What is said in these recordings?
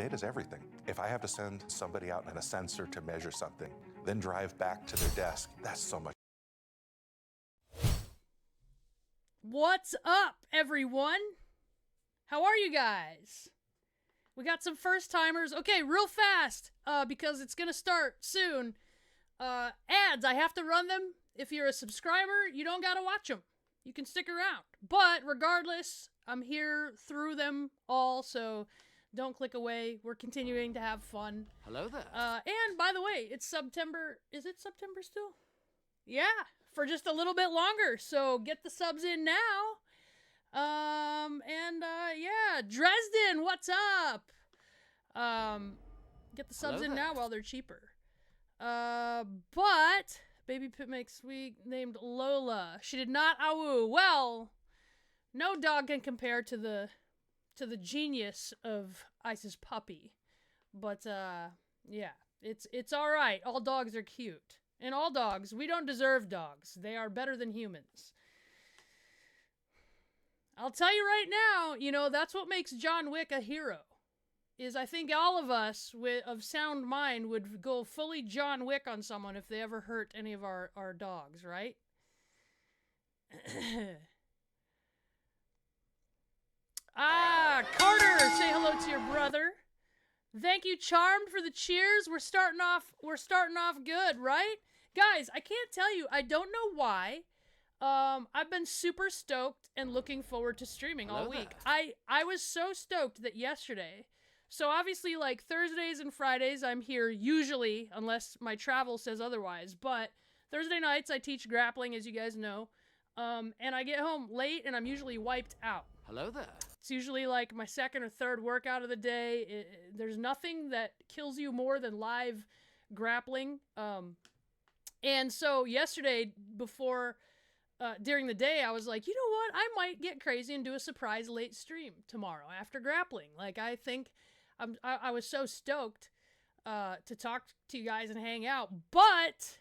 Data's everything. If I have to send somebody out in a sensor to measure something, then drive back to their desk, that's so much. What's up, everyone? How are you guys? We got some first timers. Okay, real fast, because it's gonna start soon. Ads, I have to run them. If you're a subscriber, you don't gotta watch them. You can stick around. But regardless, I'm here through them all, so don't click away. We're continuing to have fun. Hello there. And by the way, it's September. Is it September still? Yeah, for just a little bit longer. So get the subs in now. Yeah, Dresden, what's up? Get the subs in now while they're cheaper. But Baby Pit makes sweet named Lola. She did not awoo. Well, no dog can compare to the genius of Ice's puppy. But yeah, it's all right. All dogs are cute. And all dogs, we don't deserve dogs. They are better than humans. I'll tell you right now, you know, that's what makes John Wick a hero. Is I think all of us of sound mind would go fully John Wick on someone if they ever hurt any of our dogs, right? Carter, say hello to your brother. Thank you, Charmed, for the cheers. We're starting off good, right? Guys, I can't tell you, I don't know why. I've been super stoked and looking forward to streaming all week. I was so stoked that yesterday, so obviously like Thursdays and Fridays I'm here usually, unless my travel says otherwise, but Thursday nights I teach grappling, as you guys know, and I get home late and I'm usually wiped out. Hello there. It's usually like my second or third workout of the day. There's nothing that kills you more than live grappling. And so yesterday before... during the day, I was like, you know what? I might get crazy and do a surprise late stream tomorrow after grappling. Like, I think I was so stoked to talk to you guys and hang out, but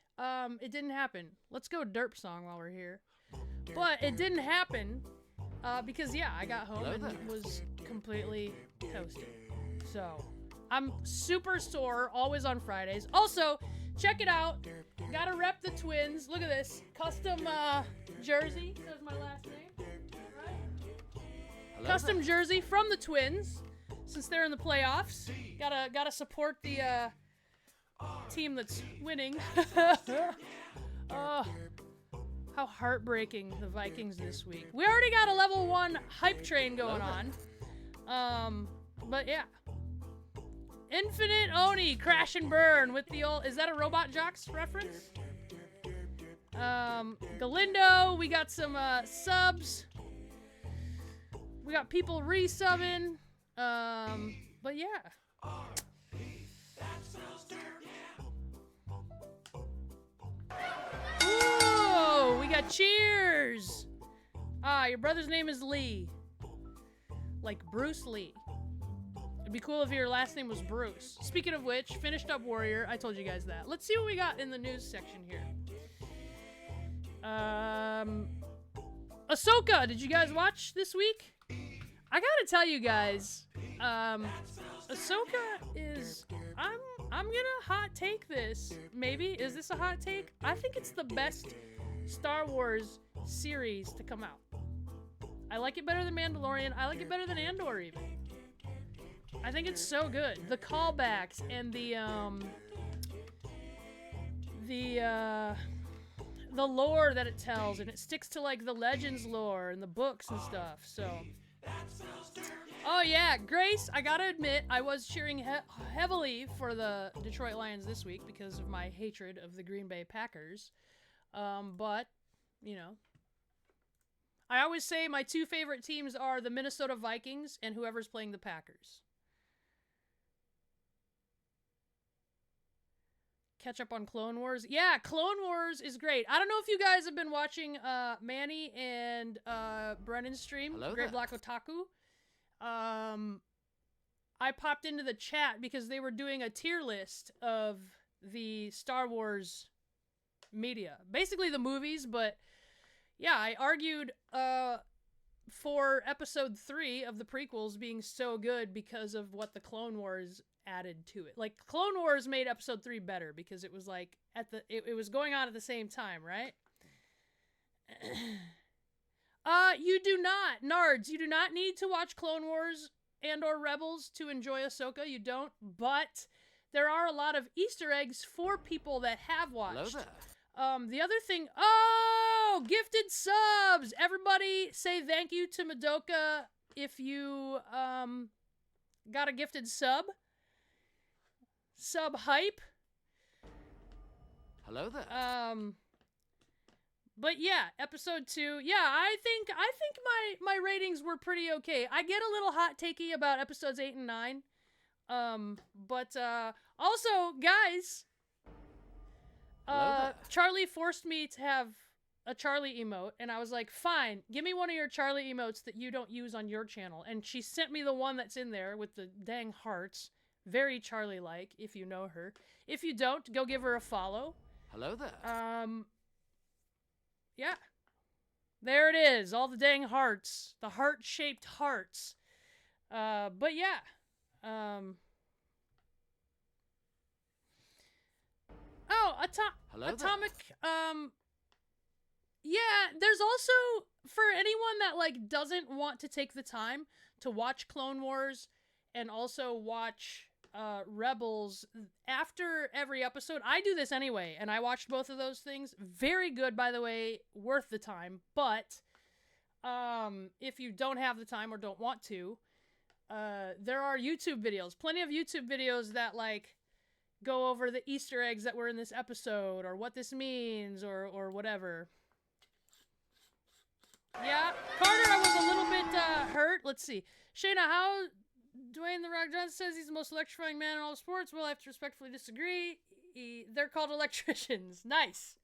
it didn't happen. Let's go derp song while we're here. But it didn't happen because, yeah, I got home and was completely toasted. So, I'm super sore, always on Fridays. Also, check it out. Gotta rep the Twins. Look at this. Custom jersey. Says my last name. Right? Custom jersey from the Twins. Since they're in the playoffs. Gotta support the team that's winning. How heartbreaking the Vikings this week. We already got a level 1 hype train going on. But yeah. Infinite Oni, Crash and Burn with the old... Is that a Robot Jocks reference? Galindo, we got some subs. We got people resubbing. But yeah. Ooh, we got cheers. Your brother's name is Lee. Like Bruce Lee. It'd be cool if your last name was Bruce. Speaking of which, finished up Warrior. I told you guys that. Let's see what we got in the news section here. Ahsoka, did you guys watch this week? I gotta tell you guys, Ahsoka is... I'm gonna hot take this. Maybe. Is this a hot take? I think it's the best Star Wars series to come out. I like it better than Mandalorian. I like it better than Andor, even. I think it's so good. The callbacks and the lore that it tells, and it sticks to like the Legends lore and the books and stuff. So, oh yeah, Grace. I gotta admit, I was cheering heavily for the Detroit Lions this week because of my hatred of the Green Bay Packers. But you know, I always say my two favorite teams are the Minnesota Vikings and whoever's playing the Packers. Catch up on Clone Wars. Yeah, Clone Wars is great. I don't know if you guys have been watching Manny and Brennan's stream, Hello Great there. Black Otaku. I popped into the chat because they were doing a tier list of the Star Wars media. Basically the movies, but yeah, I argued for episode 3 of the prequels being so good because of what the Clone Wars added to it. Like, Clone Wars made episode 3 better because it was like it was going on at the same time, right? You do not, Nards, you do not need to watch Clone Wars and or Rebels to enjoy Ahsoka. You don't, but there are a lot of Easter eggs for people that have watched. Hello there. The other thing, oh, gifted subs. Everybody say thank you to Madoka if you got a gifted sub. Sub hype. Hello there. But yeah, episode 2. Yeah, I think my ratings were pretty okay. I get a little hot takey about episodes 8 and 9. But also, guys, Charlie forced me to have a Charlie emote, and I was like, fine, give me one of your Charlie emotes that you don't use on your channel. And she sent me the one that's in there with the dang hearts. Very Charlie-like, if you know her. If you don't, go give her a follow. Hello there. Yeah. There it is, all the dang hearts. The heart-shaped hearts. But yeah. Hello Atomic, there. yeah, there's also, for anyone that, like, doesn't want to take the time to watch Clone Wars and also watch Rebels after every episode. I do this anyway, and I watched both of those things. Very good, by the way, worth the time. But if you don't have the time or don't want to, there are YouTube videos, plenty of YouTube videos that, like, go over the Easter eggs that were in this episode or what this means or whatever. Yeah, Carter, I was a little bit hurt. Let's see. Shayna, how Dwayne The Rock Johnson says he's the most electrifying man in all of sports. Well, I have to respectfully disagree. They're called electricians. Nice.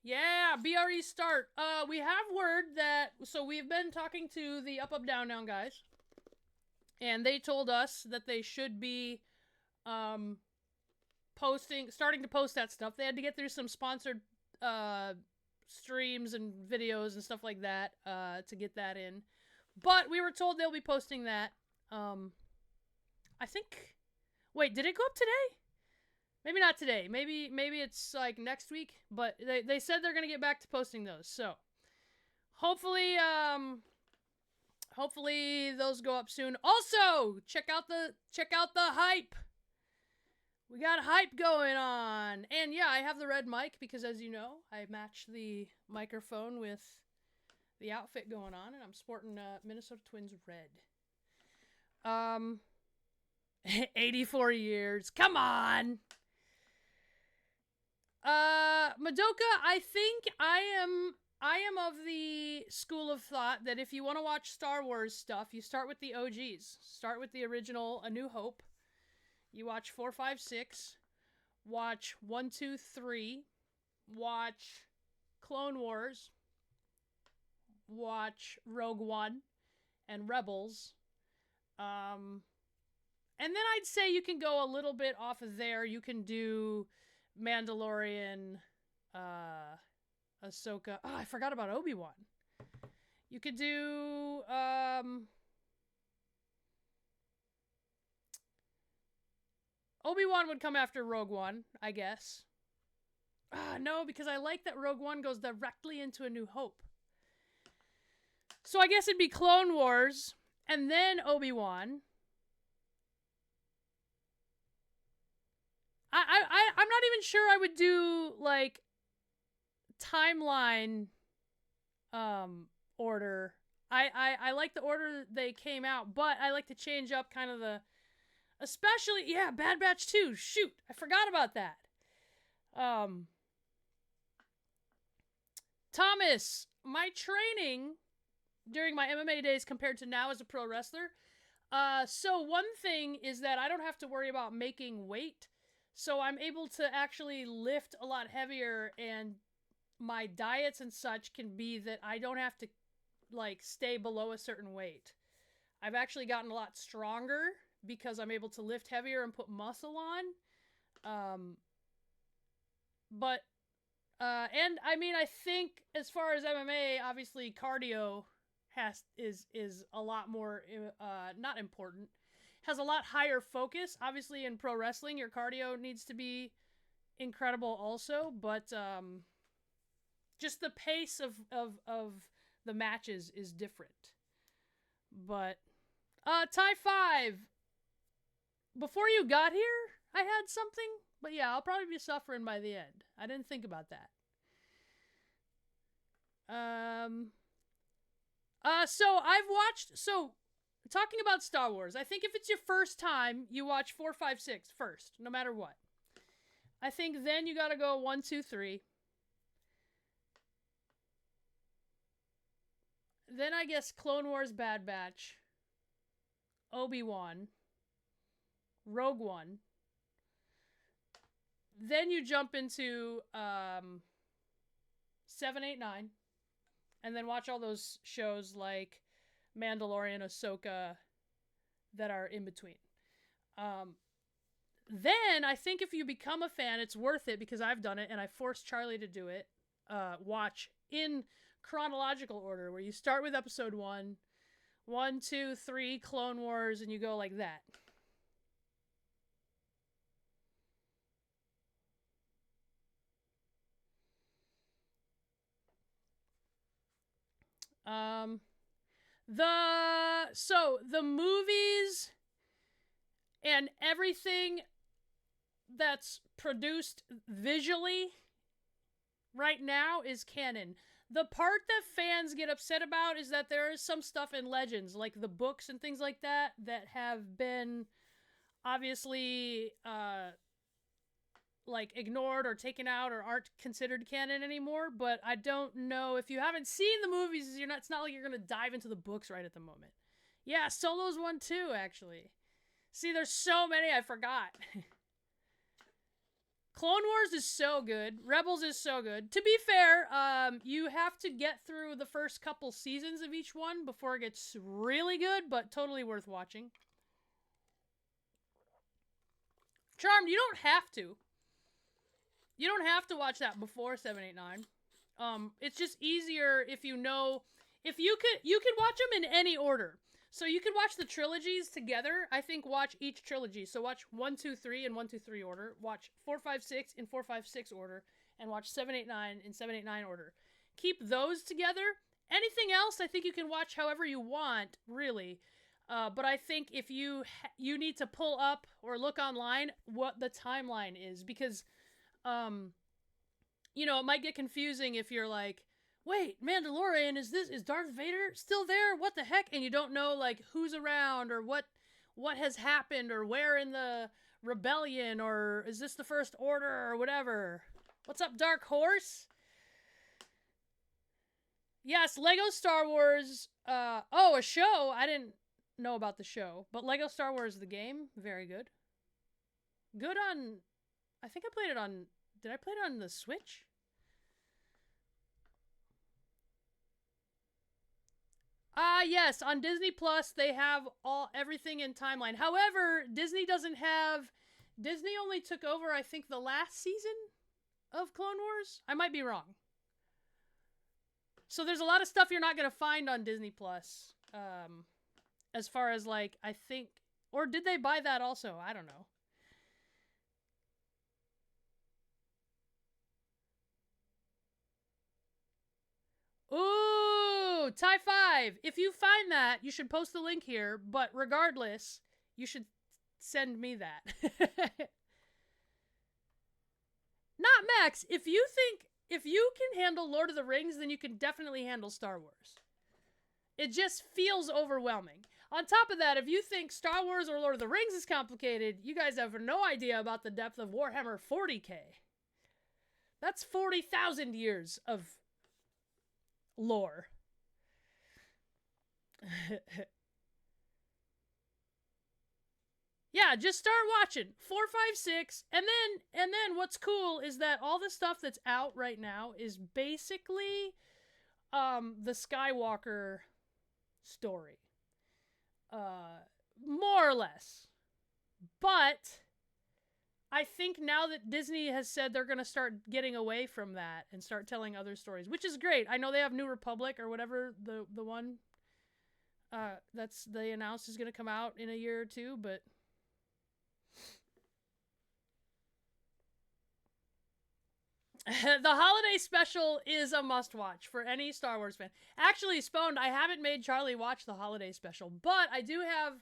Yeah, BRE start. We have word that, so we've been talking to the Up Up Down Down guys, and they told us that they should be starting to post that stuff. They had to get through some sponsored streams and videos and stuff like that to get that in. But we were told they'll be posting that. I think, wait, did it go up today? Maybe not today. Maybe it's like next week, but they said they're going to get back to posting those. So hopefully those go up soon. Also, check out the hype. We got hype going on. And yeah, I have the red mic because, as you know, I match the microphone with the outfit going on, and I'm sporting Minnesota Twins red. 84 years. Come on. Madoka, I think I am of the school of thought that if you want to watch Star Wars stuff, you start with the OGs. Start with the original A New Hope. You watch 4, 5, 6. Watch 1, 2, 3. Watch Clone Wars. Watch Rogue One and Rebels. And then I'd say you can go a little bit off of there. You can do Mandalorian, Ahsoka. Oh, I forgot about Obi-Wan. You could do, Obi-Wan would come after Rogue One, I guess. No, because I like that Rogue One goes directly into A New Hope. So I guess it'd be Clone Wars, and then Obi-Wan. I'm not even sure I would do, like, timeline order. I like the order they came out, but I like to change up kind of the, especially, yeah, Bad Batch 2. Shoot, I forgot about that. Thomas, my training during my MMA days compared to now as a pro wrestler. So one thing is that I don't have to worry about making weight. So I'm able to actually lift a lot heavier, and my diets and such can be that I don't have to, like, stay below a certain weight. I've actually gotten a lot stronger because I'm able to lift heavier and put muscle on. And I mean, I think as far as MMA, obviously cardio is a lot more, not important. Has a lot higher focus. Obviously in pro wrestling, your cardio needs to be incredible also, but just the pace of the matches is different. But Tie 5, before you got here, I had something, but yeah, I'll probably be suffering by the end. I didn't think about that. Talking about Star Wars, I think if it's your first time, you watch 4, 5, 6 first, no matter what. I think then you gotta go 1, 2, 3. Then I guess Clone Wars Bad Batch, Obi-Wan, Rogue One. Then you jump into 7, 8, 9. And then watch all those shows like Mandalorian, Ahsoka that are in between. Then I think if you become a fan, it's worth it because I've done it and I forced Charlie to do it. Watch in chronological order where you start with episode 1, 1, 2, 3, Clone Wars, and you go like that. The movies and everything that's produced visually right now is canon. The part that fans get upset about is that there is some stuff in Legends, like the books and things like that have been obviously like ignored or taken out or aren't considered canon anymore. But I don't know, if you haven't seen the movies, it's not like you're gonna dive into the books right at the moment. Yeah, Solo's one too, actually. See, there's so many I forgot. Clone Wars is so good. Rebels is so good. To be fair, you have to get through the first couple seasons of each one before it gets really good, but totally worth watching. Charmed, you don't have to. You don't have to watch that before 7, 8, 9. It's just easier if you know. If you could watch them in any order. So you could watch the trilogies together. I think watch each trilogy. So watch 1, 2, 3 in 1, 2, 3 order. Watch 4, 5, 6 in 4, 5, 6 order. And watch 7, 8, 9 in 7, 8, 9 order. Keep those together. Anything else, I think you can watch however you want, really. But I think if you need to pull up or look online what the timeline is. Because, you know, it might get confusing if you're like, wait, Mandalorian, is Darth Vader still there? What the heck? And you don't know, like, who's around or what has happened or where in the rebellion or is this the First Order or whatever. What's up, Dark Horse? Yes, Lego Star Wars. A show. I didn't know about the show, but Lego Star Wars, the game, very good. Good on, I think I played it on, did I play it on the Switch? Yes, on Disney Plus they have everything in timeline. However, Disney only took over, I think, the last season of Clone Wars. I might be wrong. So there's a lot of stuff you're not going to find on Disney Plus. As far as, like, I think, or did they buy that also? I don't know. Ooh, Tie 5. If you find that, you should post the link here. But regardless, you should send me that. Not Max. If you can handle Lord of the Rings, then you can definitely handle Star Wars. It just feels overwhelming. On top of that, if you think Star Wars or Lord of the Rings is complicated, you guys have no idea about the depth of Warhammer 40K. That's 40,000 years of lore. Yeah, just start watching 4, 5, 6, and then what's cool is that all the stuff that's out right now is basically the Skywalker story, more or less. But I think now that Disney has said they're going to start getting away from that and start telling other stories, which is great. I know they have New Republic or whatever, the one they announced is going to come out in a year or two, but the holiday special is a must-watch for any Star Wars fan. Actually, Spone, I haven't made Charlie watch the holiday special, but I do have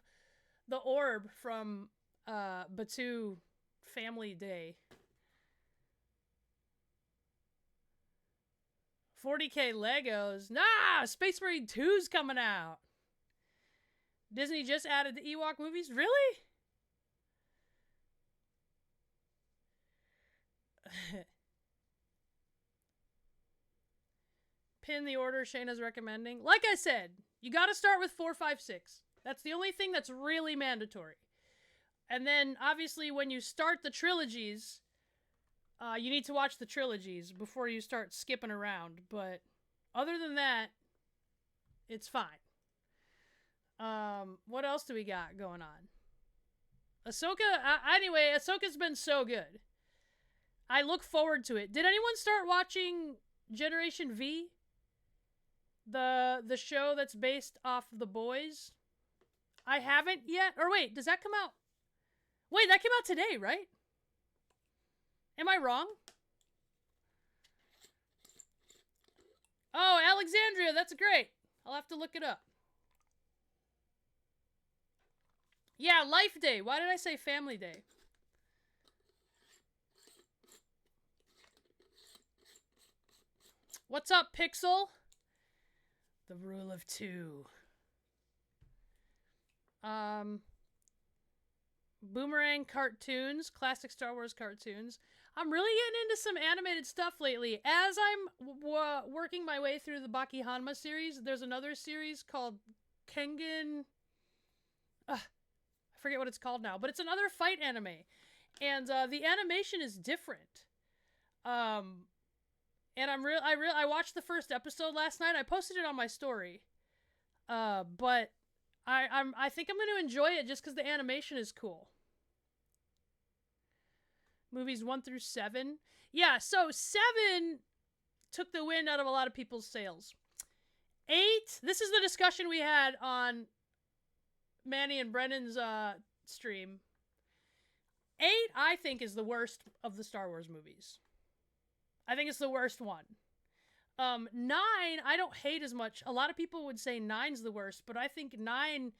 the orb from Batu Family Day. 40K Legos. Nah, Space Marine 2's coming out. Disney just added the Ewok movies? Really? Pin the order Shayna's recommending. Like I said, you gotta start with 4, 5, 6. That's the only thing that's really mandatory. And then, obviously, when you start the trilogies, you need to watch the trilogies before you start skipping around. But other than that, it's fine. What else do we got going on? Ahsoka, anyway, Ahsoka's been so good. I look forward to it. Did anyone start watching Generation V? The show that's based off The Boys? I haven't yet. Or wait, does that come out? Wait, that came out today, right? Am I wrong? Oh, Alexandria, that's great. I'll have to look it up. Yeah, Life Day. Why did I say Family Day? What's up, Pixel? The rule of 2. Boomerang cartoons, classic Star Wars cartoons. I'm really getting into some animated stuff lately. As I'm working my way through the Baki Hanma series, there's another series called Kengan. I forget what it's called now, but it's another fight anime, and the animation is different. And I watched the first episode last night. I posted it on my story. But I think I'm going to enjoy it just because the animation is cool. Movies 1 through 7. Yeah, so 7 took the wind out of a lot of people's sails. 8, this is the discussion we had on Manny and Brennan's stream. 8, I think, is the worst of the Star Wars movies. I think it's the worst one. 9, I don't hate as much. A lot of people would say 9's the worst, but I think 9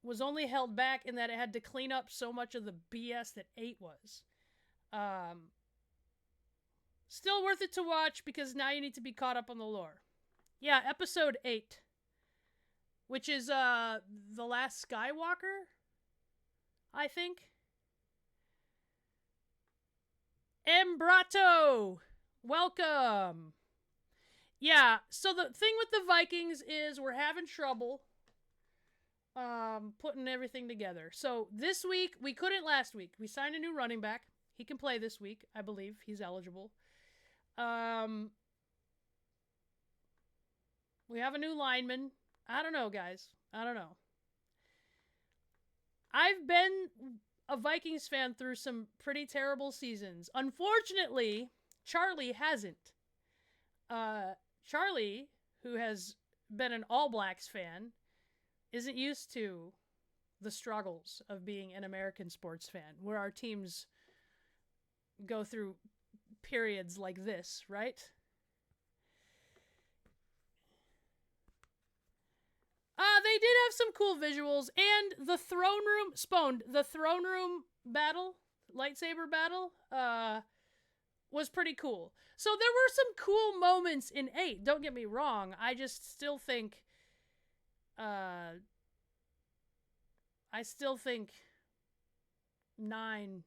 was only held back in that it had to clean up so much of the BS that 8 was. Still worth it to watch because now you need to be caught up on the lore. Yeah, episode 8, which is The Last Skywalker, I think. Embrato! Welcome! Yeah, so the thing with the Vikings is we're having trouble putting everything together. So this week, we couldn't last week. We signed a new running back. He can play this week, I believe. He's eligible. We have a new lineman. I don't know, guys. I don't know. I've been a Vikings fan through some pretty terrible seasons. Unfortunately, Charlie hasn't. Charlie, who has been an All Blacks fan, isn't used to the struggles of being an American sports fan, where our teams go through periods like this, right? They did have some cool visuals, and the throne room, Spone, the throne room battle, lightsaber battle, was pretty cool. So there were some cool moments in 8, don't get me wrong. I just still think, I still think 9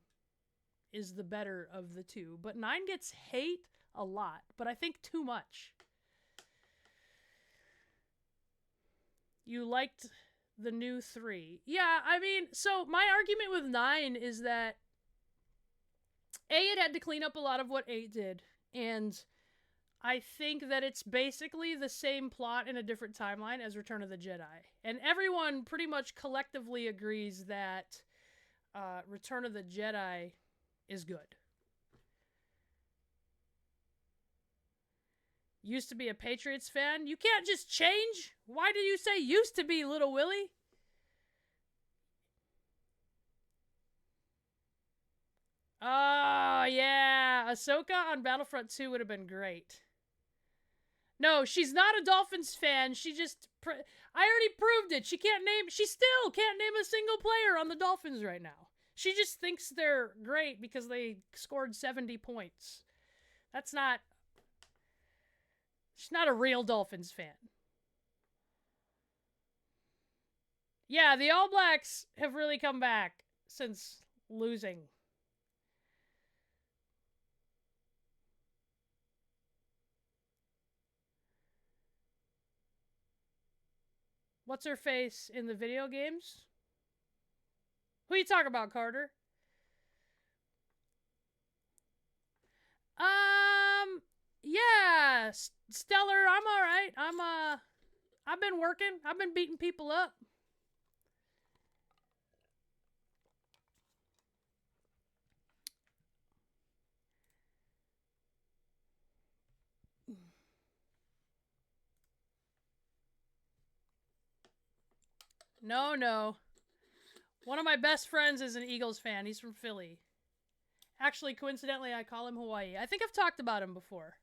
is the better of the two. But 9 gets hate a lot, but I think too much. You liked the new 3. Yeah, I mean, so my argument with 9 is that it had to clean up a lot of what 8 did. And I think that it's basically the same plot in a different timeline as Return of the Jedi. And everyone pretty much collectively agrees that Return of the Jedi is good. Used to be a Patriots fan. You can't just change. Why do you say used to be, little Willie? Oh, yeah. Ahsoka on Battlefront 2 would have been great. No, she's not a Dolphins fan. She just... I already proved it. She still can't name a single player on the Dolphins right now. She just thinks they're great because they scored 70 points. That's not... She's not a real Dolphins fan. Yeah, the All Blacks have really come back since losing. What's her face in the video games? Who you talking about, Carter? Yeah, Stellar, I'm all right. I've been working. I've been beating people up. No. One of my best friends is an Eagles fan. He's from Philly. Actually, coincidentally, I call him Hawaii. I think I've talked about him before.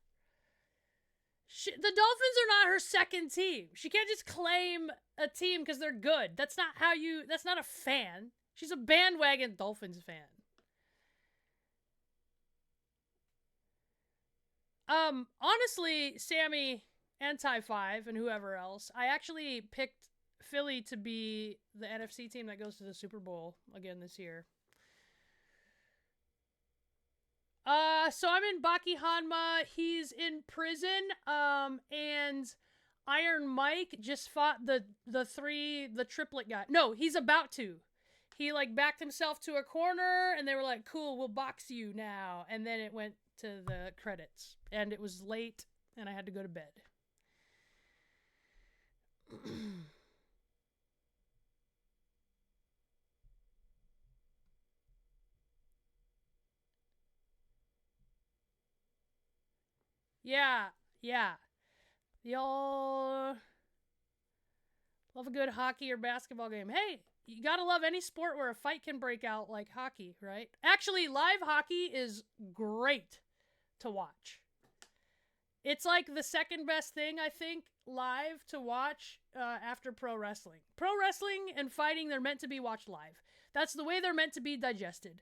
The Dolphins are not her second team. She can't just claim a team because they're good. That's not a fan. She's a bandwagon Dolphins fan. Honestly, Sammy and Ty 5 and whoever else, I actually picked Philly to be the NFC team that goes to the Super Bowl again this year. So I'm in Baki Hanma. He's in prison. And Iron Mike just fought the triplet guy. No, he's about to. He like backed himself to a corner, and they were like, "Cool, we'll box you now." And then it went to the credits, and it was late, and I had to go to bed. Yeah. Y'all love a good hockey or basketball game. Hey, you gotta love any sport where a fight can break out like hockey, right? Actually, live hockey is great to watch. It's like the second best thing, I think, live to watch after pro wrestling. Pro wrestling and fighting, they're meant to be watched live. That's the way they're meant to be digested.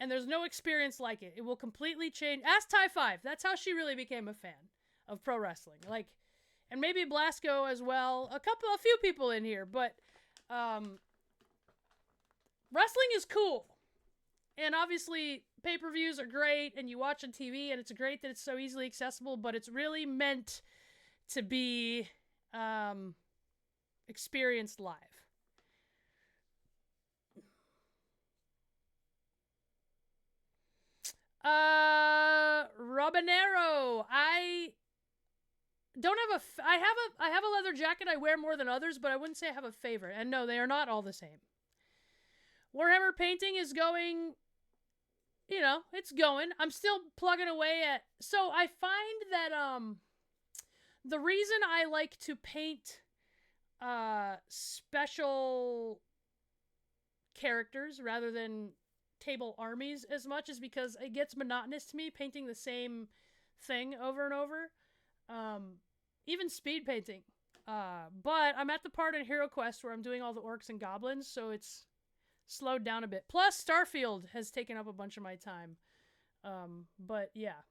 And there's no experience like it. It will completely change. Ask Ty 5. That's how she really became a fan of pro wrestling. Like, and maybe Blasco as well. A few people in here, but wrestling is cool. And obviously, pay-per-views are great, and you watch on TV, and it's great that it's so easily accessible, but it's really meant to be experienced live. Robinero. I don't have I have a leather jacket I wear more than others, but I wouldn't say I have a favorite. And no, they are not all the same. Warhammer painting is going, it's going. I'm still plugging away at. So I find that the reason I like to paint special characters rather than table armies as much is because it gets monotonous to me painting the same thing over and over. Even speed painting. But I'm at the part in Hero Quest where I'm doing all the orcs and goblins, so it's slowed down a bit. Plus, Starfield has taken up a bunch of my time. But yeah.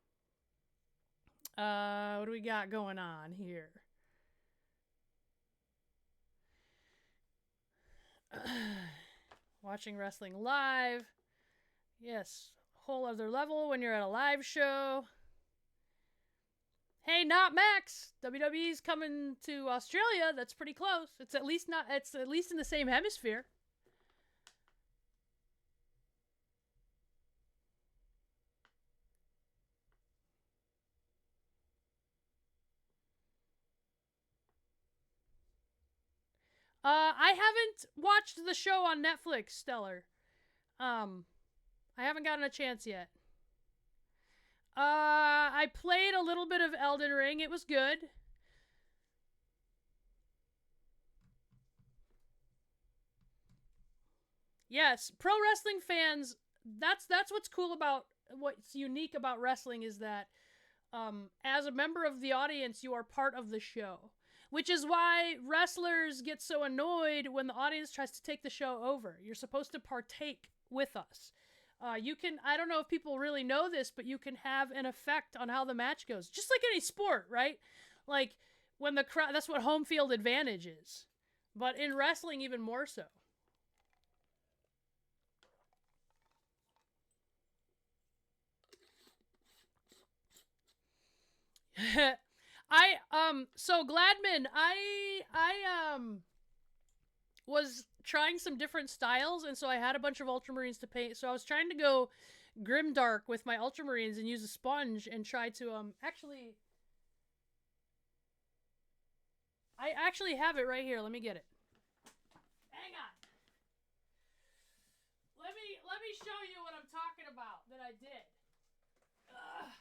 What do we got going on here? Watching wrestling live. Yes, whole other level when you're at a live show. Hey, not Max. WWE's coming to Australia. That's pretty close. It's at least in the same hemisphere. I haven't watched the show on Netflix, Stellar. I haven't gotten a chance yet. I played a little bit of Elden Ring. It was good. Yes, pro wrestling fans, that's what's cool about what's unique about wrestling is that as a member of the audience, you are part of the show. Which is why wrestlers get so annoyed when the audience tries to take the show over. You're supposed to partake with us. You can, I don't know if people really know this, but you can have an effect on how the match goes. Just like any sport, right? Like, when the crowd, that's what home field advantage is. But in wrestling, even more so. So Gladman, I was trying some different styles, and so I had a bunch of ultramarines to paint. So I was trying to go grimdark with my ultramarines and use a sponge and try to I actually have it right here. Let me get it. Hang on. Let me show you what I'm talking about that I did. Ugh.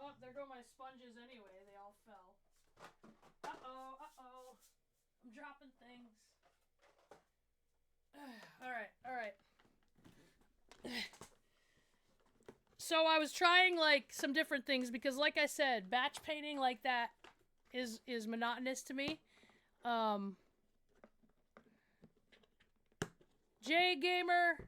Oh, there go my sponges anyway. They all fell. Uh-oh, uh-oh. I'm dropping things. Alright. So I was trying, like, some different things because, like I said, batch painting like that is monotonous to me. J Gamer.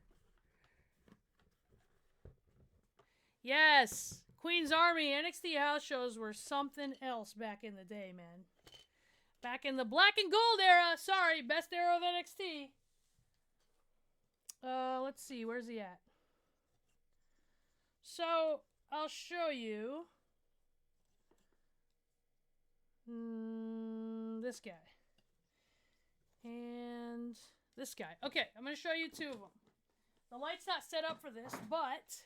Yes. Queen's Army NXT house shows were something else back in the day, man. Back in the black and gold era. Sorry, best era of NXT. Let's see. Where's he at? So, I'll show you. This guy. And this guy. Okay, I'm going to show you two of them. The light's not set up for this, but,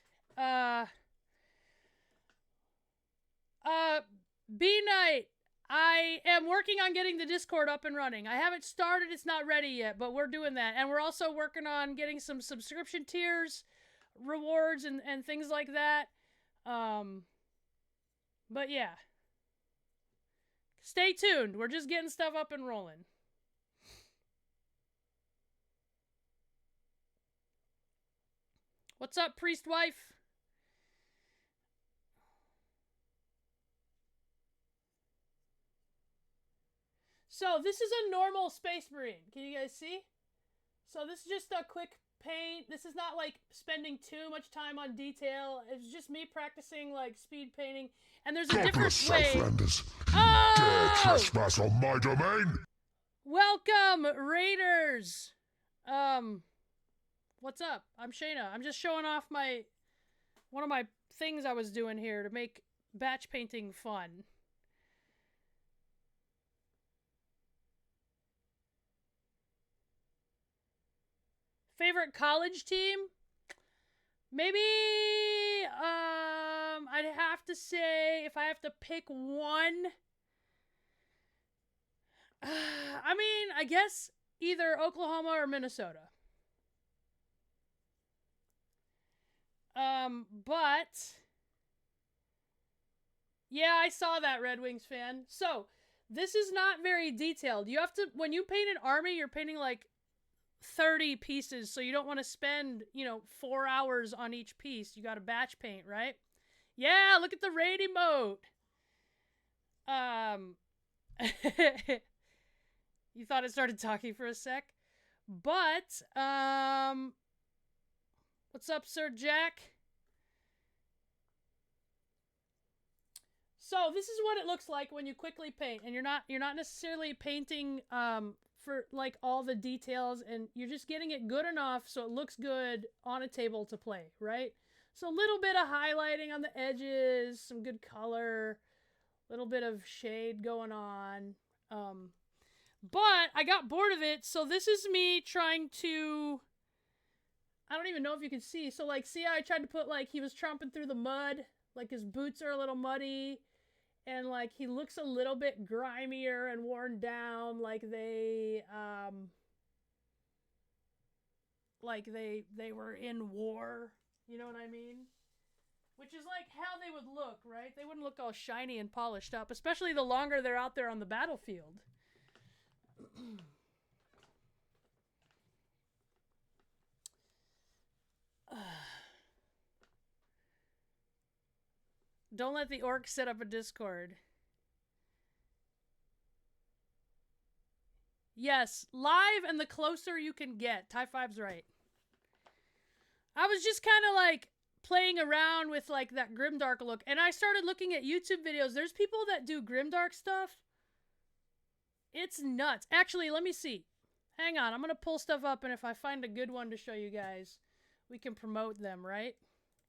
B-Night, I am working on getting the Discord up and running. I haven't started, it's not ready yet, but we're doing that. And we're also working on getting some subscription tiers, rewards, and things like that. But yeah. Stay tuned. We're just getting stuff up and rolling. What's up, priest wife? So, this is a normal Space Marine. Can you guys see? So, this is just a quick paint. This is not, like, spending too much time on detail. It's just me practicing, like, speed painting. And there's a different way. Oh! Dare trespass on my domain! Welcome, Raiders! What's up? I'm Shayna. I'm just showing off one of my things I was doing here to make batch painting fun. Favorite college team? Maybe, I'd have to say, if I have to pick one, I mean, I guess either Oklahoma or Minnesota. But, yeah, I saw that, Red Wings fan. So, this is not very detailed. You have to, when you paint an army, you're painting, like, 30 pieces, so you don't want to spend, 4 hours on each piece. You got to batch paint, right? Yeah, look at the raid emote. You thought it started talking for a sec? But, what's up, Sir Jack? So, this is what it looks like when you quickly paint, and you're not necessarily painting, for like all the details, and you're just getting it good enough so it looks good on a table to play, right? So a little bit of highlighting on the edges, some good color, a little bit of shade going on. But I got bored of it, so this is me trying to, I don't even know if you can see. So like, see how I tried to put, like, he was tromping through the mud, like his boots are a little muddy. And, like, he looks a little bit grimier and worn down, like they were in war. You know what I mean? Which is, like, how they would look, right? They wouldn't look all shiny and polished up, especially the longer they're out there on the battlefield. Don't let the orc set up a Discord. Yes, live and the closer you can get. Ty 5's right. I was just kind of like playing around with like that grimdark look, and I started looking at YouTube videos. There's people that do grimdark stuff. It's nuts. Actually, let me see. Hang on, I'm going to pull stuff up, and if I find a good one to show you guys, we can promote them, right?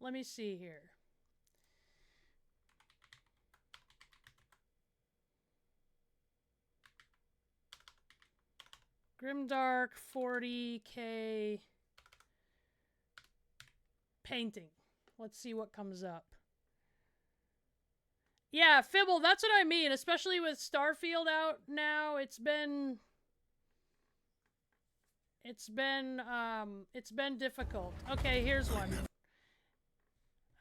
Let me see here. Grimdark 40K painting. Let's see what comes up. Yeah, Fibble, that's what I mean, especially with Starfield out now. It's been difficult. Okay, here's one.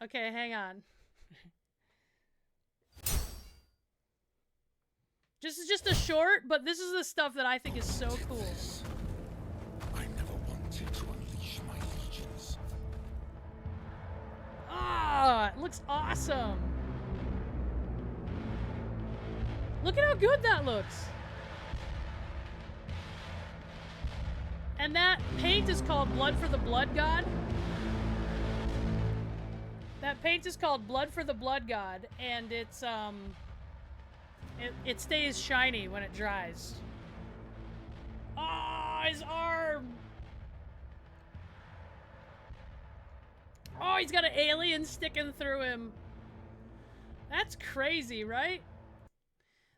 Okay, hang on. This is just a short, but this is the stuff that I think is so cool. I never wanted to unleash my legions. Ah, it looks awesome. Look at how good that looks. And that paint is called Blood for the Blood God. That paint is called Blood for the Blood God, and it's it stays shiny when it dries. Ah, his arm. Oh, he's got an alien sticking through him. That's crazy, right?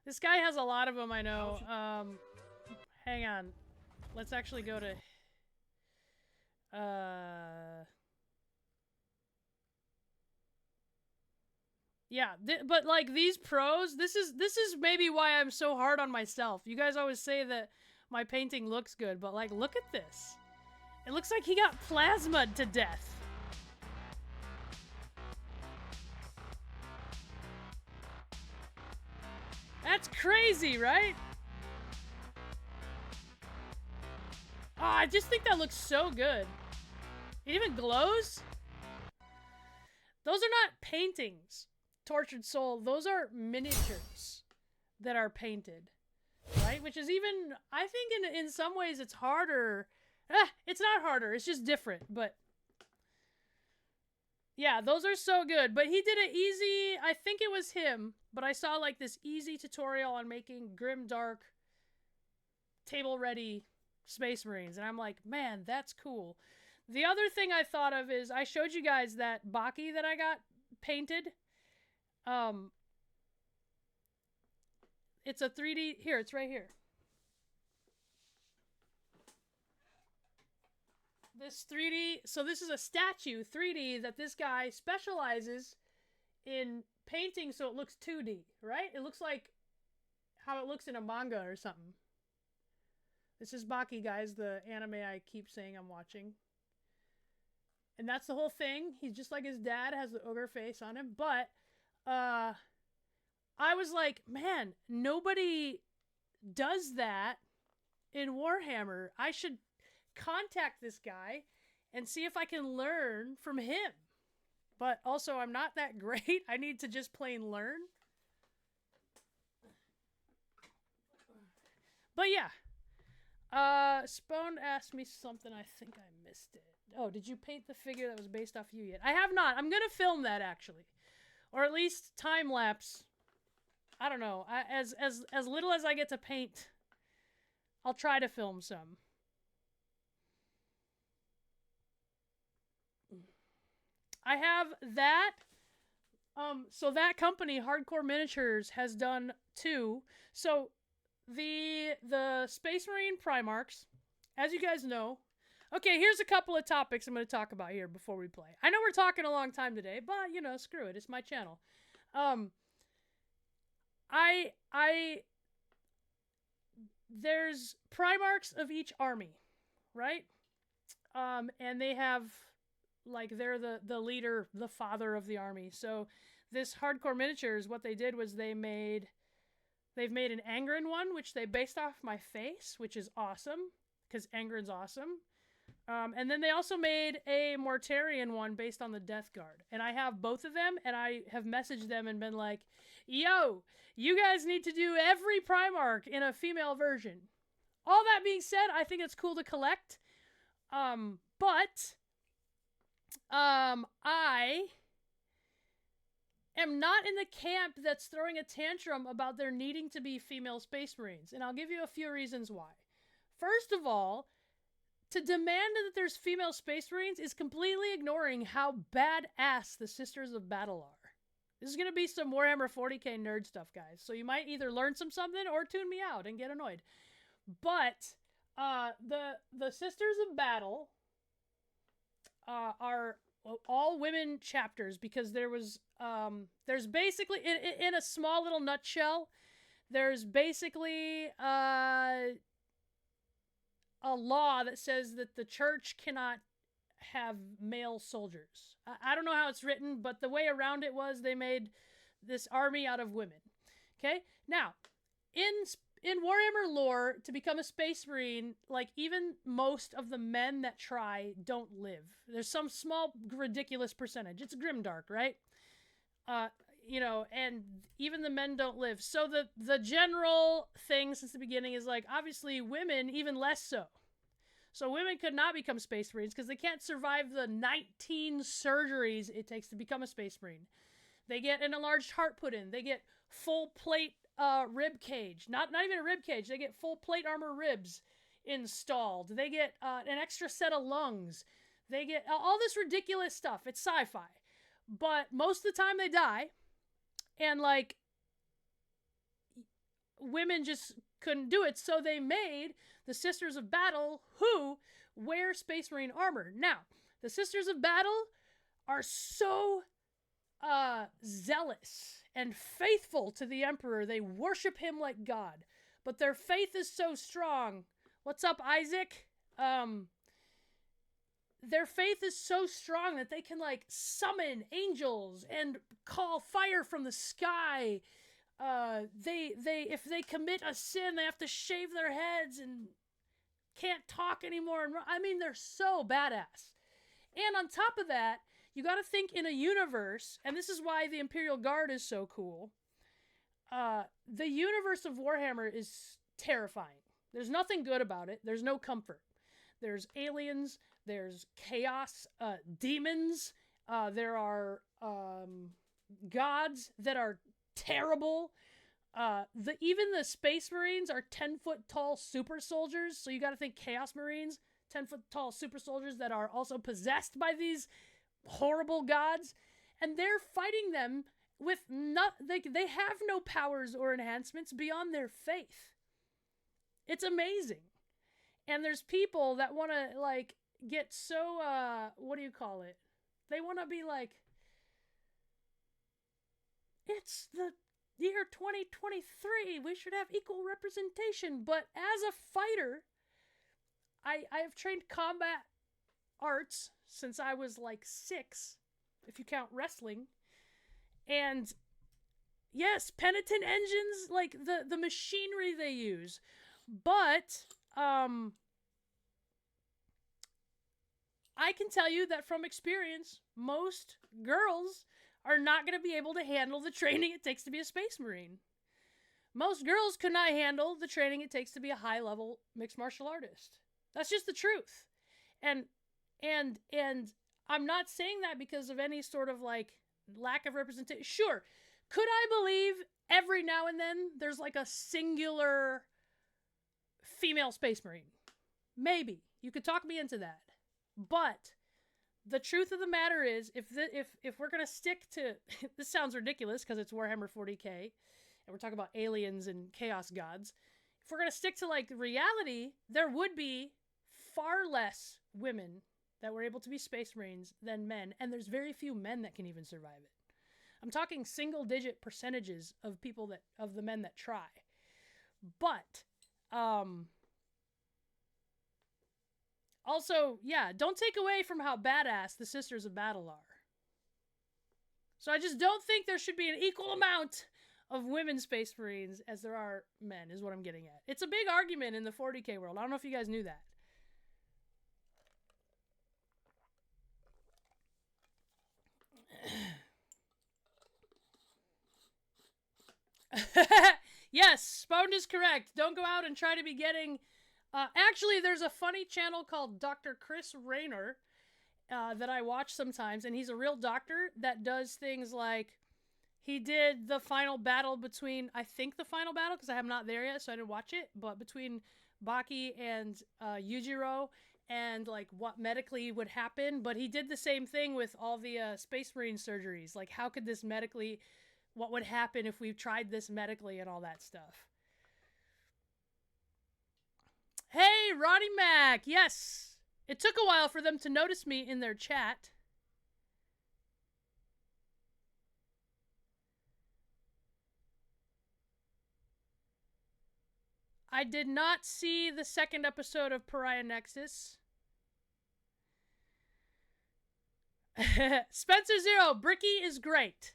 This guy has a lot of them, I know. Hang on. Let's actually go to... Yeah, but like these pros, this is maybe why I'm so hard on myself. You guys always say that my painting looks good, but like, look at this. It looks like he got plasma'd to death. That's crazy, right? Oh, I just think that looks so good. It even glows. Those are not paintings, Tortured Soul. Those are miniatures that are painted, right? Which is even, I think in some ways it's harder. It's not harder. It's just different, but yeah, those are so good. But he did it easy. I think it was him, but I saw like this easy tutorial on making grimdark table ready Space Marines, and I'm like, man, that's cool. The other thing I thought of is I showed you guys that Baki that I got painted. It's a 3D, here, it's right here. This 3D, so this is a statue 3D that this guy specializes in painting so it looks 2D, right? It looks like how it looks in a manga or something. This is Baki, guys, the anime I keep saying I'm watching. And that's the whole thing. He's just like his dad, has the ogre face on him. But I was like, man, nobody does that in Warhammer. I should contact this guy and see if I can learn from him. But also, I'm not that great. I need to just plain learn. But yeah. Spone asked me something. I think I missed it. Oh, did you paint the figure that was based off you yet? I have not. I'm gonna film that actually, or at least time lapse. I don't know. As little as I get to paint, I'll try to film some. I have that. So that company, Hardcore Miniatures, has done two. So the Space Marine Primarchs, as you guys know. Okay, here's a couple of topics I'm going to talk about here before we play. I know we're talking a long time today, but you know, screw it. It's my channel. There's Primarchs of each army, right? And they have, like, they're the leader, the father of the army. So this Hardcore Miniatures, what they did was they've made an Angren one, which they based off my face, which is awesome, because Angren's awesome. And then they also made a Mortarion one based on the Death Guard. And I have both of them, and I have messaged them and been like, yo, you guys need to do every Primarch in a female version. All that being said, I think it's cool to collect. But I am not in the camp that's throwing a tantrum about there needing to be female Space Marines. And I'll give you a few reasons why. First of all, to demand that there's female Space Marines is completely ignoring how badass the Sisters of Battle are. This is going to be some Warhammer 40k nerd stuff, guys. So you might either learn something or tune me out and get annoyed. But The Sisters of Battle are all women chapters because there's basically in a small little nutshell, there's basically a law that says that the church cannot have male soldiers. I don't know how it's written, but the way around it was they made this army out of women. Okay? Now, in Warhammer lore, to become a Space Marine, like, even most of the men that try don't live. There's some small, ridiculous percentage. It's grimdark, right? And even the men don't live. So the general thing since the beginning is, like, obviously women, even less so. So women could not become Space Marines because they can't survive the 19 surgeries it takes to become a Space Marine. They get an enlarged heart put in. They get full plate rib cage. Not even a rib cage. They get full plate armor ribs installed. They get an extra set of lungs. They get all this ridiculous stuff. It's sci-fi. But most of the time they die. And, like, women just couldn't do it. So they made the Sisters of Battle who wear Space Marine armor. Now, the Sisters of Battle are so zealous and faithful to the Emperor. They worship him like God. But their faith is so strong. What's up, Isaac? Their faith is so strong that they can, like, summon angels and call fire from the sky. If they commit a sin, they have to shave their heads and can't talk anymore. I mean, they're so badass. And on top of that, you got to think in a universe, and this is why the Imperial Guard is so cool. The universe of Warhammer is terrifying. There's nothing good about it. There's no comfort. There's aliens. There's chaos, demons. There are gods that are terrible. Even the Space Marines are 10-foot tall super soldiers. So you got to think Chaos Marines, 10-foot tall super soldiers that are also possessed by these horrible gods, and they're fighting them with they have no powers or enhancements beyond their faith. It's amazing. And there's people that want to, like, get so what do you call it? They want to be like, it's the year 2023, we should have equal representation. But as a fighter, I have trained combat arts since I was like 6, if you count wrestling. And yes, penitent engines, like the machinery they use. But I can tell you that from experience, most girls are not going to be able to handle the training it takes to be a Space Marine. Most girls could not handle the training it takes to be a high-level mixed martial artist. That's just the truth. And I'm not saying that because of any sort of, like, lack of representation. Sure, could I believe every now and then there's, like, a singular female Space Marine? Maybe. You could talk me into that. But the truth of the matter is, if we're going to stick to... this sounds ridiculous because it's Warhammer 40k, and we're talking about aliens and chaos gods. If we're going to stick to, like, reality, there would be far less women that were able to be Space Marines than men, and there's very few men that can even survive it. I'm talking single-digit percentages of the men that try. But, also, yeah, don't take away from how badass the Sisters of Battle are. So I just don't think there should be an equal amount of women Space Marines as there are men, is what I'm getting at. It's a big argument in the 40k world. I don't know if you guys knew that. Yes, Spawned is correct. Don't go out and try to be getting... actually, there's a funny channel called Dr. Chris Rayner that I watch sometimes, and he's a real doctor that does things like... He did the final battle between... I think the final battle, because I am not there yet, so I didn't watch it, but between Baki and Yujiro, and, like, what medically would happen, but he did the same thing with all the Space Marine surgeries. Like, how could this medically... What would happen if we tried this medically and all that stuff. Hey, Ronnie Mac. Yes. It took a while for them to notice me in their chat. I did not see the second episode of Pariah Nexus. Spencer Zero, Bricky is great.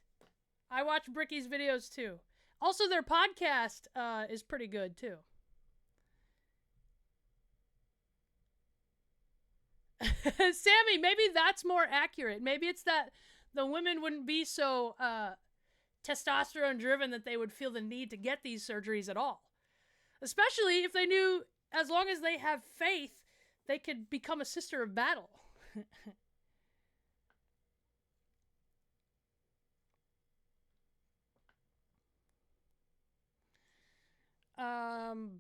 I watch Bricky's videos too. Also, their podcast is pretty good too. Sammy, maybe that's more accurate. Maybe it's that the women wouldn't be so testosterone driven that they would feel the need to get these surgeries at all. Especially if they knew, as long as they have faith, they could become a sister of battle.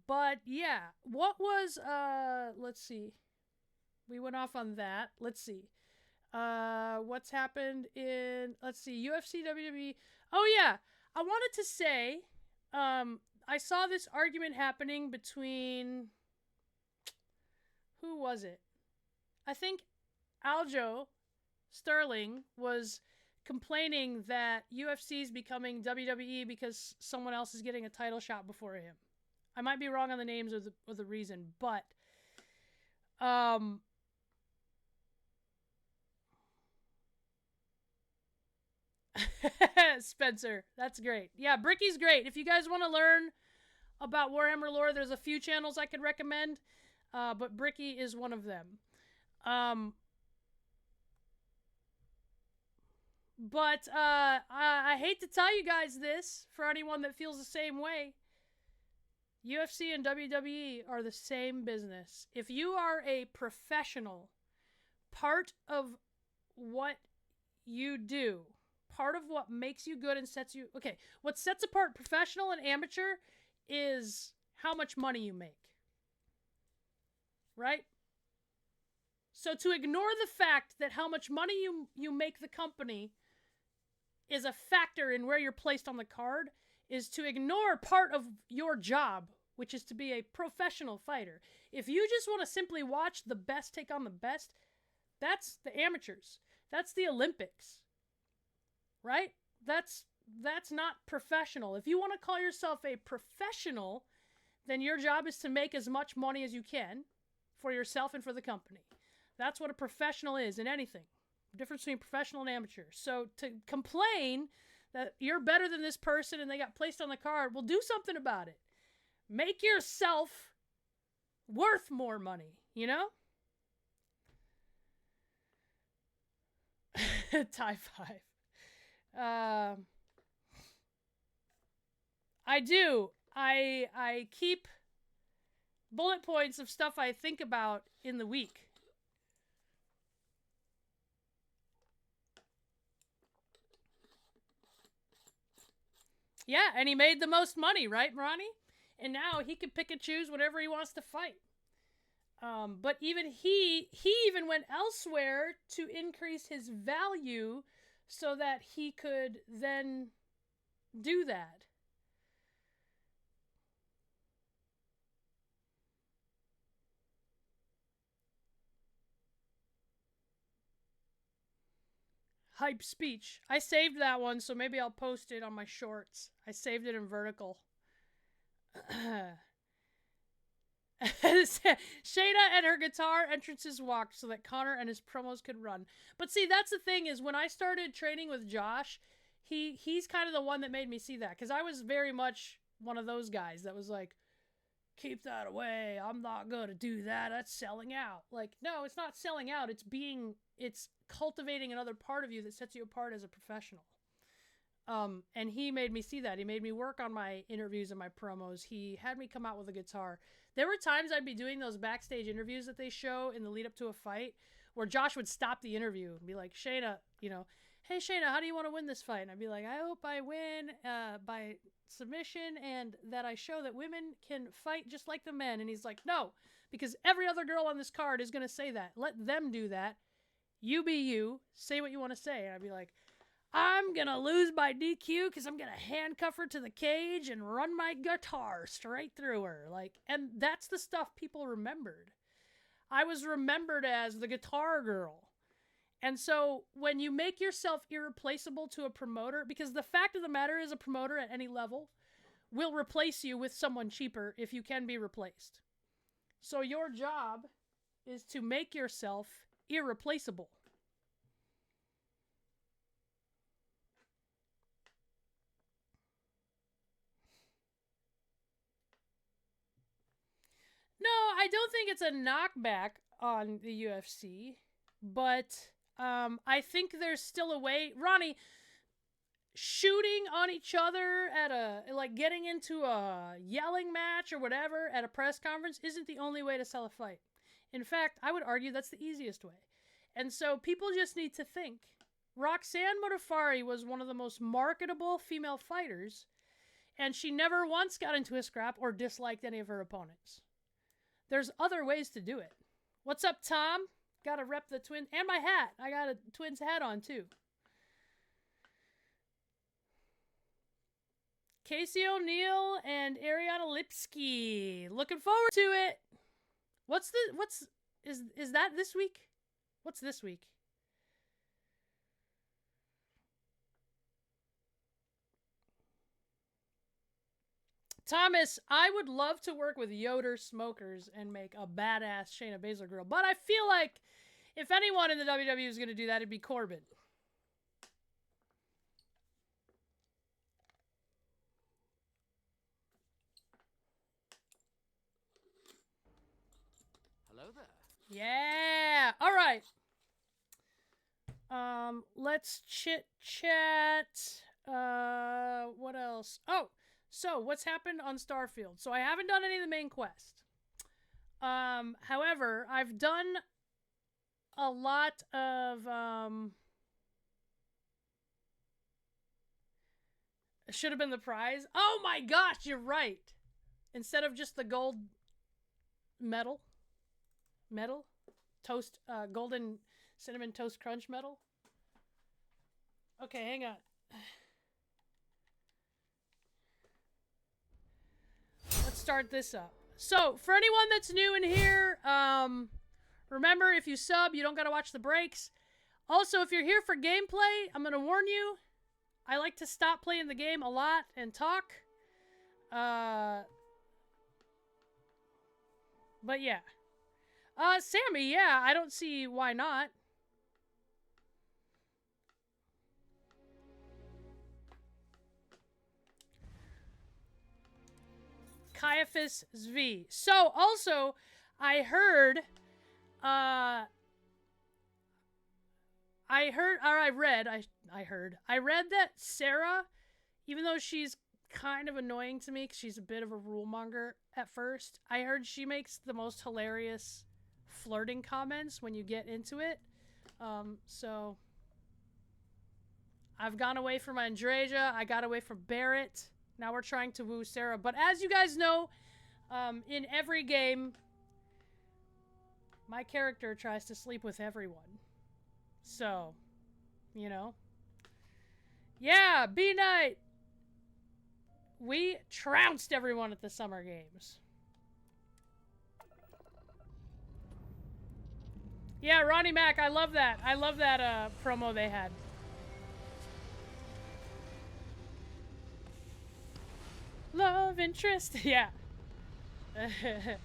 But yeah, what was, let's see. We went off on that. Let's see. What's happened in, let's see, UFC, WWE. Oh yeah, I wanted to say, I saw this argument happening between, who was it? I think Aljo Sterling was complaining that UFC is becoming WWE because someone else is getting a title shot before him. I might be wrong on the names or the reason, but Spencer, that's great. Yeah, Bricky's great. If you guys want to learn about Warhammer lore, there's a few channels I could recommend, but Bricky is one of them. But I hate to tell you guys this, for anyone that feels the same way, UFC and WWE are the same business. If you are a professional, part of what you do, part of what makes you good and sets you... Okay, what sets apart professional and amateur is how much money you make. Right? So to ignore the fact that how much money you make the company is a factor in where you're placed on the card is to ignore part of your job, which is to be a professional fighter. If you just want to simply watch the best take on the best, that's the amateurs. That's the Olympics. Right? That's not professional. If you want to call yourself a professional, then your job is to make as much money as you can for yourself and for the company. That's what a professional is in anything. The difference between professional and amateur. So to complain that you're better than this person and they got placed on the card, well, do something about it. Make yourself worth more money, you know? Tie 5. I do. I keep bullet points of stuff I think about in the week. Yeah, and he made the most money, right, Ronnie? And now he can pick and choose whatever he wants to fight. But even he even went elsewhere to increase his value so that he could then do that. Hype speech. I saved that one, so maybe I'll post it on my shorts. I saved it in vertical. Shayna and her guitar entrances walked so that Connor and his promos could run. But see, that's the thing is when I started training with Josh, he's kind of the one that made me see that. Because I was very much one of those guys that was like, keep that away. I'm not going to do that. That's selling out. Like, no, it's not selling out. It's cultivating another part of you that sets you apart as a professional. And he made me see that. He made me work on my interviews and my promos. He had me come out with a guitar. There were times I'd be doing those backstage interviews that they show in the lead up to a fight where Josh would stop the interview and be like, Shayna, hey Shayna, how do you want to win this fight? And I'd be like, I hope I win by submission and that I show that women can fight just like the men. And he's like, no, because every other girl on this card is going to say that. Let them do that. You be you. Say what you want to say. And I'd be like, I'm gonna lose by DQ because I'm gonna handcuff her to the cage and run my guitar straight through her. Like, and that's the stuff people remembered. I was remembered as the guitar girl. And so when you make yourself irreplaceable to a promoter, because the fact of the matter is a promoter at any level will replace you with someone cheaper if you can be replaced. So your job is to make yourself irreplaceable. No, I don't think it's a knockback on the UFC, but I think there's still a way. Ronnie, shooting on each other at like getting into a yelling match or whatever at a press conference isn't the only way to sell a fight. In fact, I would argue that's the easiest way. And so people just need to think. Roxanne Modafferi was one of the most marketable female fighters, and she never once got into a scrap or disliked any of her opponents. There's other ways to do it. What's up, Tom? Gotta rep the twin and my hat. I got a Twins hat on too. Casey O'Neill and Ariana Lipsky. Looking forward to it. Is that this week? What's this week? Thomas, I would love to work with Yoder Smokers and make a badass Shayna Baszler girl, but I feel like if anyone in the WWE is going to do that, it'd be Corbin. Hello there. Yeah. All right. Let's chit chat. What else? Oh, so what's happened on Starfield? So I haven't done any of the main quest. However, I've done a lot of should have been the prize. Oh my gosh, you're right. Instead of just the gold medal toast, golden cinnamon toast crunch medal. Okay, hang on. Let's start this up. So for anyone that's new in here, remember, if you sub, you don't gotta watch the breaks. Also, if you're here for gameplay, I'm gonna warn you, I like to stop playing the game a lot and talk. But yeah. Sammy, yeah, I don't see why not. Caiaphas Zvi. So, also, I read that Sarah, even though she's kind of annoying to me because she's a bit of a rule monger at first, I heard she makes the most hilarious flirting comments when you get into it. So I've gone away from Andreja. I got away from Barrett. Now we're trying to woo Sarah. But as you guys know, in every game, my character tries to sleep with everyone. So, you know. Yeah, B-Night! We trounced everyone at the Summer Games. Yeah, Ronnie Mac, I love that. I love that promo they had. Love interest, yeah. The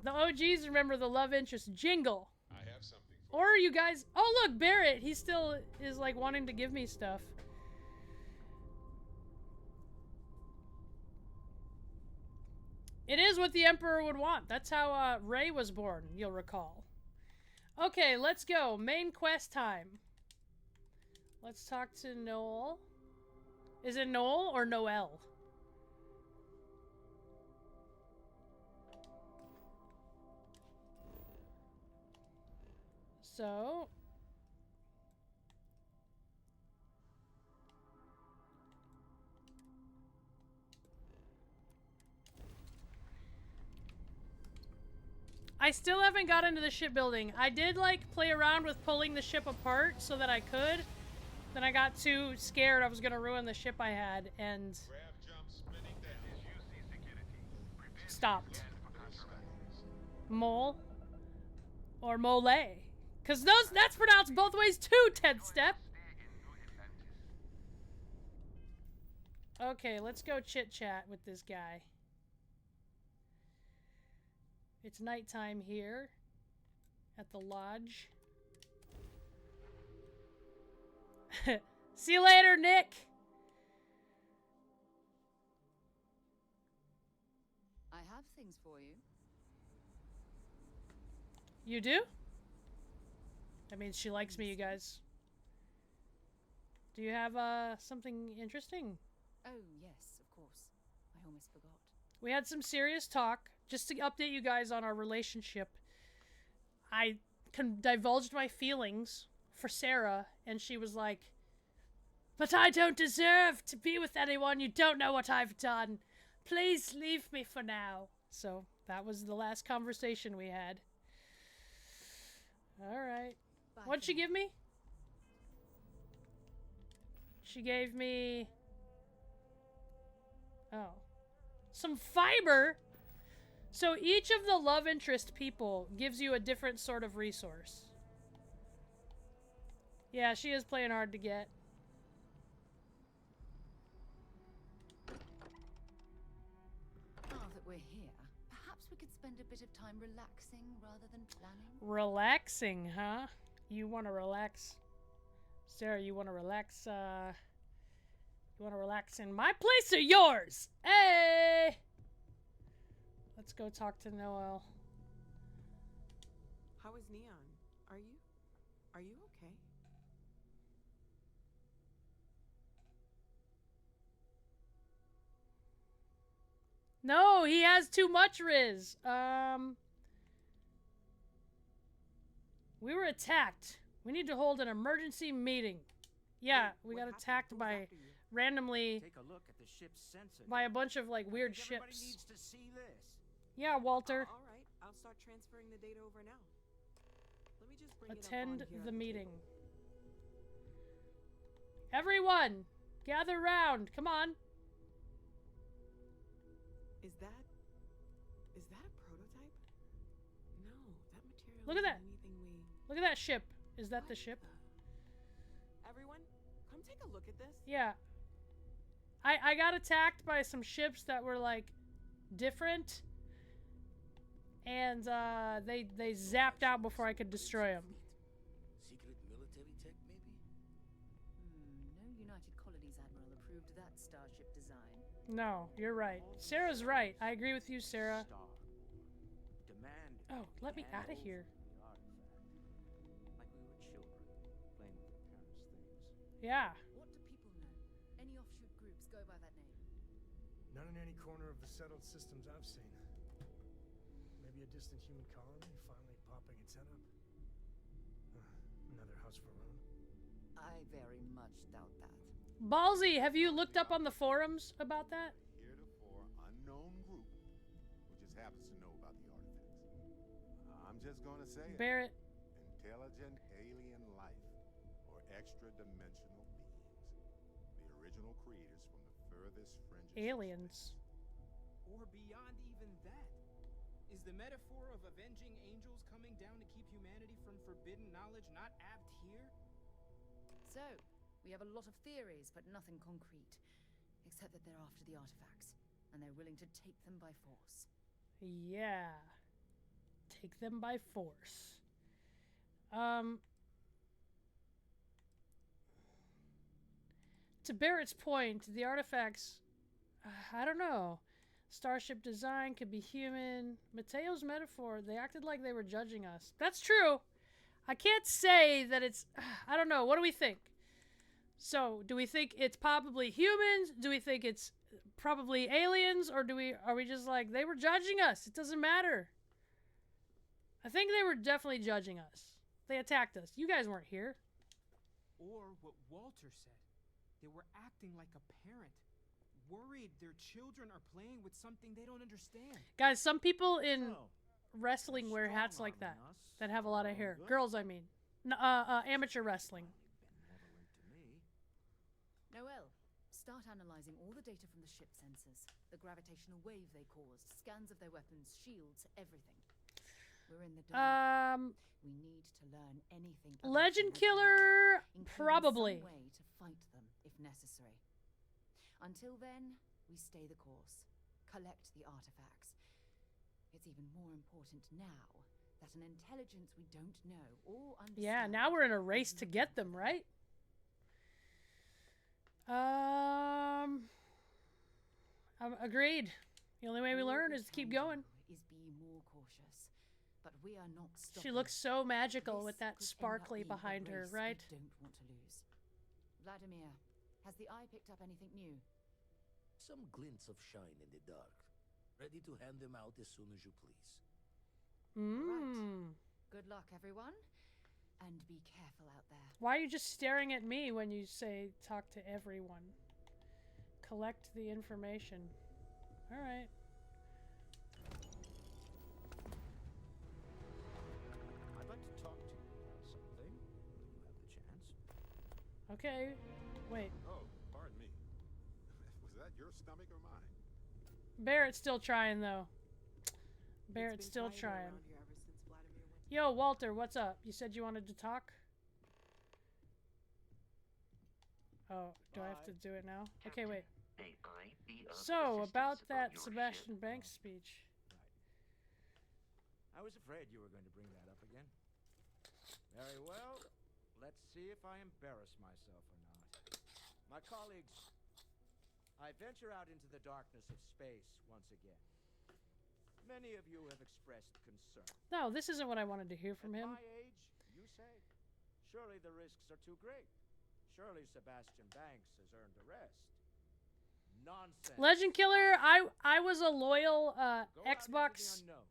OGs remember the love interest jingle. I have something for Or you guys, oh look, Barrett, he still is like wanting to give me stuff. It is what the Emperor would want. That's how Rey was born, you'll recall. Okay, let's go. Main quest time. Let's talk to Noel. Is it Noel or Noel? So... I still haven't got into the shipbuilding. I did, like, play around with pulling the ship apart so that I could, Then I got too scared I was gonna ruin the ship I had and stopped. Mole or mole? Cause that's pronounced both ways too, 10th step. Okay, let's go chit chat with this guy. It's nighttime here at the lodge. See you later, Nick. I have things for you. You do? That means she likes me, you guys. Do you have something interesting? Oh, yes, of course. I almost forgot. We had some serious talk. Just to update you guys on our relationship, I divulged my feelings for Sarah, and she was like, "But I don't deserve to be with anyone. You don't know what I've done. Please leave me for now." So that was the last conversation we had. Alright. What'd she give me? She gave me... oh. Some fiber? So each of the love interest people gives you a different sort of resource. Yeah, she is playing hard to get. Now that we're here, perhaps we could spend a bit of time relaxing rather than planning. Relaxing, huh? You want to relax? Sarah, you want to relax, you want to relax in my place or yours? Hey! Let's go talk to Noel. How is Neon? Are you okay? No, he has too much rizz. We were attacked. We need to hold an emergency meeting. Yeah, we got attacked by randomly Take a look at the ship's sensor. by a bunch of like weird Everybody ships. needs to see this. Yeah, Walter. All right, I'll start transferring the data over now. Let me just bring Attend it up on here the at meeting. table. Everyone, gather round. Come on. Is that a prototype? No, that material. Look at isn't that. Anything we. Look at that ship. Is that the What ship? Everyone, come take a look at this. Yeah. I got attacked by some ships that were like different, and they zapped out before I could destroy them. Secret military tech, maybe? No United Colonies Admiral approved that starship design. No, you're right. Sarah's right. I agree with you, Sarah. Star. Demand. Oh, let me out of here. The artifact. Like we were children, playing with their parents' things. Yeah. What do people know? Any offshoot groups go by that name? Not in any corner of the settled systems I've seen. Maybe a distant human colony finally popping its head up. Another house for Rome. I very much doubt that. Ballsy, have you looked up on the forums about that? Heretofore unknown group who just happens to know about the artifacts. I'm just gonna say it. Barrett. Intelligent alien life or extra-dimensional beings. The original creators from the furthest fringes. Aliens. Or beyond even that. Is the metaphor of avenging angels coming down to keep humanity from forbidden knowledge not apt here? So, we have a lot of theories, but nothing concrete. Except that they're after the artifacts, and they're willing to take them by force. Yeah. Take them by force. To Barrett's point, the artifacts, I don't know. Starship design could be human. Mateo's metaphor, they acted like they were judging us. That's true. I can't say that it's, I don't know. What do we think? So, do we think it's probably humans? Do we think it's probably aliens? Or are we just like, they were judging us? It doesn't matter. I think they were definitely judging us. They attacked us. You guys weren't here. Or what Walter said. They were acting like a parent. Worried their children are playing with something they don't understand. Guys, some people in So, wrestling wear hats like that. strong-arming us. That have a lot of hair. Good. Girls, I mean. Amateur wrestling. Benevolent to me. Start analyzing all the data from the ship sensors, the gravitational wave they caused, scans of their weapons, shields, everything. We're in the dark. We need to learn anything. Legend Killer, probably. Some way to fight them if necessary. Until then, we stay the course, collect the artifacts. It's even more important now that an intelligence we don't know or understand. Yeah, now we're in a race to get them, right? Agreed. The only way we learn is to keep going. Is be more cautious, but we are not stopping. She looks so magical with that This could sparkly end up being behind a her, race right? We don't want to lose. Vladimir, has the eye picked up anything new? Some glints of shine in the dark. Ready to hand them out as soon as you please. Mmm. Good luck, everyone, and be careful out there. Why are you just staring at me when you say talk to everyone? Collect the information. All right. I'd like to talk to you about something when you have the chance. Okay. Wait. Oh, pardon me. Was that your stomach or mine? Barrett's still trying, though. Barrett's still trying. Yo, Walter, what's up? You said you wanted to talk? Oh, do I have to do it now? Okay, wait. So, about that Sebastian Banks speech. I was afraid you were going to bring that up again. Very well. Let's see if I embarrass myself or not. My colleagues, I venture out into the darkness of space once again. Many of you have expressed concern. No, this isn't what I wanted to hear from him. At my age, you say? Surely the risks are too great. Surely Sebastian Banks has earned a rest. Nonsense. Legend Killer, I was a loyal Xbox unknown.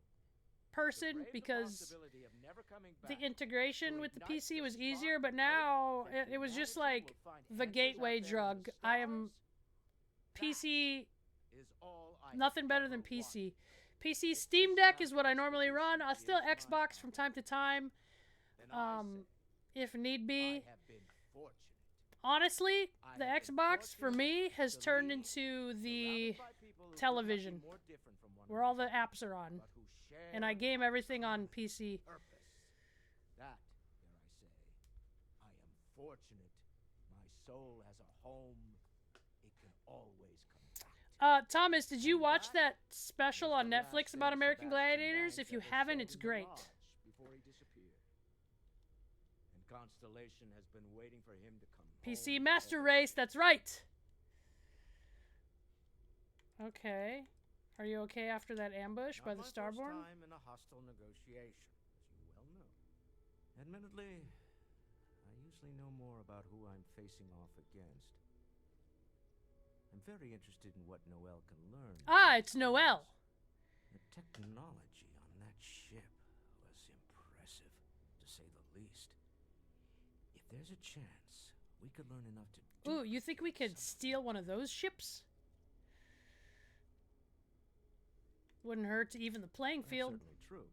person because the integration with the PC was easier, but now it was just like the gateway drug. I am PC, nothing better than PC. PC Steam Deck is what I normally run. I'll still Xbox from time to time, if need be. Honestly, the Xbox for me has turned into the television where all the apps are on, and I game everything on PC. That, dare I say, I am fortunate. My soul has a home. It can always come back. Thomas, did you watch that special on Netflix about American Gladiators? If you haven't, it's great. Before he disappeared. And Constellation has been waiting for him to come PC home. Master Race, that's right. Okay. Are you okay after that ambush by the Starborn? Not my first time in a hostile negotiation, as you well know. Admittedly, I usually know more about who I'm facing off against. I'm very interested in what Noel can learn. Ah, it's Noel. The technology on that ship was impressive, to say the least. If there's a chance, we could learn enough to do. Ooh, you think we could steal one of those ships? Wouldn't hurt to even the playing field. That's certainly true.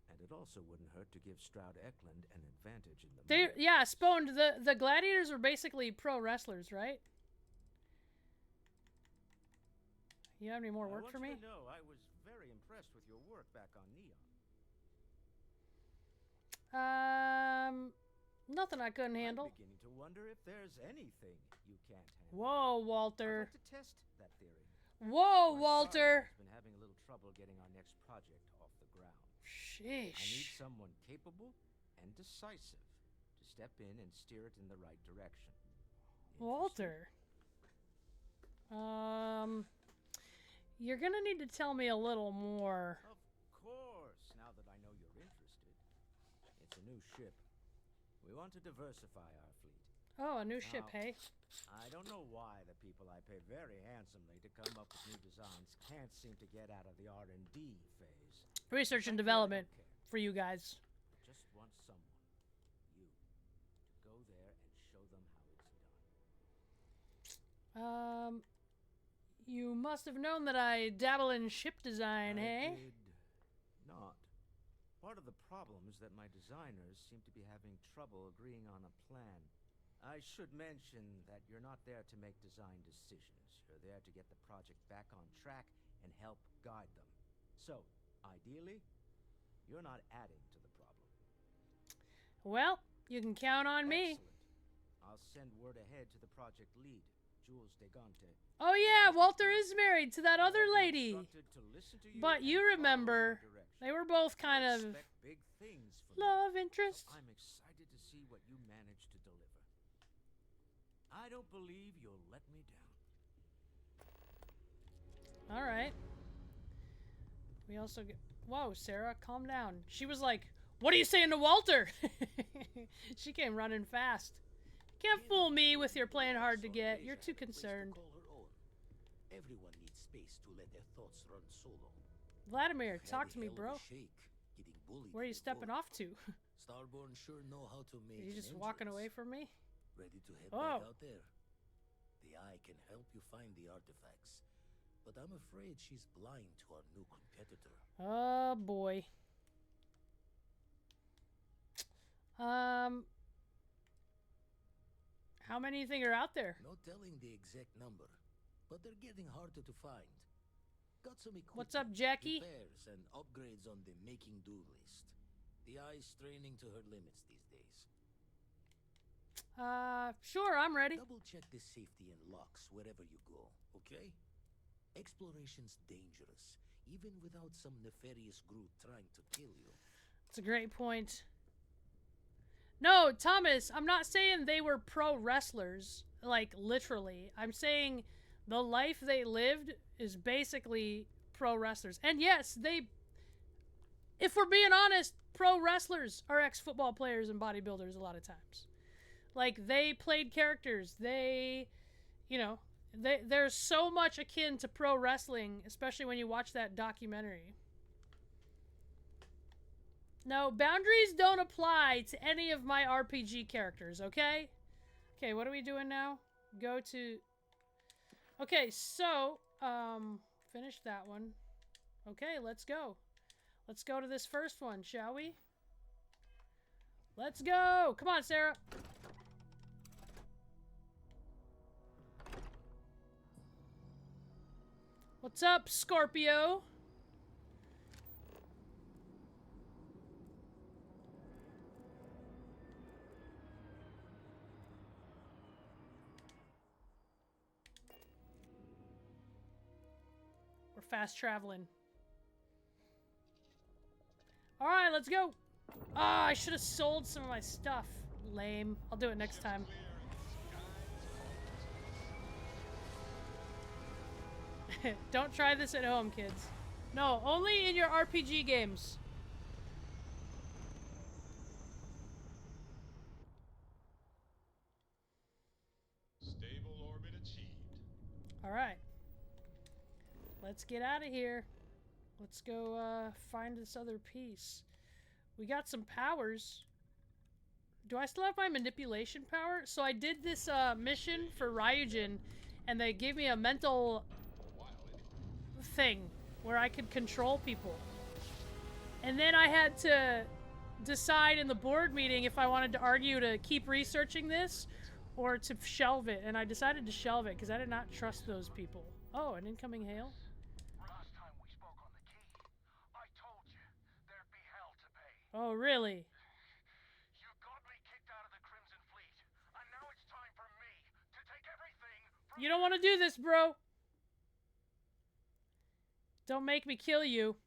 And it also wouldn't hurt to give Stroud Eklund an advantage in the match. Yeah, Spone, the Gladiators were basically pro wrestlers, right? You have any more work for me? No, I was very impressed with your work back on Neon. Nothing I couldn't handle. I'm beginning to wonder if there's anything you can't handle. Whoa, Walter. I'd like to test that theory. Whoa, My Walter. has been having a little trouble getting our next project off the ground. Sheesh. I need someone capable and decisive to step in and steer it in the right direction. Walter. You're gonna need to tell me a little more. Of course, now that I know you're interested. It's a new ship. We want to diversify our fleet. Oh, a new ship, hey? I don't know why the people I pay very handsomely to come up with new designs can't seem to get out of the R&D phase. Research and development for you guys. I just want someone, you, to go there and show them how it's done. You must have known that I dabble in ship design, hey? I did not. Part of the problem is that my designers seem to be having trouble agreeing on a plan. I should mention that you're not there to make design decisions. You're there to get the project back on track and help guide them. So, ideally, you're not adding to the problem. Well, you can count on me. Excellent. I'll send word ahead to the project lead, Jules DeGante. Oh yeah, Walter is married to that other lady. But you remember, they were both kind of big things from love interests. So I'm excited to see what you manage to deliver. I don't believe you'll let me down. All right. We also get... Whoa, Sarah, calm down. She was like, what are you saying to Walter? She came running fast. Can't fool me with your playing hard to get. You're too concerned. Everyone needs space to let their thoughts run solo. Vladimir, talk to me, bro. Where are you stepping off to? Starborn sure know how to make. Are you just walking away from me? Ready to head back out there? The Eye can help you find the artifacts, but I'm afraid she's blind to our new competitor. Oh boy. How many do you think are out there? No telling the exact number, but they're getting harder to find. Got some equipment, What's up, Jackie? repairs and upgrades on the making do list. The Eye's straining to her limits these days. Sure, I'm ready. Double check the safety and locks wherever you go, okay? Exploration's dangerous, even without some nefarious group trying to kill you. It's a great point. No, Thomas, I'm not saying they were pro wrestlers, like literally. I'm saying the life they lived is basically pro wrestlers. And yes, if we're being honest, pro wrestlers are ex-football players and bodybuilders a lot of times. Like, they played characters. They're so much akin to pro wrestling, especially when you watch that documentary. No, boundaries don't apply to any of my RPG characters, okay? Okay, what are we doing now? Go to... Okay, so, finish that one. Okay, let's go. Let's go to this first one, shall we? Let's go! Come on, Sarah! What's up, Scorpio? We're fast traveling. All right, let's go. Ah, I should have sold some of my stuff. Lame. I'll do it next time. Don't try this at home, kids. No, only in your RPG games. Stable orbit achieved. All right. Let's get out of here. Let's go find this other piece. We got some powers. Do I still have my manipulation power? So I did this mission for Ryujin, and they gave me a mental thing where I could control people. And then I had to decide in the board meeting if I wanted to argue to keep researching this or to shelve it. And I decided to shelve it because I did not trust those people. Oh, an incoming hail? Last time we spoke on the key, I told you there'd be hell to pay. Oh, really? You got me kicked out of the Crimson Fleet, and now it's time for me to take everything from You don't want to do this, bro. Don't make me kill you.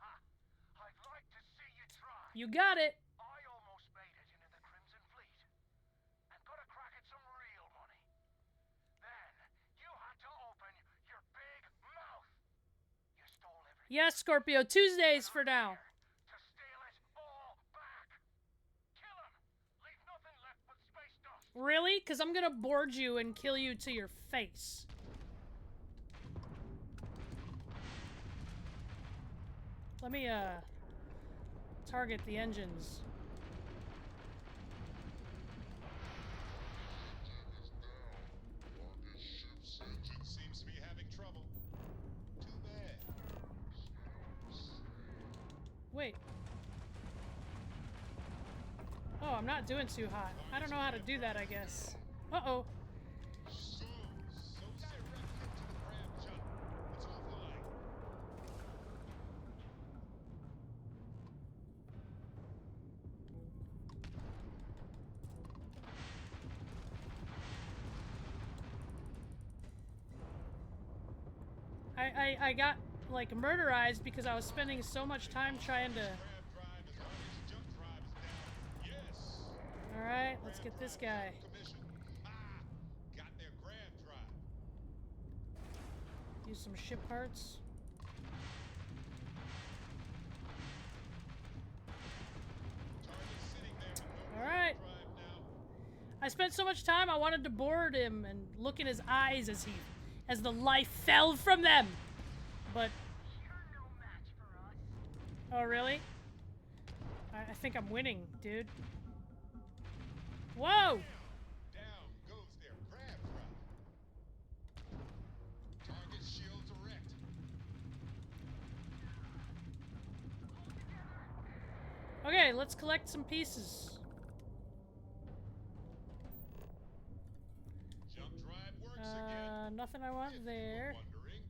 I'd like to see you try. You got it. I almost made it into the Crimson Fleet and got a crack at some real money. Then you had to open your big mouth. You stole everything. Yes, Scorpio. Tuesdays for now. To steal it all back. Kill him. Leave nothing left but space dust. Really? Because I'm going to board you and kill you to your face. Let me, target the engines. This ship's engine seems to be having trouble. Too bad. Wait. Oh. Oh, I'm not doing too hot. I don't know how to do that, I guess. Uh-oh. So set right into the grab jump. It's off the line. I got, like, murderized because I was spending so much time trying to... Grab drive as long as jump drive is down. Yes. Alright, let's get this guy. Commission. Ah, got their grab drive. Use some ship parts. Target sitting there with no Alright. drive now. I spent so much time I wanted to board him and look in his eyes as the life fell from them. But... Oh, really? I think I'm winning, dude. Whoa! Down goes their grab drive. Target shields erect. Okay, let's collect some pieces. Jump drive works again. Nothing I want If you were there. wondering.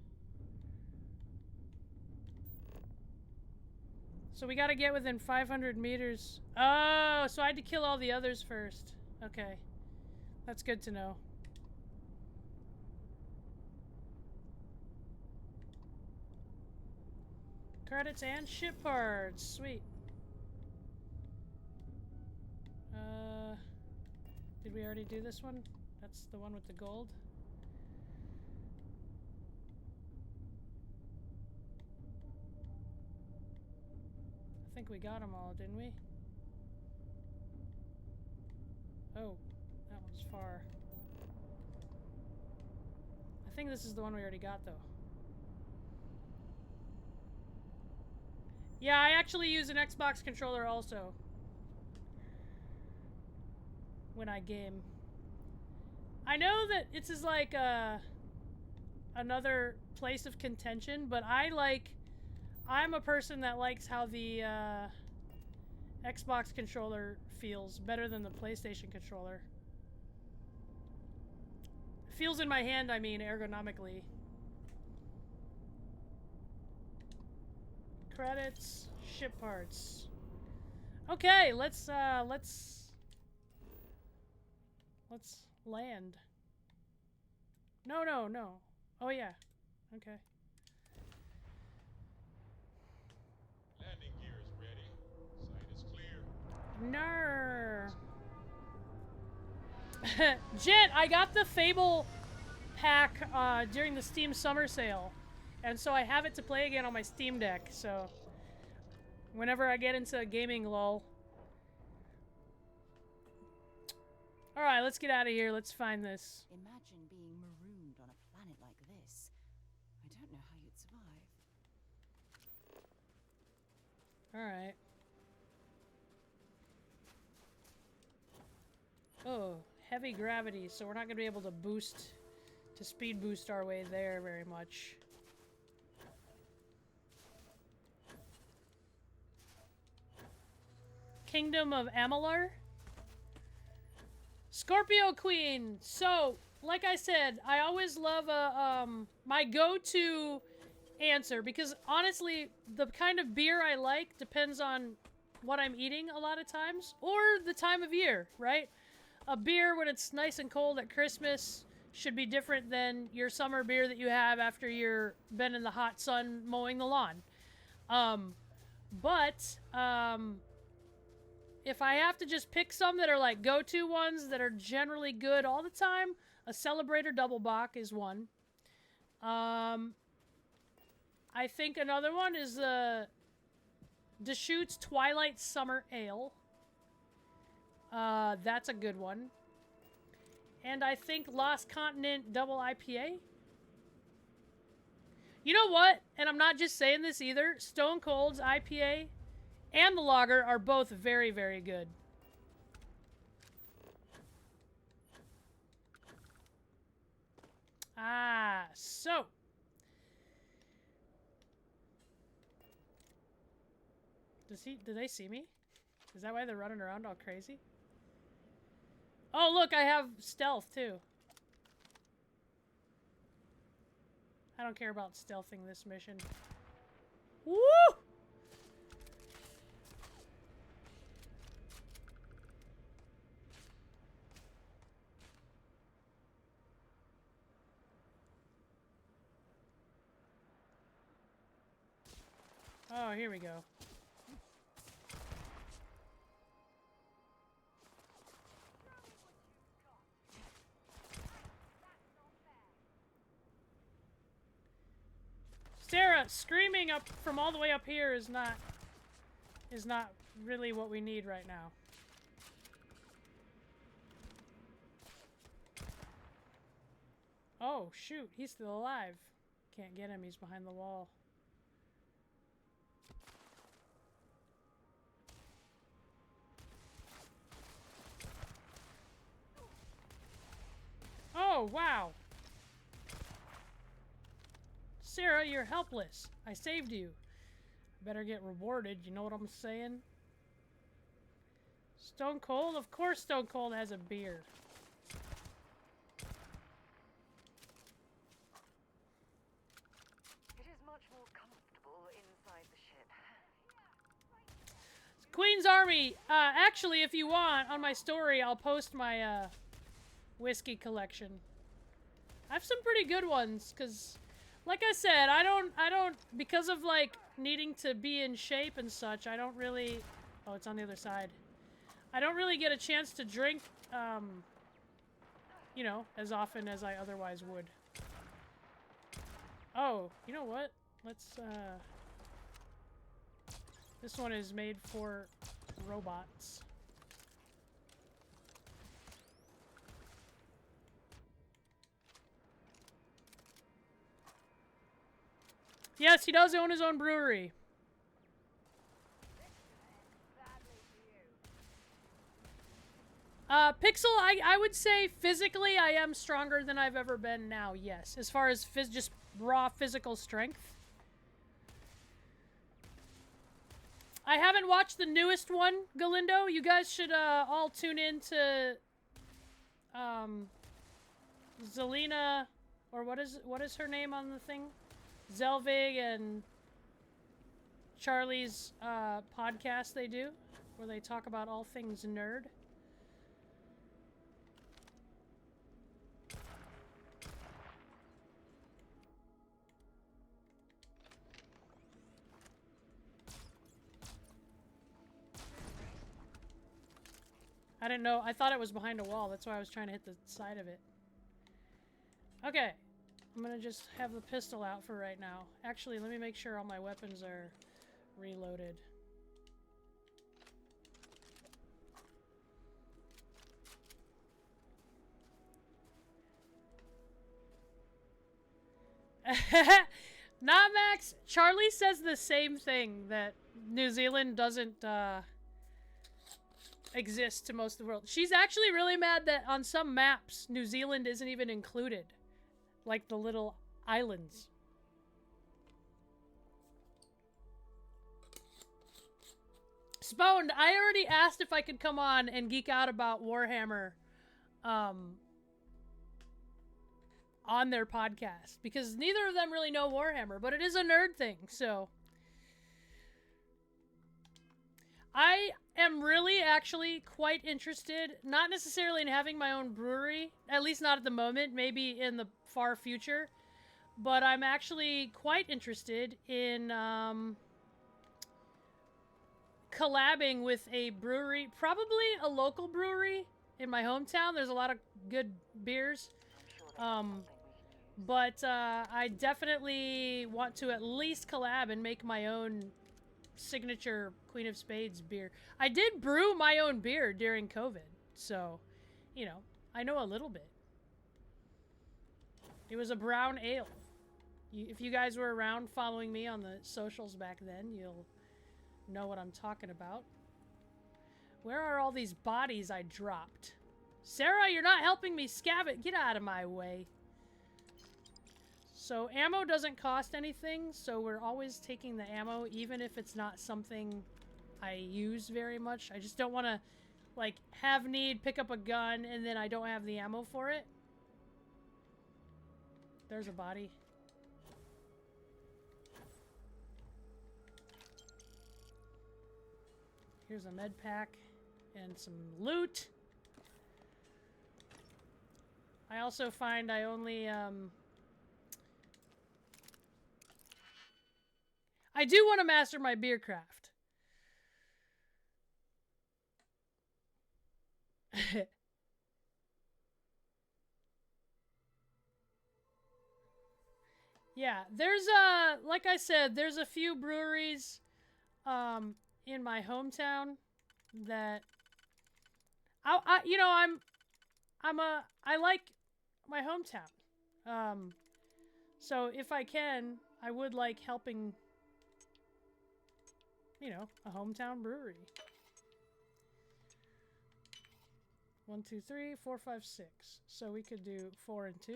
So we gotta get within 500 meters. Oh, so I had to kill all the others first. Okay. That's good to know. Credits and ship parts. Sweet. Did we already do this one? That's the one with the gold. I think we got them all, didn't we? Oh, that one's far. I think this is the one we already got, though. Yeah, I actually use an Xbox controller also when I game. I know that this is like another place of contention, but I'm a person that likes how the Xbox controller feels better than the PlayStation controller. Feels in my hand, I mean, ergonomically. Credits, ship parts. Okay, let's land. No. Oh yeah. Okay. Landing gear is ready. Sight is clear. Nar. Jet, I got the Fable pack during the Steam summer sale. And so I have it to play again on my Steam Deck, so whenever I get into a gaming lull. Alright, let's get out of here. Let's find this. Imagine being marooned on a planet like this. I don't know how you'd survive. Alright. Oh, heavy gravity, so we're not going to be able to speed boost our way there very much. Kingdom of Amalur? Scorpio Queen! So, like I said, I always love my go-to answer, because honestly, the kind of beer I like depends on what I'm eating a lot of times, or the time of year, right? A beer when it's nice and cold at Christmas should be different than your summer beer that you have after you've been in the hot sun mowing the lawn. If I have to just pick some that are like go-to ones that are generally good all the time, a Celebrator Double Bock is one. I think another one is Deschutes Twilight Summer Ale. That's a good one. And I think Lost Continent Double IPA. You know what? And I'm not just saying this either. Stone Cold's IPA and the lager are both very, very good. So. Did they see me? Is that why they're running around all crazy? Oh, look, I have stealth, too. I don't care about stealthing this mission. Woo! Oh, here we go. Sarah, screaming up from all the way up here is not really what we need right now. Oh, shoot, he's still alive. Can't get him, he's behind the wall. Oh, wow. Sarah, you're helpless. I saved you. Better get rewarded, you know what I'm saying? Stone Cold? Of course Stone Cold has a beer. It is much more comfortable inside the ship. Queen's Army, actually, if you want, on my story, I'll post my, whiskey collection. I have some pretty good ones, because, like I said, I don't, because of, like, needing to be in shape and such, I don't really, oh, it's on the other side. I don't really get a chance to drink, you know, as often as I otherwise would. Oh, you know what? Let's, this one is made for robots. Yes, he does own his own brewery. Pixel, I would say physically I am stronger than I've ever been now, yes. As far as just raw physical strength. I haven't watched the newest one, Galindo. You guys should all tune in to Zelina, or what is her name on the thing? Zelvig and Charlie's podcast they do, where they talk about all things nerd. I didn't know. I thought it was behind a wall. That's why I was trying to hit the side of it. Okay. I'm gonna just have the pistol out for right now. Actually, let me make sure all my weapons are reloaded. Not Max. Charlie says the same thing, that New Zealand doesn't exist to most of the world. She's actually really mad that on some maps New Zealand isn't even included. Like the little islands. Spone, I already asked if I could come on and geek out about Warhammer on their podcast, because neither of them really know Warhammer, but it is a nerd thing, so I am really actually quite interested, not necessarily in having my own brewery, at least not at the moment, maybe in the far future, but I'm actually quite interested in collabing with a brewery, probably a local brewery in my hometown. There's a lot of good beers, but I definitely want to at least collab and make my own signature Queen of Spades beer. I did brew my own beer during COVID, so, you know, I know a little bit. It was a brown ale. If you guys were around following me on the socials back then, you'll know what I'm talking about. Where are all these bodies I dropped? Sarah, you're not helping me scavenge. Get out of my way. So ammo doesn't cost anything, so we're always taking the ammo, even if it's not something I use very much. I just don't want to, like, have need, pick up a gun, and then I don't have the ammo for it. There's a body. Here's a med pack and some loot. I also find I only, I do want to master my beer craft. Yeah, there's like I said, there's a few breweries in my hometown that you know, I like my hometown. So if I can, I would like helping, you know, a hometown brewery. 1, 2, 3, 4, 5, 6. So we could do 4 and 2.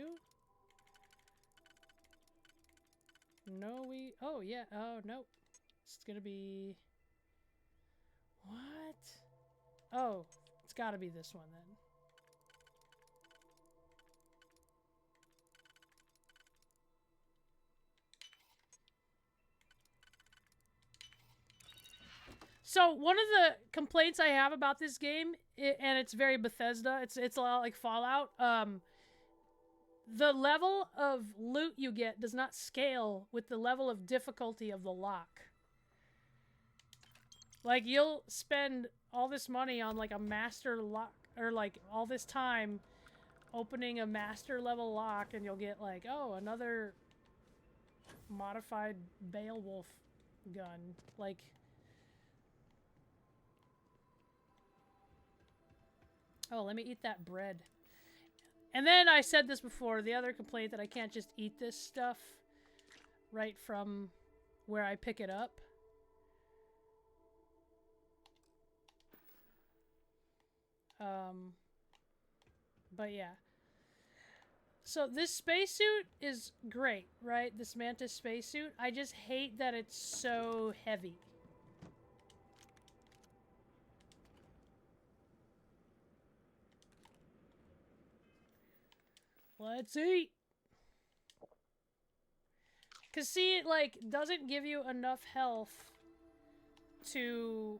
No, oh yeah, oh no. It's gonna be, what? Oh, it's gotta be this one then. So one of the complaints I have about this game, and it's very Bethesda, it's a lot like Fallout, the level of loot you get does not scale with the level of difficulty of the lock. Like, you'll spend all this money on, like, a master lock, or, like, all this time opening a master level lock, and you'll get, like, oh, another modified Beowulf gun. Like, oh, let me eat that bread. And then I said this before, the other complaint that I can't just eat this stuff right from where I pick it up. But yeah. So this spacesuit is great, right? This Mantis spacesuit. I just hate that it's so heavy. Let's eat! Cause see, it like doesn't give you enough health to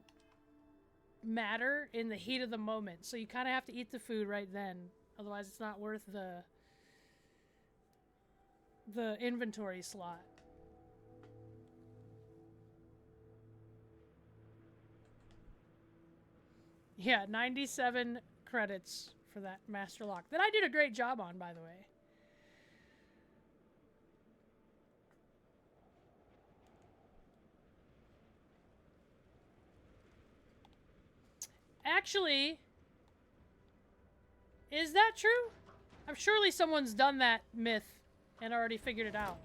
matter in the heat of the moment. So you kind of have to eat the food right then. Otherwise it's not worth the inventory slot. Yeah, 97 credits for that master lock. That I did a great job on, by the way. Actually, is that true? I'm surely someone's done that myth and already figured it out.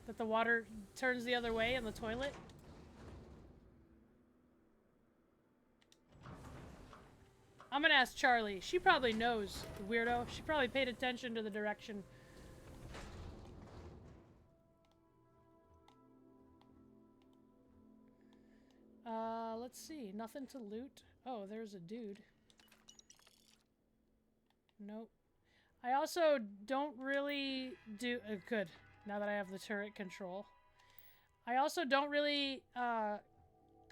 That the water turns the other way in the toilet. I'm gonna ask Charlie. She probably knows, the weirdo. She probably paid attention to the direction. Let's see. Nothing to loot. Oh, there's a dude. Nope. I also don't really do... good. Now that I have the turret control. I also don't really,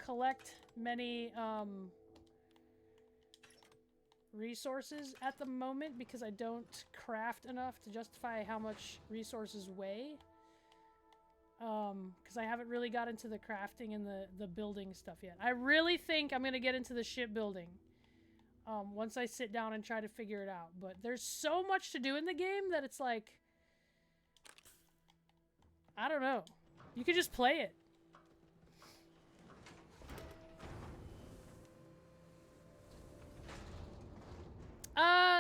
collect many, resources at the moment because I don't craft enough to justify how much resources weigh. Because I haven't really got into the crafting and the building stuff yet. I really think I'm gonna get into the shipbuilding once I sit down and try to figure it out. But there's so much to do in the game that it's like, I don't know. You could just play it.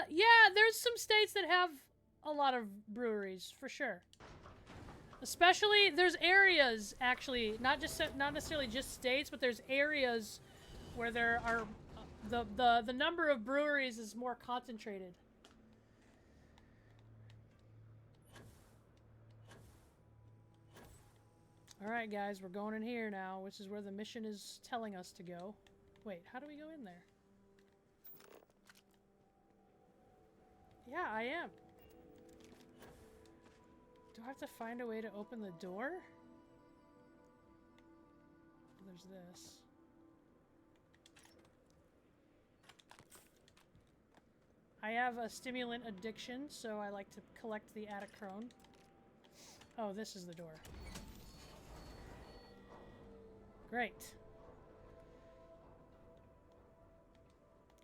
Yeah, there's some states that have a lot of breweries, for sure. Especially, there's areas, actually, not necessarily just states, but there's areas where there are, the number of breweries is more concentrated. Alright, guys, we're going in here now, which is where the mission is telling us to go. Wait, how do we go in there? Yeah, I am. Do I have to find a way to open the door? There's this. I have a stimulant addiction, so I like to collect the Adachrone. Oh, this is the door. Great.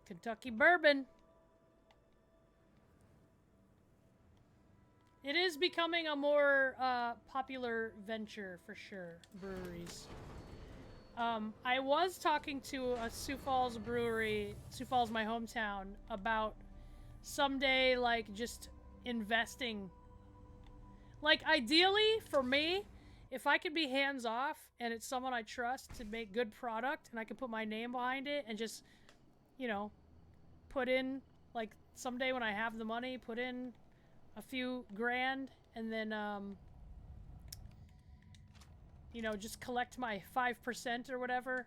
Kentucky bourbon. It is becoming a more popular venture for sure, breweries. I was talking to a Sioux Falls brewery, Sioux Falls, my hometown, about someday, like, just investing. Like, ideally, for me, if I could be hands-off and it's someone I trust to make good product and I can put my name behind it and just, you know, put in, like, someday when I have the money, put in a few grand and then, you know, just collect my 5% or whatever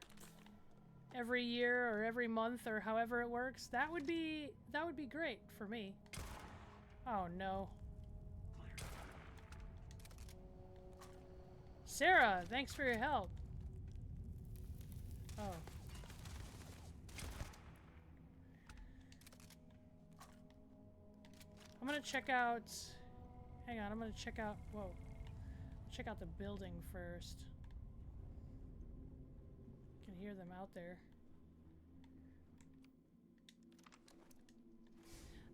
every year or every month or however it works. That would be great for me. Oh no. Sarah, thanks for your help. Oh. I'm gonna check out... Hang on, I'm gonna check out... Whoa. Check out the building first. I can hear them out there.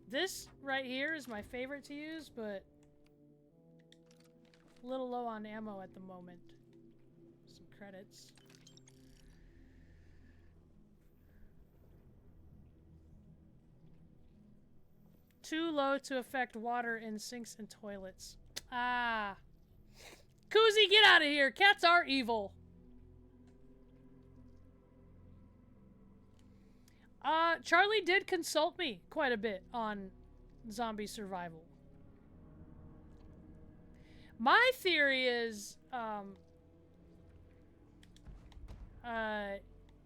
This right here is my favorite to use, but a little low on ammo at the moment. Some credits. Too low to affect water in sinks and toilets. Ah. Koozie, get out of here! Cats are evil! Charlie did consult me quite a bit on zombie survival. My theory is,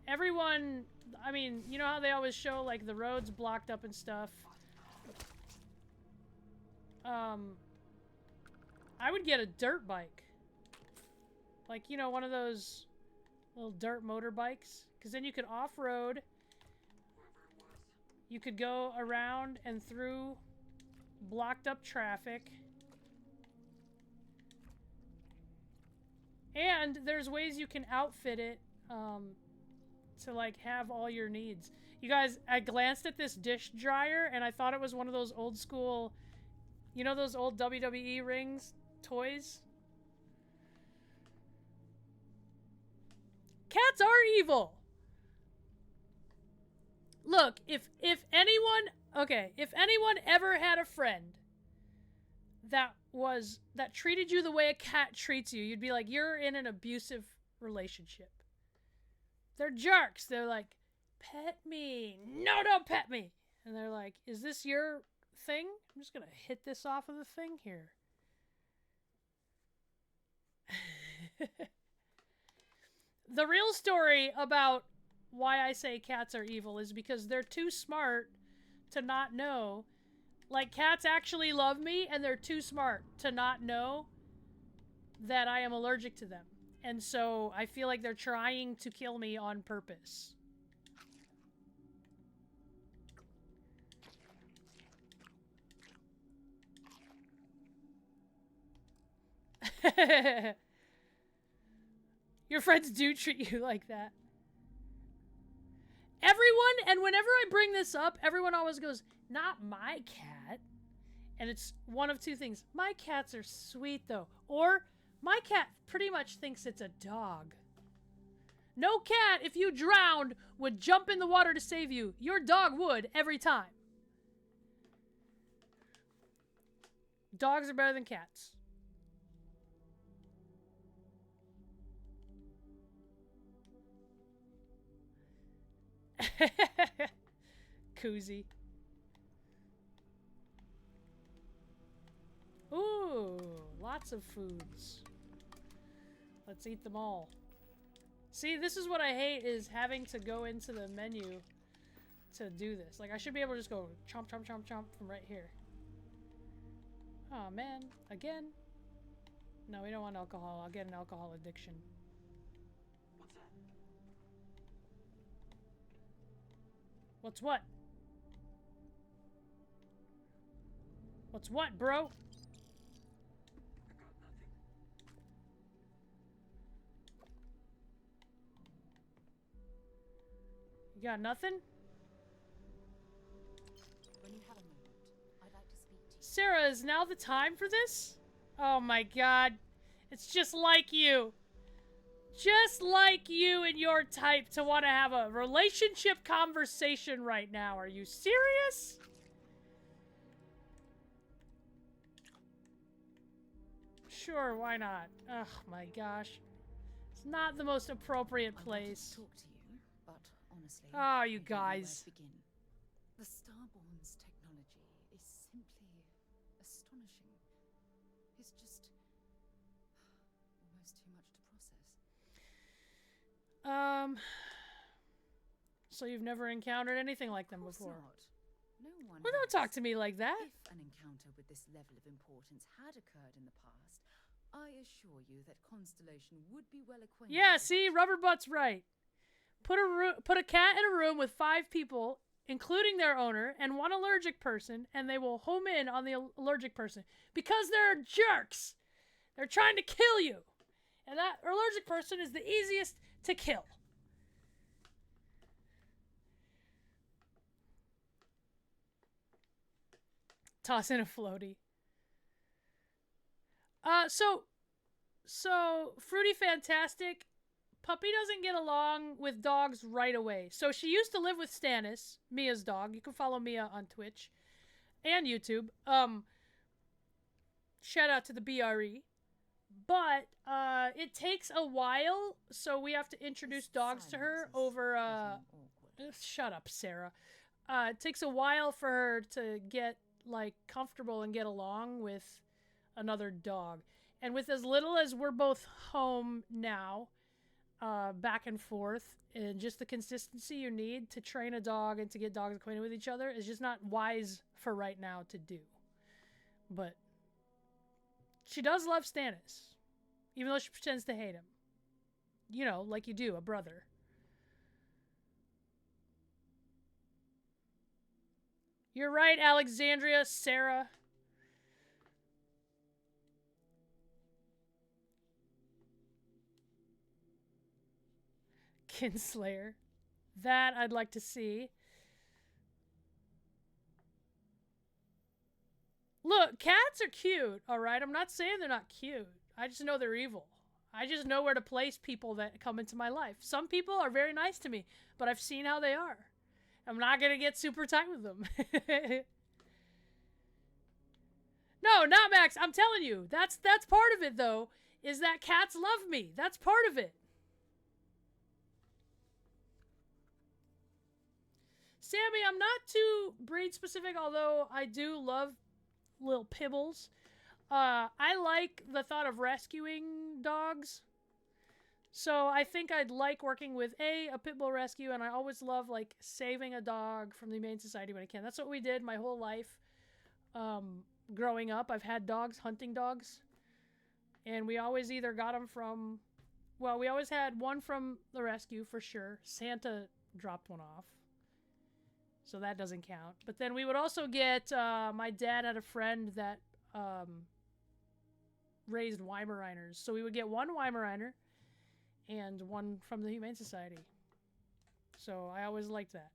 everyone, I mean, you know how they always show, like, the roads blocked up and stuff? I would get a dirt bike. Like, you know, one of those little dirt motorbikes. Because then you could off-road. You could go around and through blocked up traffic. And there's ways you can outfit it to, like, have all your needs. You guys, I glanced at this dish dryer and I thought it was one of those old school, you know those old WWE rings toys? Cats are evil! Look, if anyone ever had a friend that treated you the way a cat treats you, you'd be like, you're in an abusive relationship. They're jerks. They're like, pet me. No, don't pet me. And they're like, is this your thing? I'm just gonna hit this off of the thing here. The real story about why I say cats are evil is because they're too smart to not know. Like, cats actually love me, and they're too smart to not know that I am allergic to them. And so I feel like they're trying to kill me on purpose. Your friends do treat you like that. Everyone, and whenever I bring this up, everyone always goes, not my cat. And it's one of two things. My cats are sweet, though. Or, my cat pretty much thinks it's a dog. No cat, if you drowned, would jump in the water to save you. Your dog would, every time. Dogs are better than cats. Koozie. Ooh, lots of foods. Let's eat them all. See, this is what I hate, is having to go into the menu to do this. Like, I should be able to just go chomp, chomp, chomp, chomp from right here. Oh, man. Again? No, we don't want alcohol. I'll get an alcohol addiction. What's that? What's what? What's what, bro? I got nothing. You got nothing? When you have a moment, I'd like to speak to you. Sarah, is now the time for this? Oh my god. It's just like you. Just like you and your type to want to have a relationship conversation right now. Are you serious? Sure, why not? Oh my gosh. It's not the most appropriate place. I wanted to talk to you, but honestly, Oh, you I don't know where guys. to begin. The Starborn's technology is simply astonishing. It's just almost too much to process. So you've never encountered anything like them Of course before? not. No one Well, don't has. talk to me like that. If an encounter with this level of importance had occurred in the past, I assure you that Constellation would be well acquainted. Yeah, with see, it. Rubberbutt's right. Put a cat in a room with 5 people, including their owner, and one allergic person, and they will home in on the allergic person because they're jerks. They're trying to kill you, and that allergic person is the easiest to kill. Toss in a floaty. So Fruity Fantastic, Puppy doesn't get along with dogs right away. So she used to live with Stannis, Mia's dog. You can follow Mia on Twitch and YouTube. Shout out to the BRE. But it takes a while, so we have to introduce dogs to her over shut up, Sarah. It takes a while for her to get like comfortable and get along with another dog. And with as little as we're both home now, back and forth, and just the consistency you need to train a dog and to get dogs acquainted with each other is just not wise for right now to do. But she does love Stannis, even though she pretends to hate him. You know, like you do a brother. You're right, Alexandria, Sarah. Kinslayer. That I'd like to see. Look, cats are cute, alright? I'm not saying they're not cute. I just know they're evil. I just know where to place people that come into my life. Some people are very nice to me, but I've seen how they are. I'm not gonna get super tight with them. No, not Max. I'm telling you. That's part of it, though, is that cats love me. That's part of it. Sammy, I'm not too breed specific, although I do love little pibbles. I like the thought of rescuing dogs. So I think I'd like working with a pit bull rescue, and I always love like saving a dog from the Humane Society when I can. That's what we did my whole life. Growing up, I've had dogs, hunting dogs, and we always either got them from, well, we always had one from the rescue for sure. Santa dropped one off, so that doesn't count. But then we would also get, my dad had a friend that raised Weimaraners, so we would get one Weimaraner and one from the Humane Society. So I always liked that.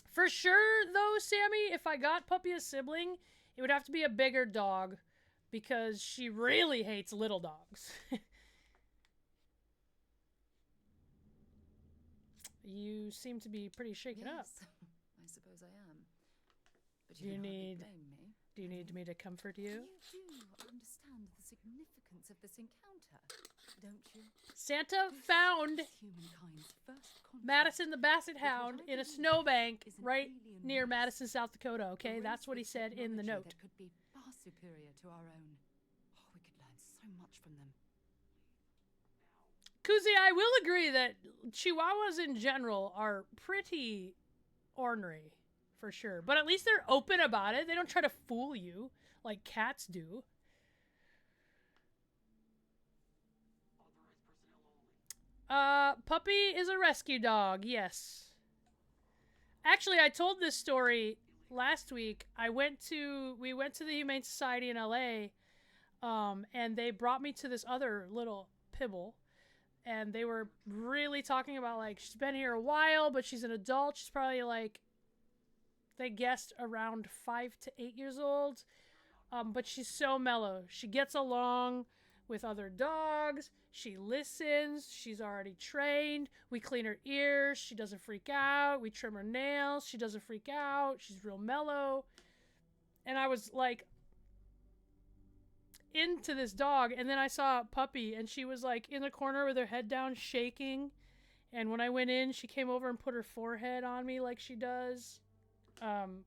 For sure, though, Sammy, if I got Puppy a sibling, it would have to be a bigger dog because she really hates little dogs. You seem to be pretty shaken up. I suppose I am. But Do you can hardly need blame me. Do you need me to comfort you? You do understand the significance of this encounter, don't you? Santa found Humankind's first contact Madison the Basset with what Hound I in a believe snowbank is an right alien near race. Madison, South Dakota, okay? A That's race what he with said in the technology note. That could be far superior to our own. Oh, we could learn from them. Kuzi, I will agree that Chihuahuas in general are pretty ornery, for sure. But at least they're open about it. They don't try to fool you like cats do. Puppy is a rescue dog, yes. Actually, I told this story last week. We went to the Humane Society in LA, and they brought me to this other little pibble, and they were really talking about, like, she's been here a while, but she's an adult. She's probably, like, they guessed around 5 to 8 years old, but she's so mellow. She gets along with other dogs. She listens. She's already trained. We clean her ears. She doesn't freak out. We trim her nails. She doesn't freak out. She's real mellow. And I was like into this dog, and then I saw a puppy, and she was like in the corner with her head down, shaking. And when I went in, she came over and put her forehead on me like she does. And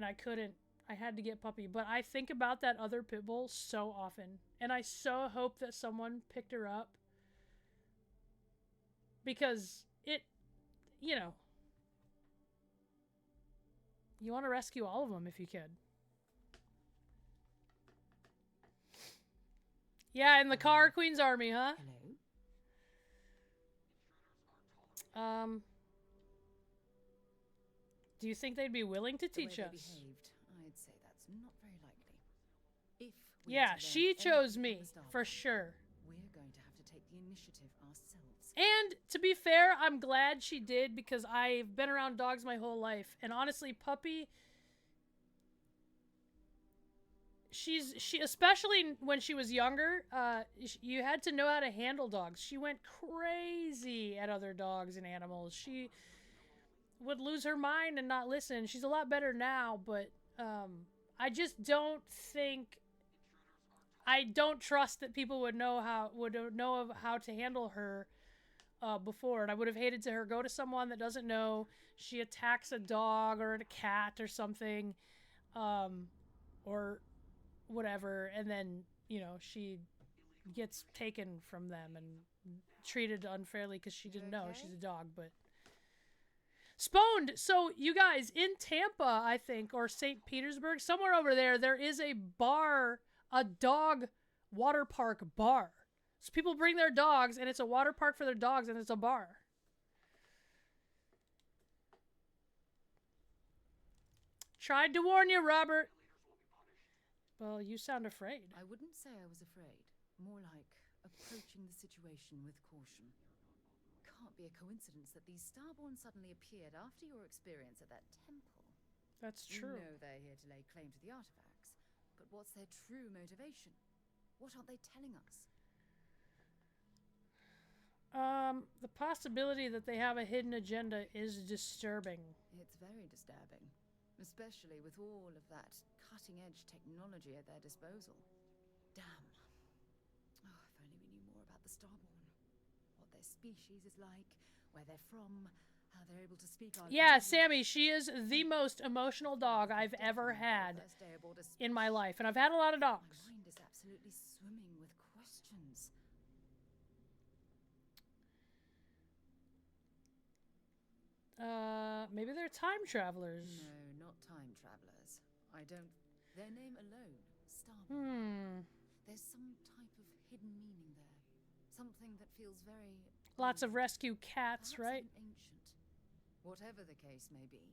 I couldn't. I had to get puppy. But I think about that other pit bull so often. And I so hope that someone picked her up. Because it, you know, you want to rescue all of them if you could. Yeah, in the car, Queen's Army, huh? Hello? Do you think they'd be willing to teach us? Behaved, I'd say that's not very likely. If yeah, she chose me, for sure. We're going to have to take the initiative ourselves. And to be fair, I'm glad she did, because I've been around dogs my whole life. And honestly, Puppy, she especially when she was younger, you had to know how to handle dogs. She went crazy at other dogs and animals. She would lose her mind and not listen. She's a lot better now, but I just don't think, I don't trust that people would know how to handle her before. And I would have hated to her go to someone that doesn't know. She attacks a dog or a cat or something, or whatever, and then, you know, she gets taken from them and treated unfairly because she didn't know she's a dog. But Spwned, so you guys, in Tampa, I think, or St. Petersburg, somewhere over there, there is a bar, a dog water park bar. So people bring their dogs, and it's a water park for their dogs, and it's a bar. Tried to warn you, Robert. Well, you sound afraid. I wouldn't say I was afraid. More like approaching the situation with caution. Can't be a coincidence that these Starborn suddenly appeared after your experience at that temple. That's true. You know they're here to lay claim to the artifacts, but what's their true motivation? What aren't they telling us? The possibility that they have a hidden agenda is disturbing. It's very disturbing, especially with all of that cutting-edge technology at their disposal. Damn. Oh, if only we knew more about the Starborn. What their species is like, where they're from, how they're able to speak our Yeah, language. Sammy, she is the most emotional dog I've ever had in my life, and I've had a lot of dogs. My mind is absolutely swimming with questions. Maybe they're time travelers. No, not time travelers. I don't... Their name alone, Starborn. There's some type of hidden meaning there. Something that feels very... Lots of rescue cats, right? Ancient. Whatever the case may be,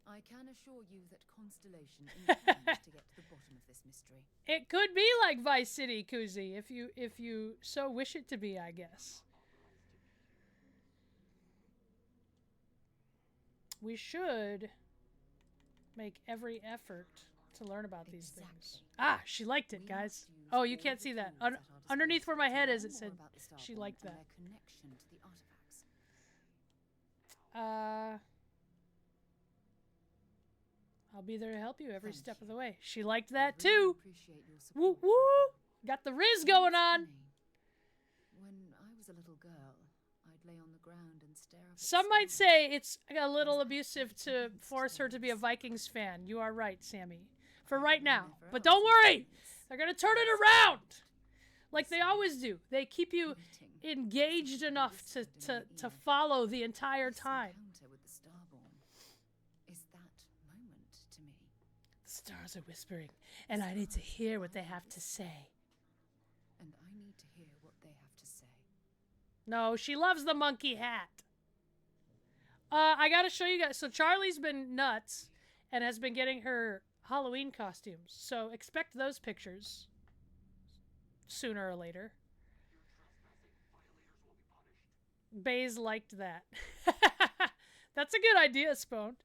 I can assure you that Constellation intends to get to the bottom of this mystery. It could be like Vice City, Kuzi, if you so wish it to be, I guess. We should make every effort to learn about these things. Ah, she liked it, guys. Oh, you can't see that. Underneath where my head is, it said she liked that. Connection to the artifacts. I'll be there to help you every step of the way. She liked that too. Woo woo! Got the rizz going on. When I was a little girl, I'd lay on the ground and stare up. Some might say it's a little abusive to force her to be a Vikings fan. You are right, Sammy. For right now. But don't worry! They're gonna turn it around! Like they always do. They keep you engaged enough to follow the entire time. Encounter with the Starborn is that moment to me. The stars are whispering, and I need to hear what they have to say. And I need to hear what they have to say. No, she loves the monkey hat. I gotta show you guys. So Charlie's been nuts and has been getting her Halloween costumes. So expect those pictures sooner or later. Baze liked that. That's a good idea, Spone.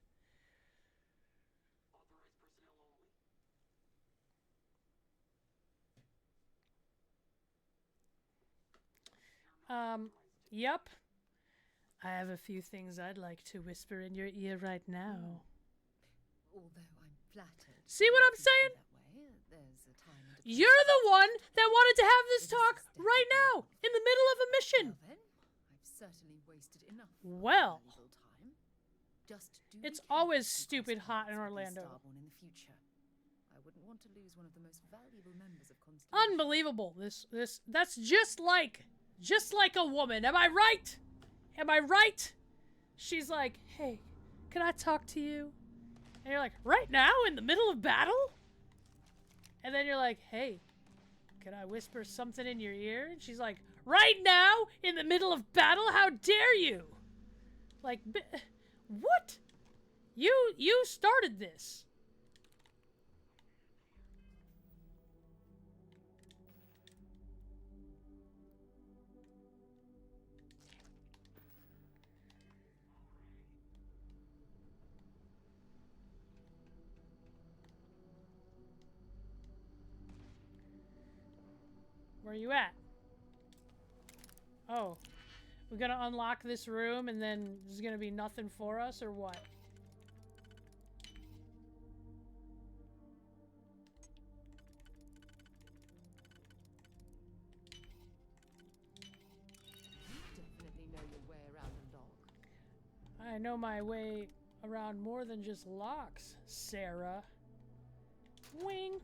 Yep. I have a few things I'd like to whisper in your ear right now. Although I'm flattered. See what I'm saying? That way, there's a time and a place. You're the one that wanted to have this talk right now, in the middle of a mission. Well then, I've certainly wasted enough Well, valuable time. Just do it's we always have stupid hot in correspondence with the Orlando. Starborn in the future? I wouldn't want to lose one of the most valuable members of Constellation. Unbelievable. That's just like a woman. Am I right? Am I right? She's like, hey, can I talk to you? And you're like, right now in the middle of battle? And then you're like, hey, can I whisper something in your ear? And she's like, right now in the middle of battle? How dare you? Like, what? You started this. Where are you at? Oh. We're gonna unlock this room and then there's gonna be nothing for us, or what? Definitely know your way around a log. I know my way around more than just locks, Sarah. Wink.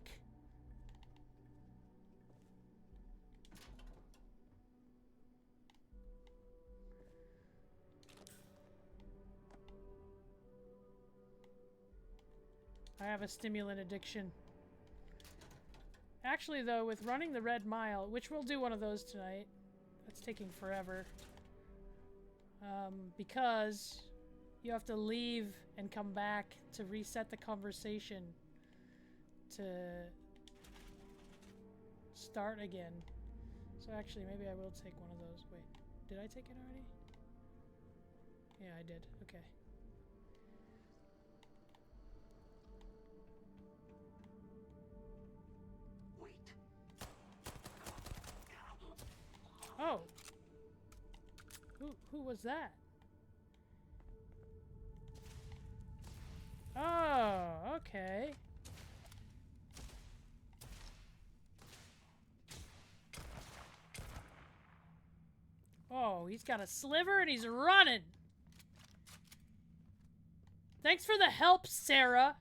I have a stimulant addiction. Actually, though, with running the Red Mile, which we'll do one of those tonight, that's taking forever. Because you have to leave and come back to reset the conversation to start again. So actually, maybe I will take one of those. Wait, did I take it already? Yeah, I did. Okay. Oh. Who was that? Oh, okay. Oh, he's got a sliver and he's running. Thanks for the help, Sarah.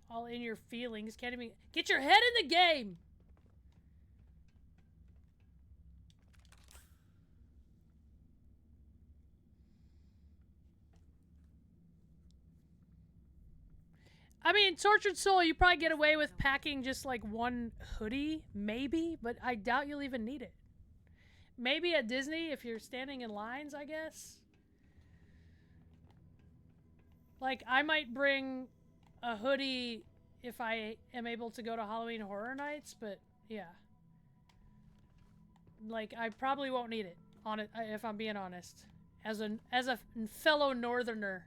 All in your feelings. Can't even get your head in the game. I mean, Tortured Soul, you probably get away with packing just like one hoodie, maybe, but I doubt you'll even need it. Maybe at Disney if you're standing in lines, I guess. Like, I might bring a hoodie if I am able to go to Halloween Horror Nights, but yeah. Like, I probably won't need it, if I'm being honest. As a fellow Northerner.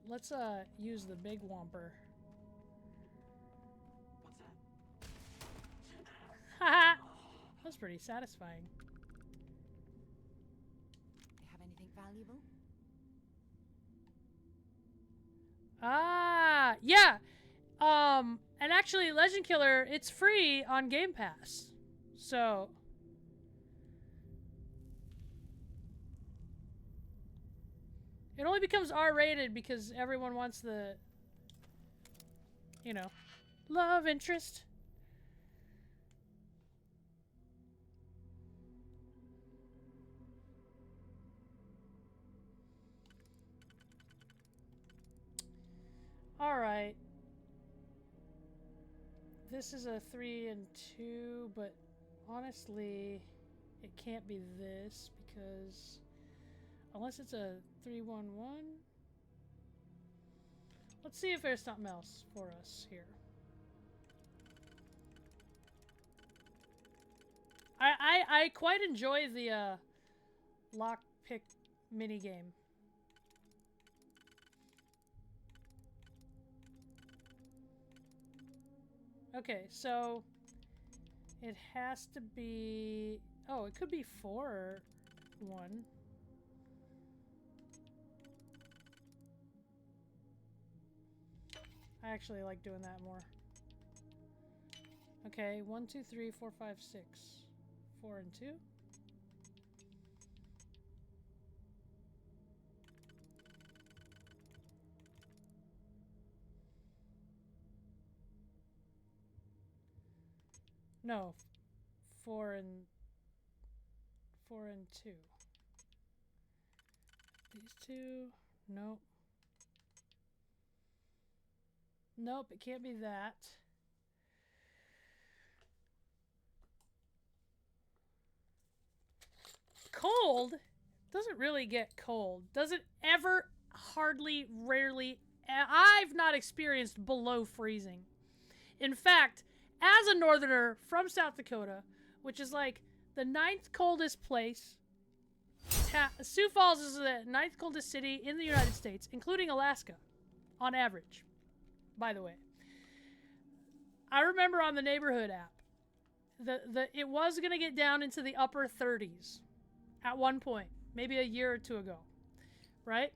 Let's use the big whomper. What's that? Haha! That was pretty satisfying. You have anything valuable? Ah, yeah. And actually, Legend Killer, it's free on Game Pass. So it only becomes R-rated because everyone wants the, you know, love interest. All right. This is a 3 and 2, but honestly, it can't be this because unless it's a 3-1-1. Let's see if there's something else for us here. I quite enjoy the lockpick minigame. Okay, so it has to be... Oh, it could be 4 or 1. I actually like doing that more. Okay, 1, 2, 3, 4, 5, 6. 4 and 2. No, 4 and 2. These two, nope. Nope, it can't be that. Cold doesn't really get cold. Does it ever? Hardly, rarely. I've not experienced below freezing. In fact, as a northerner from South Dakota, which is like the 9th coldest place, Sioux Falls is the 9th coldest city in the United States, including Alaska, on average, by the way. I remember on the neighborhood app, it was going to get down into the upper 30s at one point, maybe a year or two ago, right?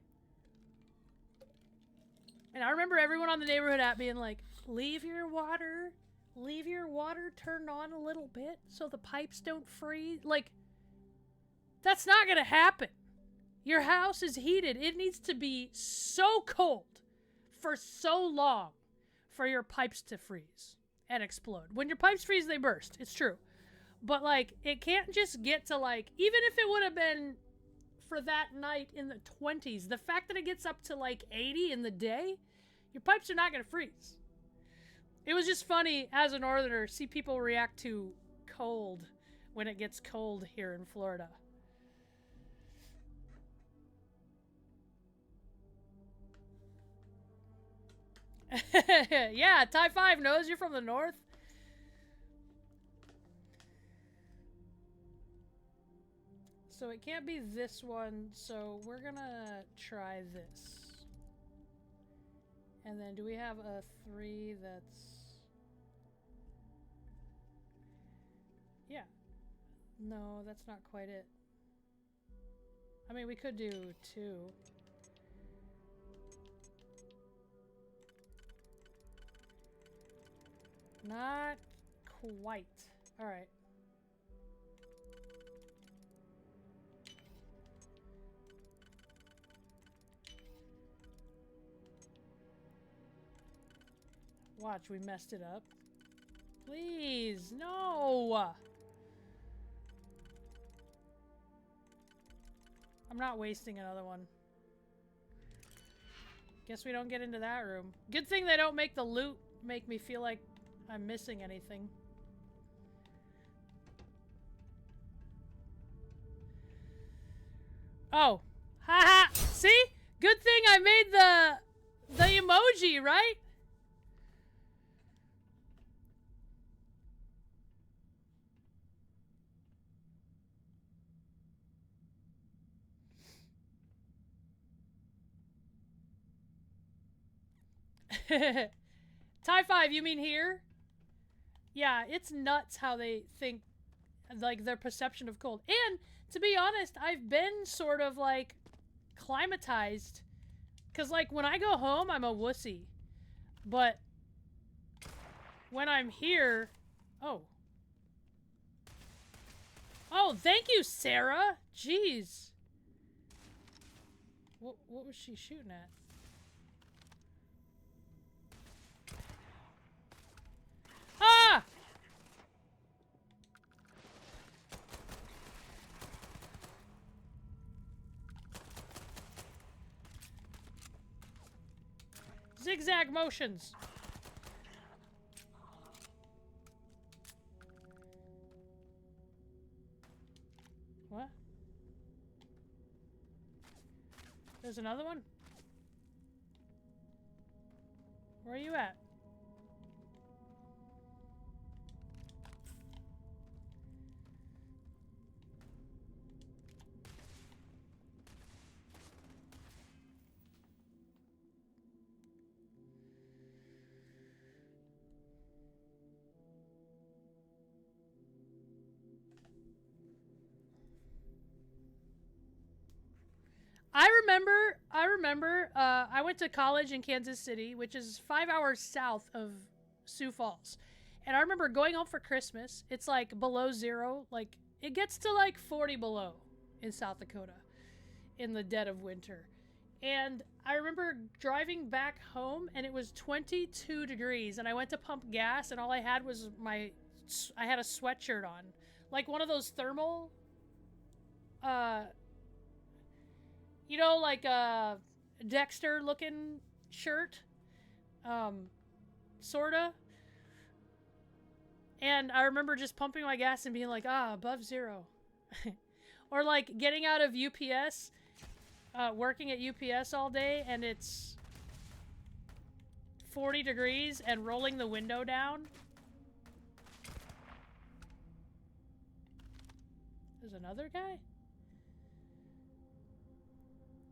And I remember everyone on the neighborhood app being like, leave your water turned on a little bit so the pipes don't freeze. Like, that's not gonna happen. Your house is heated. It needs to be so cold for so long for your pipes to freeze and explode. When your pipes freeze, they burst. It's true. But, like, it can't just get to, like, even if it would have been for that night in the 20s, the fact that it gets up to, like, 80 in the day, your pipes are not gonna freeze. It was just funny, as a northerner, see people react to cold when it gets cold here in Florida. Yeah, Ty 5 knows you're from the north. So it can't be this one, so we're gonna try this. And then do we have a 3 that's... Yeah. No, that's not quite it. I mean, we could do 2. Not quite. Alright. Watch, we messed it up. Please, no! I'm not wasting another one. Guess we don't get into that room. Good thing they don't make the loot make me feel like I'm missing anything. Oh. Haha! See? Good thing I made the emoji, right? Ty 5, you mean here? Yeah, it's nuts how they think, like, their perception of cold. And, to be honest, I've been sort of, like, climatized. Because, like, when I go home, I'm a wussy. But when I'm here... Oh. Oh, thank you, Sarah. Jeez. What was she shooting at? Ah! Zigzag motions. What? There's another one? Where are you at? I went to college in Kansas City, which is 5 hours south of Sioux Falls. And I remember going home for Christmas. It's like below zero. Like, it gets to like 40 below in South Dakota in the dead of winter. And I remember driving back home and it was 22 degrees. And I went to pump gas and all I had was I had a sweatshirt on. Like one of those thermal, you know, like a Dexter looking shirt, sorta. And I remember just pumping my gas and being like, above zero. Or like getting out of UPS, working at UPS all day and it's 40 degrees and rolling the window down. There's another guy?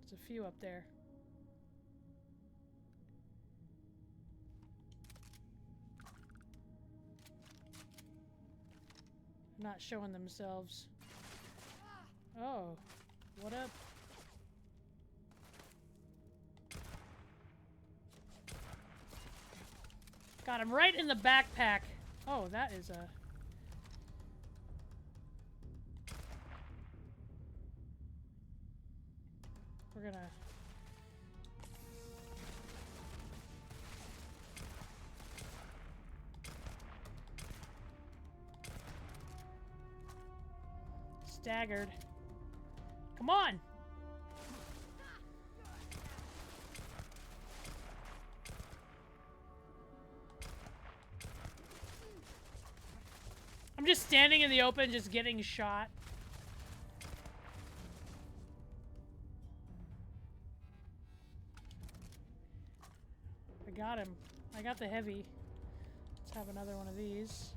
There's a few up there. Not showing themselves. Oh, what up? Got him right in the backpack. Oh, that is a... We're gonna... Staggered. Come on! I'm just standing in the open, just getting shot. I got him. I got the heavy. Let's have another one of these.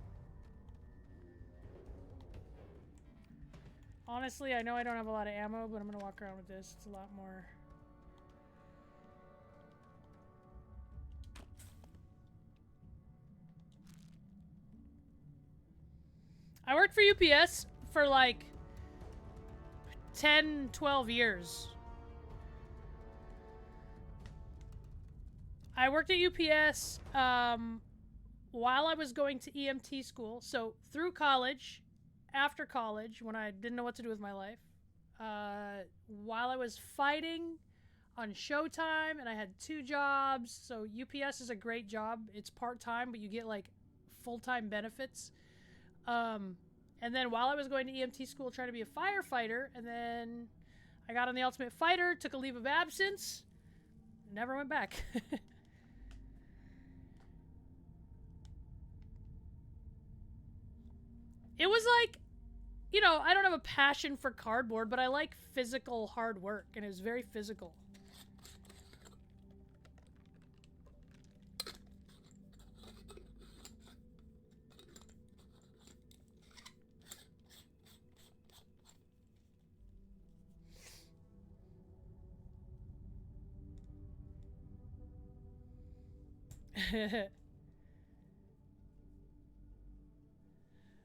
Honestly, I know I don't have a lot of ammo, but I'm gonna walk around with this. It's a lot more... I worked for UPS for like 10, 12 years. I worked at UPS while I was going to EMT school. So through college, after college, when I didn't know what to do with my life, while I was fighting on Showtime, and I had 2 jobs. So UPS is a great job. It's part-time, but you get like full-time benefits. And then while I was going to EMT school trying to be a firefighter, and then I got on the Ultimate Fighter, took a leave of absence, never went back. It was like, you know, I don't have a passion for cardboard, but I like physical hard work, and it was very physical.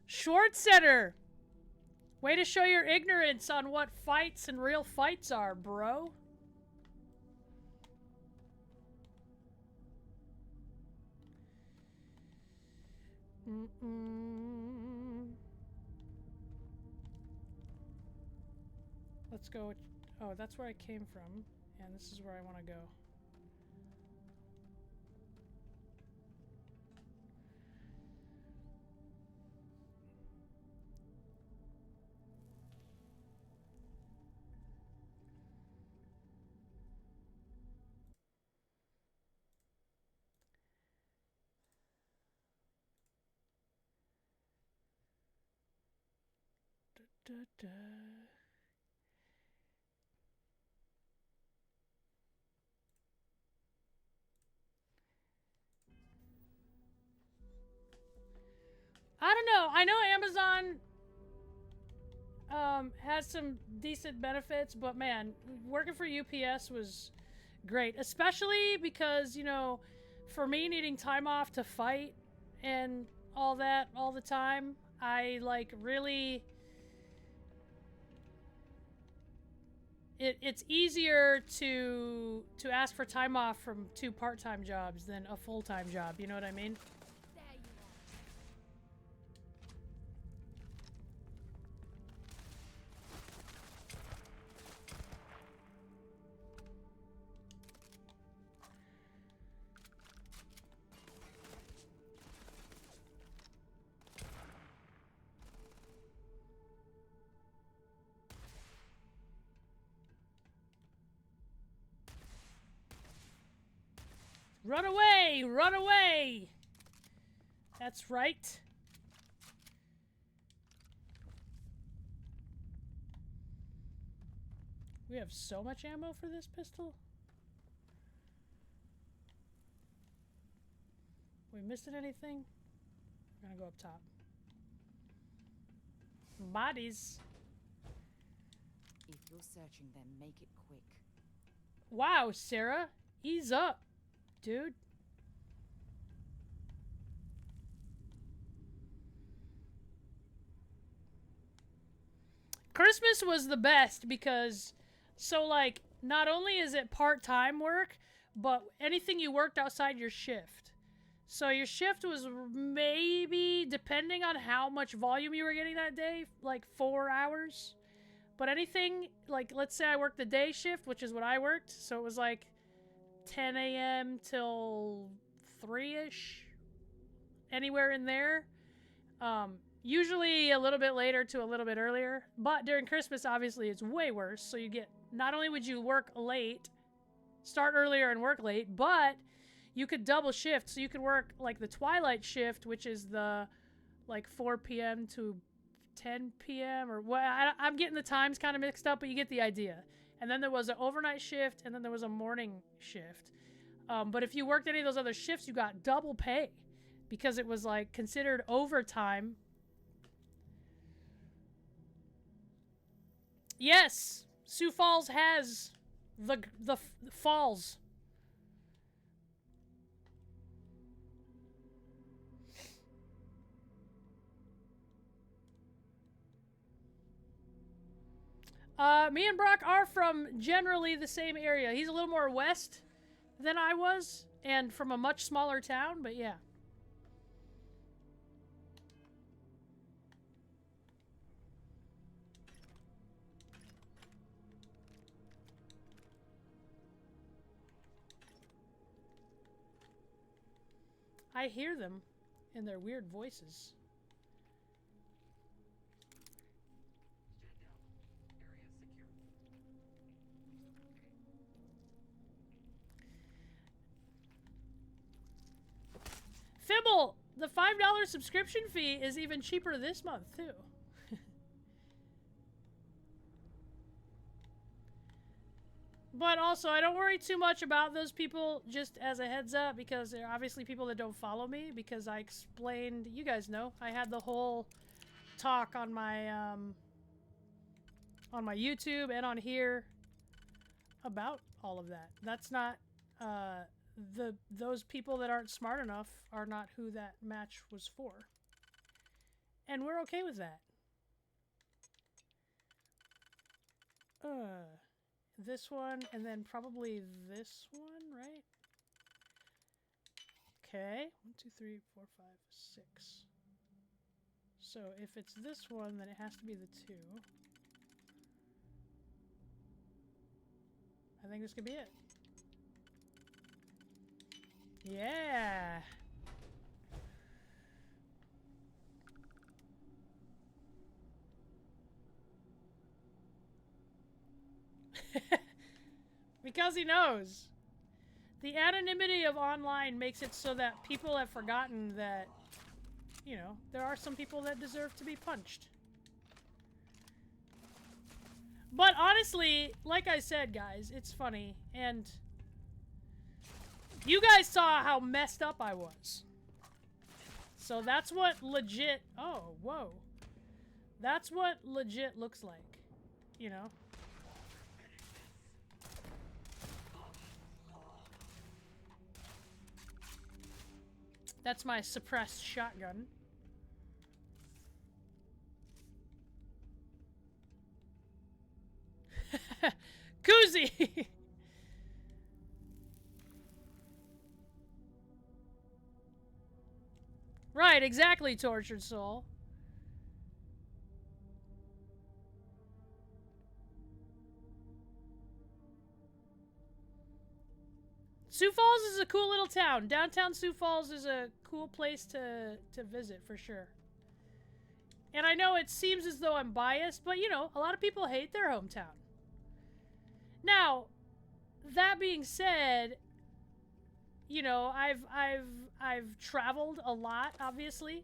Schwartzetter! Way to show your ignorance on what fights and real fights are, bro. let's go. Oh, that's where I came from, and this is where I want to go. Da, da. I don't know. I know Amazon has some decent benefits, but man, working for UPS was great, especially because, you know, for me needing time off to fight and all that all the time, I like really it's easier to ask for time off from 2 part-time jobs than a full-time job, you know what I mean? Run away! Run away! That's right. We have so much ammo for this pistol. We missing anything? We're gonna go up top. Bodies. If you're searching them, make it quick. Wow, Sarah. Ease up, dude. Christmas was the best because, so like, not only is it part-time work, but anything you worked outside your shift. So your shift was maybe, depending on how much volume you were getting that day, like 4 hours. But anything, like, let's say I worked the day shift, which is what I worked, so it was like 10 a.m. till 3-ish, anywhere in there. Usually a little bit later to a little bit earlier, but during Christmas, obviously, it's way worse. So you get, not only would you work late, start earlier and work late, but you could double shift. So you could work like the twilight shift, which is the like 4 p.m. to 10 p.m. or what? I'm getting the times kind of mixed up, but you get the idea. And then there was an overnight shift, and then there was a morning shift. But if you worked any of those other shifts, you got double pay because it was like considered overtime. Yes, Sioux Falls has the falls. Me and Brock are from generally the same area. He's a little more west than I was, and from a much smaller town, but yeah. I hear them in their weird voices. Fibble, the $5 subscription fee is even cheaper this month, too. But also, I don't worry too much about those people, just as a heads up, because they're obviously people that don't follow me, because I explained, you guys know, I had the whole talk on my YouTube and on here about all of that. That's not, those people that aren't smart enough are not who that match was for. And we're okay with that. This one, and then probably this one, right? Okay. 1, 2, 3, 4, 5, 6. So if it's this one, then it has to be the 2. think this could be it. Yeah. Because he knows. The anonymity of online makes it so that people have forgotten that, you know, there are some people that deserve to be punched. But honestly, like I said, guys, it's funny, and you guys saw how messed up I was. So that's what legit... Oh, whoa. That's what legit looks like, you know? That's my suppressed shotgun. Koozie! Right, exactly, Tortured Soul. Sioux Falls is a cool little town. Downtown Sioux Falls is a cool place to visit, for sure. And I know it seems as though I'm biased, but, you know, a lot of people hate their hometown. Now, that being said, you know, I've traveled a lot, obviously.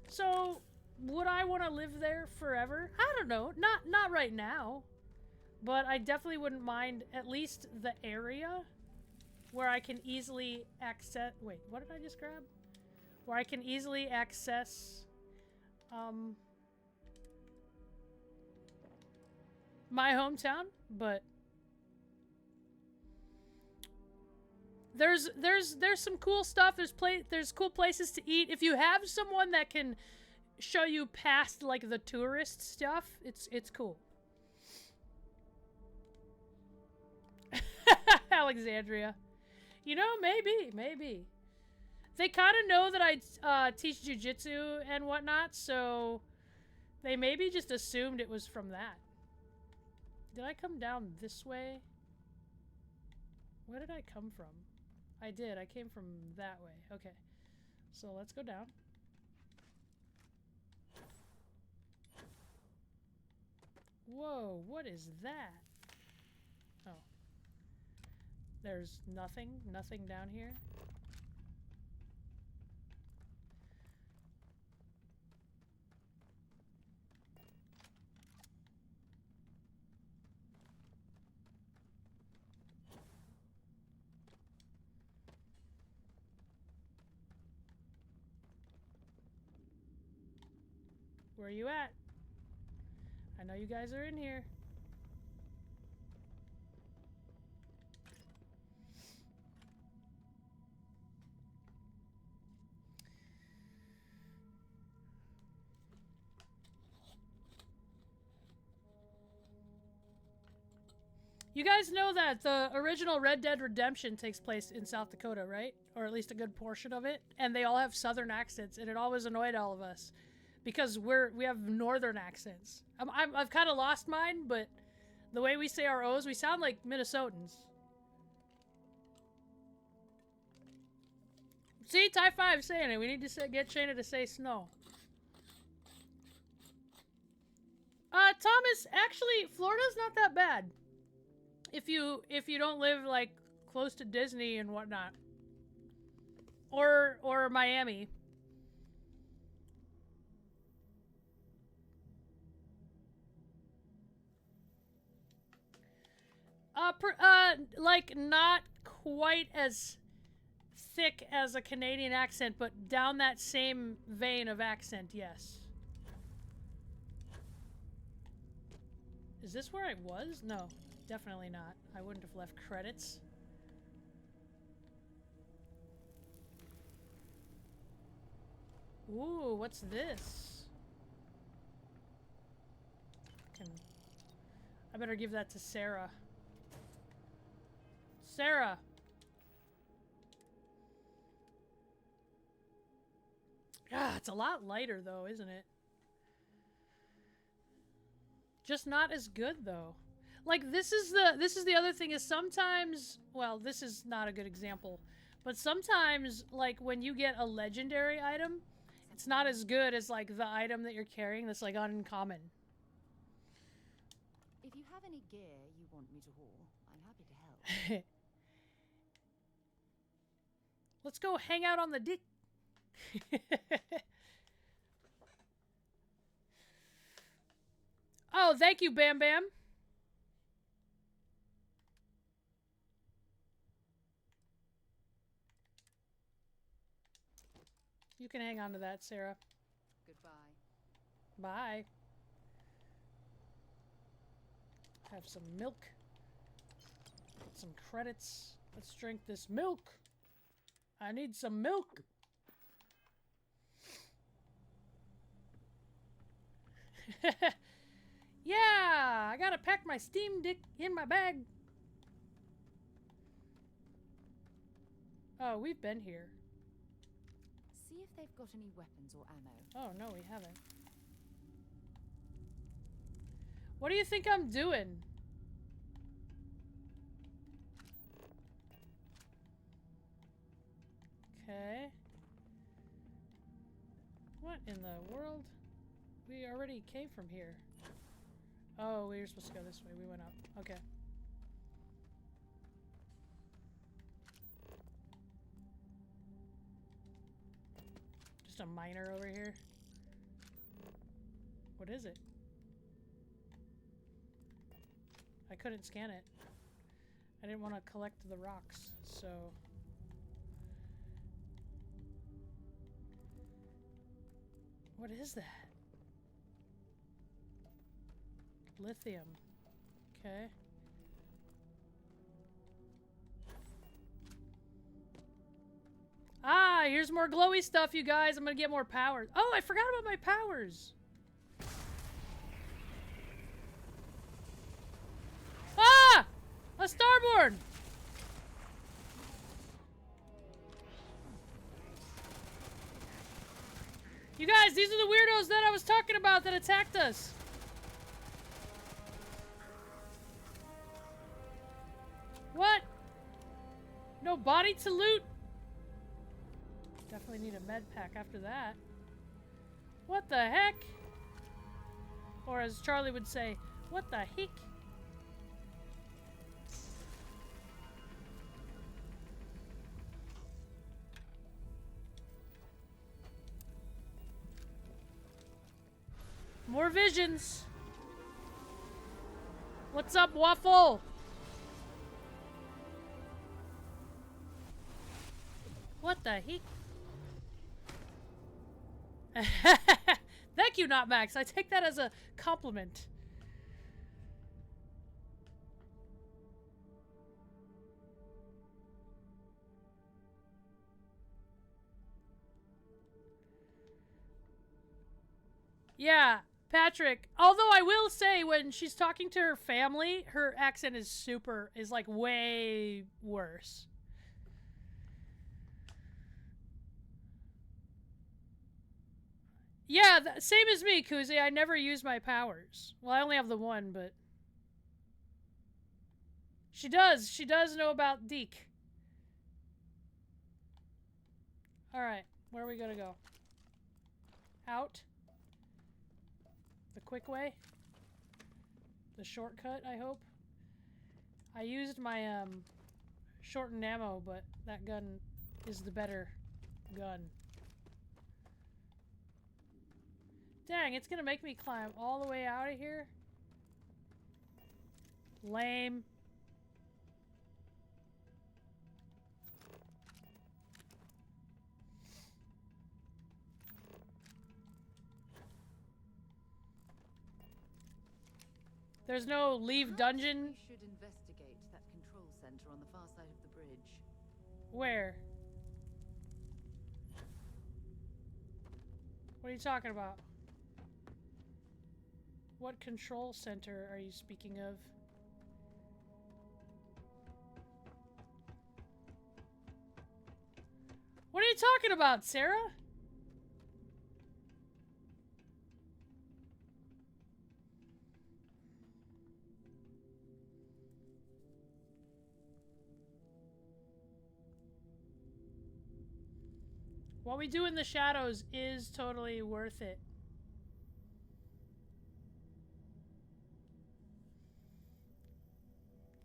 So, would I want to live there forever? I don't know. Not right now. But I definitely wouldn't mind at least the area where I can easily access... Wait, what did I just grab? Where I can easily access... my hometown, but... There's some cool stuff. There's cool places to eat. If you have someone that can show you past, like, the tourist stuff, it's cool. Alexandria. You know, maybe. They kind of know that I teach jujitsu and whatnot, so they maybe just assumed it was from that. Did I come down this way? Where did I come from? I did. I came from that way. Okay. So let's go down. Whoa, what is that? Oh. There's nothing down here. Where are you at? I know you guys are in here. You guys know that the original Red Dead Redemption takes place in South Dakota, right? Or at least a good portion of it. And they all have southern accents, and it always annoyed all of us. Because we have northern accents. I've kind of lost mine, but the way we say our O's, we sound like Minnesotans. See, Type 5 saying it. We need to get Shayna to say snow. Thomas, actually, Florida's not that bad. If you don't live, like, close to Disney and whatnot. Or Miami. Like, not quite as thick as a Canadian accent, but down that same vein of accent, yes. Is this where I was? No, definitely not. I wouldn't have left credits. Ooh, what's this? I better give that to Sarah. Sarah! Ah, it's a lot lighter though, isn't it? Just not as good though. Like, this is the other thing is sometimes, well, this is not a good example, but sometimes, like, when you get a legendary item, it's not as good as, like, the item that you're carrying that's, like, uncommon. If you have any gear you want me to haul, I'm happy to help. Let's go hang out on the dick. Oh, thank you, Bam Bam. You can hang on to that, Sarah. Goodbye. Bye. Have some milk. Get some credits. Let's drink this milk. I need some milk. Yeah, I gotta pack my Steam Deck in my bag. Oh, we've been here. See if they've got any weapons or ammo. Oh, no, we haven't. What do you think I'm doing? Okay. What in the world? We already came from here. Oh, we were supposed to go this way. We went up. Okay. Just a miner over here. What is it? I couldn't scan it. I didn't want to collect the rocks, so... What is that? Lithium. Okay. Ah, here's more glowy stuff, you guys. I'm gonna get more powers. Oh, I forgot about my powers. Ah! A starboard! You guys, these are the weirdos that I was talking about that attacked us. What? No body to loot? Definitely need a med pack after that. What the heck? Or as Charlie would say, what the heck? More visions. What's up, Waffle? What the heck? Thank you, Not Max. I take that as a compliment. Yeah, Patrick. Although I will say, when she's talking to her family, her accent is like way worse. Yeah, same as me, Kuzi. I never use my powers. Well, I only have the one, but... She does. She does know about Deke. Alright, where are we gonna go? Out? The quick way? The shortcut, I hope? I used my, shortened ammo, but that gun is the better gun. Dang, it's gonna make me climb all the way out of here? Lame. There's no leave dungeon? We should investigate that control center on the far side of the bridge. Where? What are you talking about? What control center are you speaking of? What are you talking about, Sarah? What we do in the shadows is totally worth it.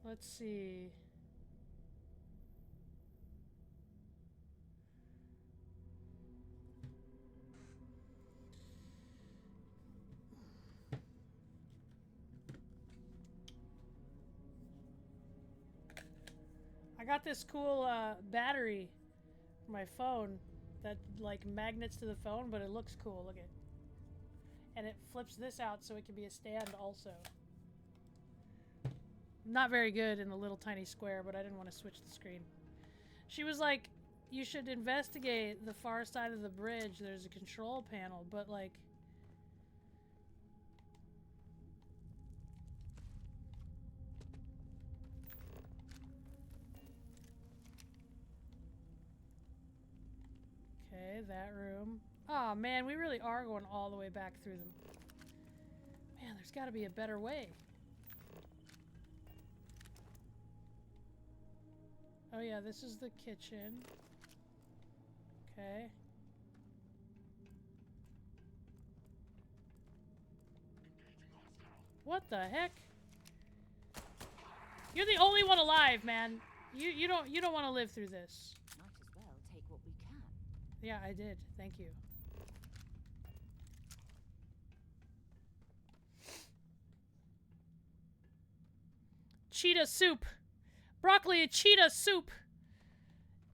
Let's see. I got this cool battery for my phone that like magnets to the phone, but it looks cool. Look at it. And it flips this out so it can be a stand also. Not very good in the little tiny square, but I didn't want to switch the screen. She was like, you should investigate the far side of the bridge. There's a control panel, but like... Okay, that room. Oh man, we really are going all the way back through them. Man, there's got to be a better way. Oh yeah, this is the kitchen. Okay. What the heck? You're the only one alive, man. You don't want to live through this. Might as well take what we can. Yeah, I did. Thank you. Cheetah soup. Broccoli and cheetah soup.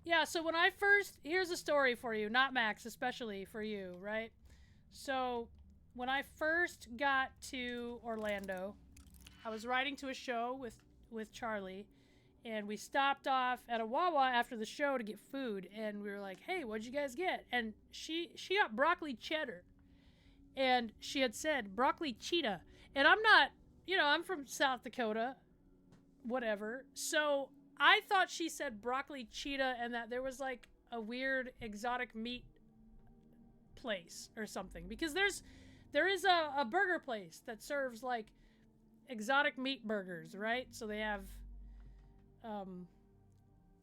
Yeah, so when I first... Here's a story for you. Not Max, especially for you, right? So, when I first got to Orlando, I was riding to a show with Charlie, and we stopped off at a Wawa after the show to get food, and we were like, hey, what'd you guys get? And she got broccoli cheddar. And she had said, broccoli cheetah. And I'm not... You know, I'm from South Dakota. Whatever. So I thought she said broccoli cheetah and that there was like a weird exotic meat place or something, because there is a burger place that serves like exotic meat burgers, right? So they have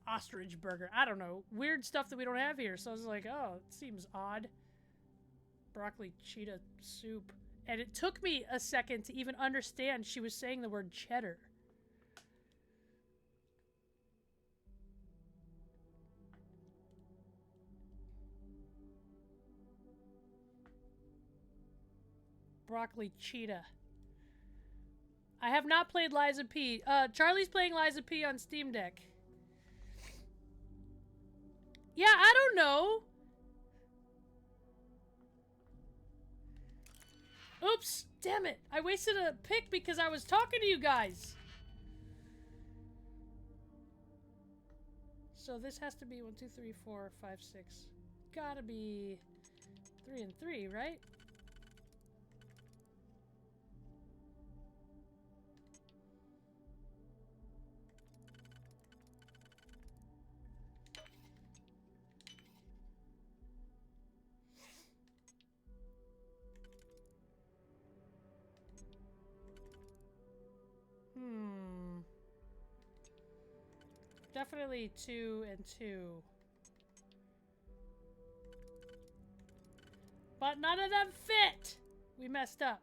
ostrich burger, I don't know, weird stuff that we don't have here. So I was like, oh, it seems odd. Broccoli cheetah soup. And it took me a second to even understand she was saying the word cheddar. Broccoli cheetah. I have not played Liza P. Charlie's playing Liza P on Steam Deck. Yeah, I don't know. Oops, damn it. I wasted a pick because I was talking to you guys. So this has to be 1, 2, 3, 4, 5, 6. Gotta be 3 and 3, right? Definitely 2 and 2. But none of them fit! We messed up.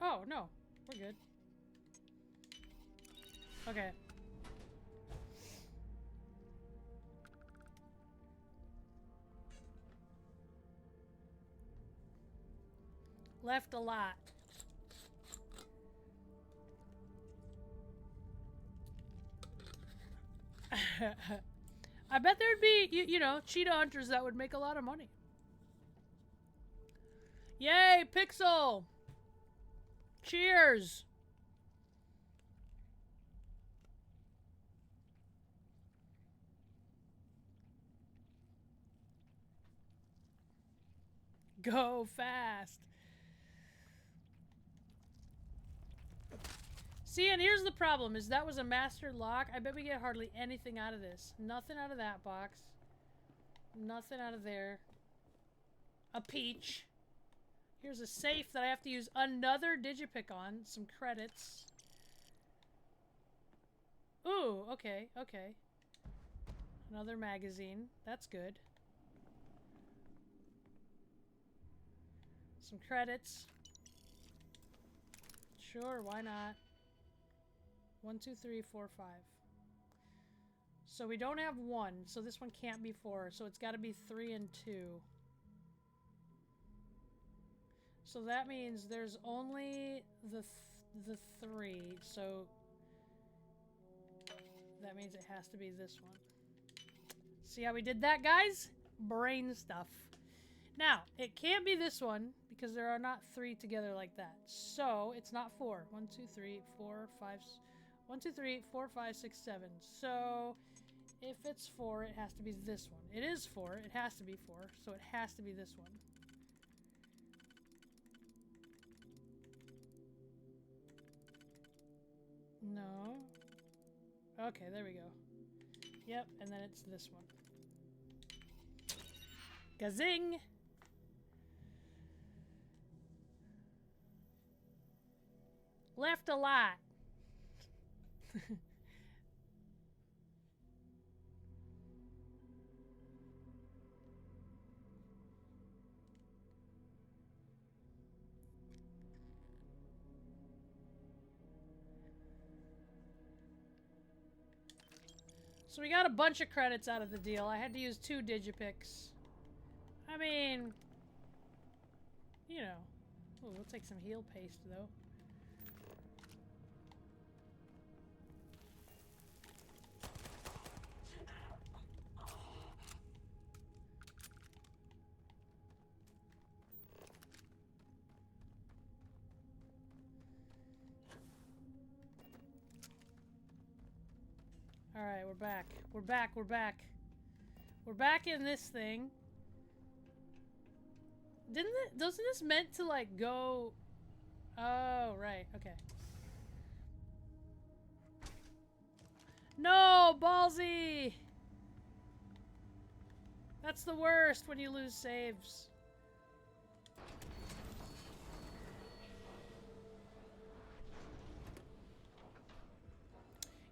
Oh, no. We're good. Okay. Left a lot. I bet there'd be, you know, cheetah hunters that would make a lot of money. Yay, Pixel! Cheers! Go fast! See, and here's the problem, is that was a master lock. I bet we get hardly anything out of this. Nothing out of that box. Nothing out of there. A peach. Here's a safe that I have to use another digipick on. Some credits. Ooh, okay, okay. Another magazine. That's good. Some credits. Sure, why not? 1, 2, 3, 4, 5. So we don't have 1, so this one can't be 4, so it's got to be 3 and 2. So that means there's only the 3, so that means it has to be this one. See how we did that, guys? Brain stuff. Now, it can't be this one because there are not 3 together like that. So, it's not 4. 1, 2, 3, 4, 5... 1, 2, 3, 4, 5, 6, 7. So, if it's 4, it has to be this one. It is 4. It has to be 4. So, it has to be this one. No. Okay, there we go. Yep, and then it's this one. Gazing! Left a lot. So we got a bunch of credits out of the deal. I had to use 2 digipicks. I mean, you know. Oh, we'll take some heal paste though. Alright, we're back. We're back, we're back. We're back in this thing. Doesn't this meant to like go... Oh, right, okay. No, ballsy! That's the worst when you lose saves.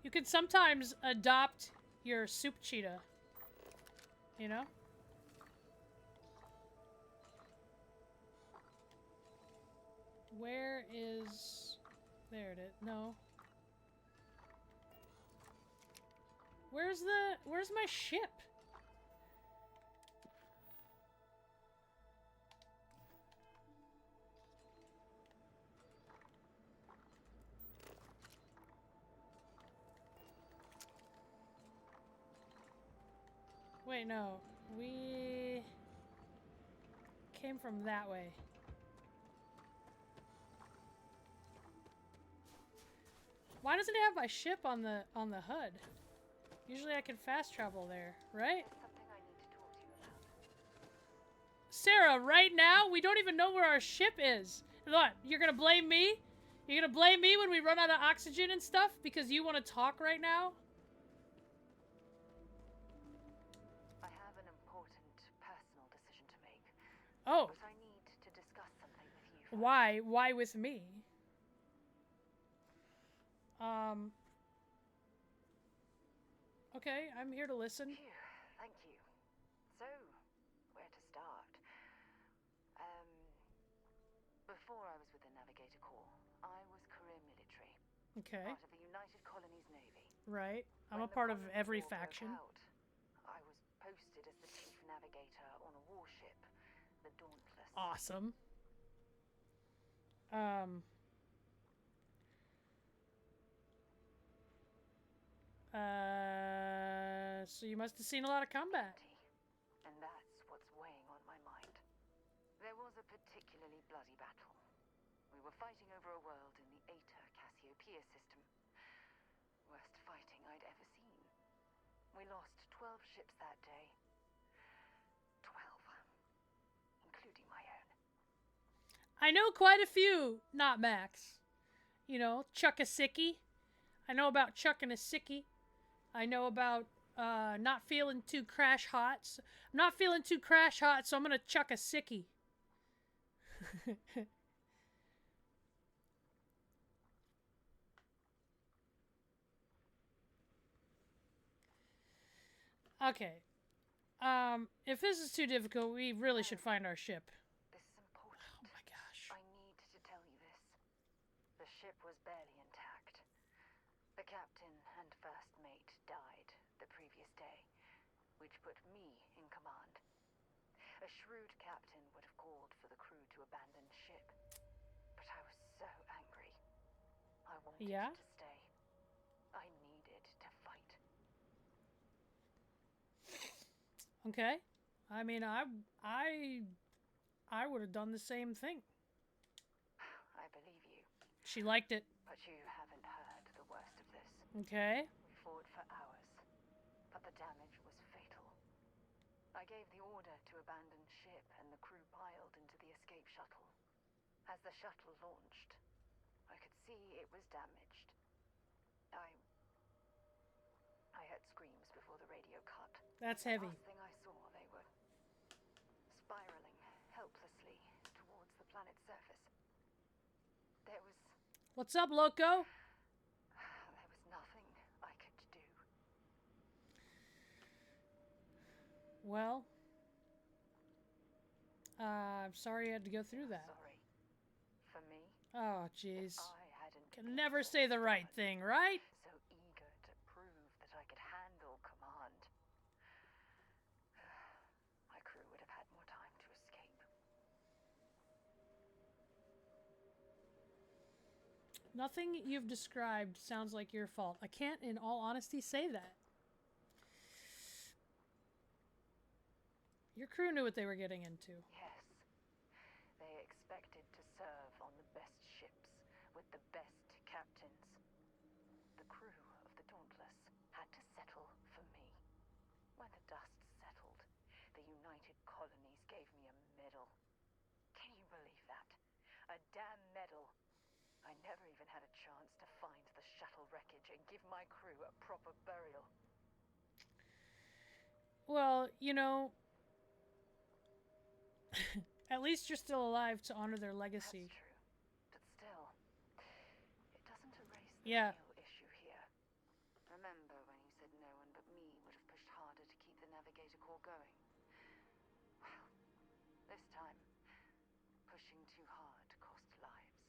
You can sometimes adopt your soup cheetah. You know? Where is... There it is. No. Where's my ship? Wait, no. We came from that way. Why doesn't it have my ship on the HUD? Usually I can fast travel there, right? Something I need to talk to you about. Sarah, right now we don't even know where our ship is. What? You're gonna blame me? You're gonna blame me when we run out of oxygen and stuff because you want to talk right now? I have an important personal decision to make. Oh. But I need to discuss something with you first. Why? Why with me? Okay, I'm here to listen. Phew, thank you. So, where to start? Before I was with the Navigator Corps, I was career military. Okay. Part of the United Colonies Navy. Right. I'm a When the part of Colonies every War broke faction. out, I was posted as the chief navigator on a warship, the Dauntless. Awesome. So you must have seen a lot of combat. And that's what's weighing on my mind. There was a particularly bloody battle. We were fighting over a world in the Eta Cassiopeia system. Worst fighting I'd ever seen. We lost 12 ships that day. 12. Including my own. I know quite a few, not Max. You know, chuck a sickie. I know about chucking a sickie. I know about not feeling too crash hot. I'm not feeling too crash hot, so I'm gonna chuck a sickie. Okay. If this is too difficult, we really should find our ship. This is important. Oh my gosh. I need to tell you this. The ship was barely intact. The captain and first mate died the previous day, which put me in command. A shrewd captain would have called for the crew to abandon ship, but I was so angry. I wanted to stay. I needed to fight. Okay. I mean, I would have done the same thing. I believe you. She liked it. But you haven't heard the worst of this. Okay. We fought for hours, but the damage was fatal. I gave the order to abandon ship and the crew piled into the escape shuttle. As the shuttle launched, I could see it was damaged. I heard screams before the radio cut. That's heavy. The last thing I saw, they were spiraling helplessly towards the planet's surface. There was What's up, loco? nothing I could do. Well, I'm sorry you had to go through that. Sorry. For me, Oh, jeez. I hadn't Can never say the right thing, right? so eager to prove that I could handle command. My crew would have had more time to escape. Nothing you've described sounds like your fault. I can't, in all honesty, say that. Your crew knew what they were getting into. Yes. They expected to serve on the best ships with the best captains. The crew of the Dauntless had to settle for me. When the dust settled, the United Colonies gave me a medal. Can you believe that? A damn medal. I never even had a chance to find the shuttle wreckage and give my crew a proper burial. Well, you know, at least you're still alive to honor their legacy. That's true. But still, it doesn't erase the Yeah. real issue here. Remember when you said no one but me would have pushed harder to keep the navigator core going? Well, this time, pushing too hard cost lives.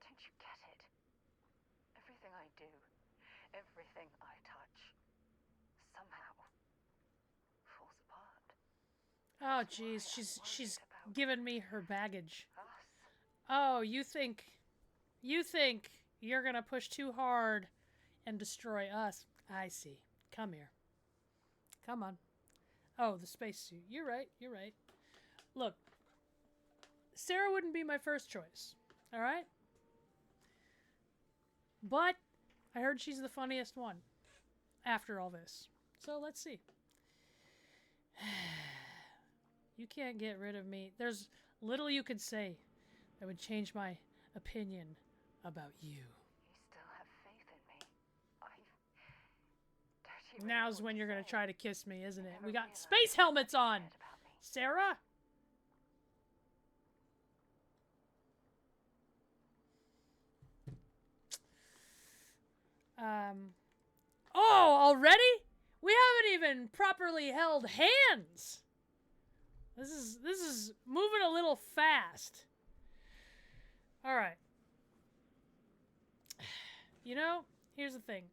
Don't you get it? Everything I do, everything I touch, somehow falls apart. Oh, jeez, she's given me her baggage. Us. Oh, you think you're gonna push too hard and destroy us? I see. Come here. Come on. Oh, the spacesuit. You're right. You're right. Look, Sarah wouldn't be my first choice. All right. But I heard she's the funniest one after all this. So let's see. You can't get rid of me. There's little you could say that would change my opinion about you. You still have faith in me. Don't even Now's know when what you're to gonna say. try to kiss me, isn't it? Never We got realized space how helmets much you on! cared about me. Sarah? Oh, already? We haven't even properly held hands. This is moving a little fast. All right. You know, here's the thing.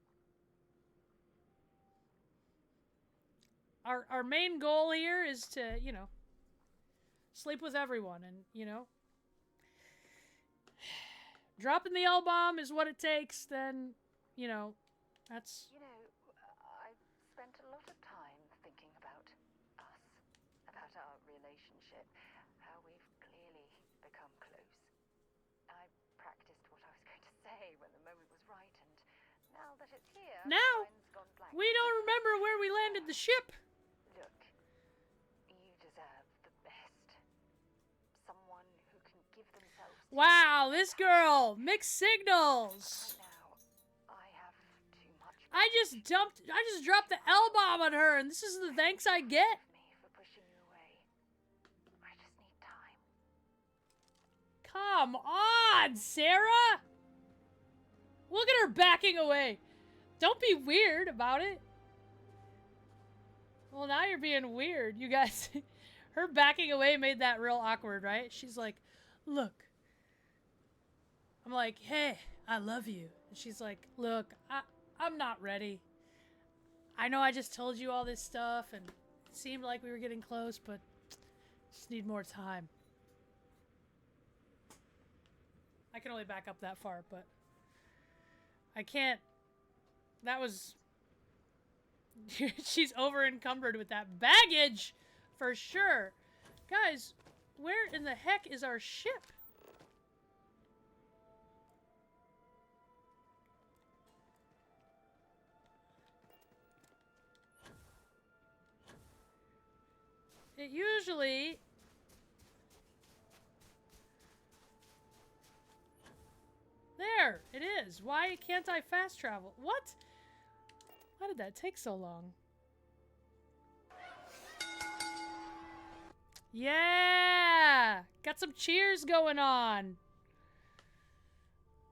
Our main goal here is to, you know, sleep with everyone and, you know, dropping the L-bomb is what it takes, then, you know, that's... You know, I've spent a lot of time thinking about us, about our relationship, how we've clearly become close. I practiced what I was going to say when the moment was right, and now that it's here, Now, mine's gone blank. we don't remember where we landed the ship. Look, you deserve the best. Someone who can give themselves to Wow, this girl, mixed signals. Right now, I have too much I just dropped the L-bomb on her, and this is the thanks I get. me for pushing you away. I just need time. Come on, Sarah. Look at her backing away. Don't be weird about it. Well, now you're being weird. You guys, her backing away made that real awkward, right? She's like, look. I'm like, hey, I love you. And she's like, look, I'm not ready. I know I just told you all this stuff and it seemed like we were getting close, but just need more time. I can only back up that far, but I can't. That was... She's over encumbered with that baggage for sure. Guys, where in the heck is our ship? It usually... There! It is! Why can't I fast travel? What? Why did that take so long? Yeah! Got some cheers going on!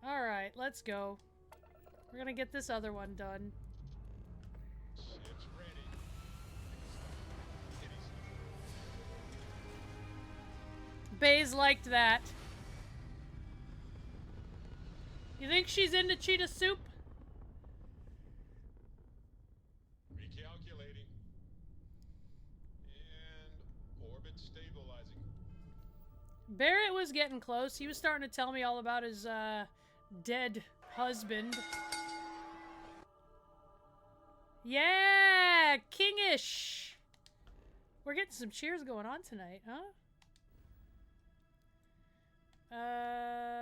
Alright, let's go. We're gonna get this other one done. Ship's ready. Baze liked that. You think she's into cheetah soup? Recalculating. And orbit stabilizing. Barrett was getting close. He was starting to tell me all about his dead husband. Yeah! Kingish! We're getting some cheers going on tonight, huh?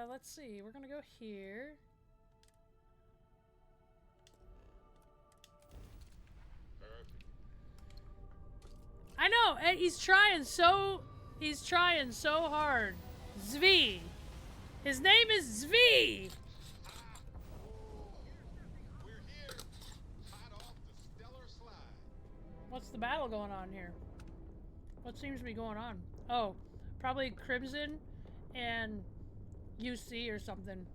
Let's see. We're gonna go here. Perfect. I know! And he's trying so hard. Zvi. His name is Zvi! We're here. Hot off the stellar slide. What's the battle going on here? What seems to be going on? Oh, probably Crimson and UC or something.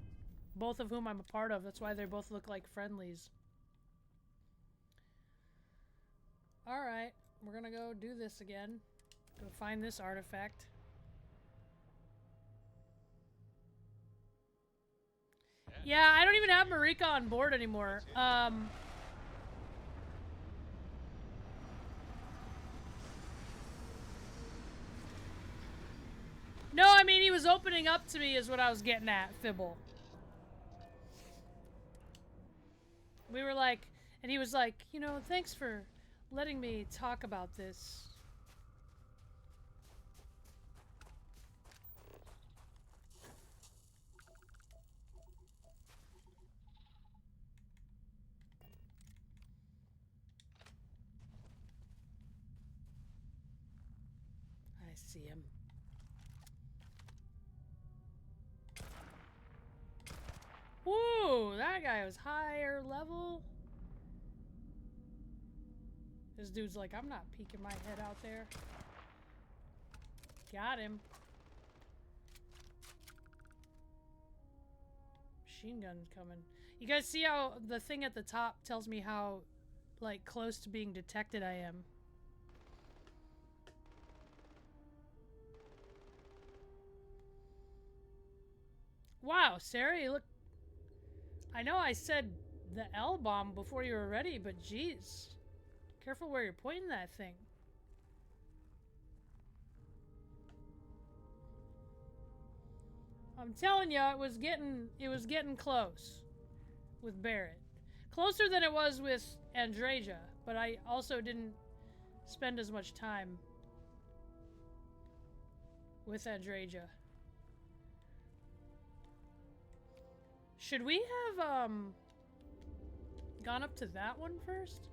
Both of whom I'm a part of. That's why they both look like friendlies. Alright, we're gonna go do this again. Go find this artifact. Yeah, I don't even have Marika on board anymore. No, I mean, he was opening up to me is what I was getting at, Fibble. We were like, and he was like, you know, thanks for letting me talk about this. I see him. Woo! That guy was higher level. This dude's like, I'm not peeking my head out there. Got him. Machine gun's coming. You guys see how the thing at the top tells me how, like, close to being detected I am? Wow, Sarah, you look... I know I said the L-bomb before you were ready, but geez. Careful where you're pointing that thing. I'm telling you, it was getting close with Barrett. Closer than it was with Andreja, but I also didn't spend as much time with Andreja. Should we have gone up to that one first?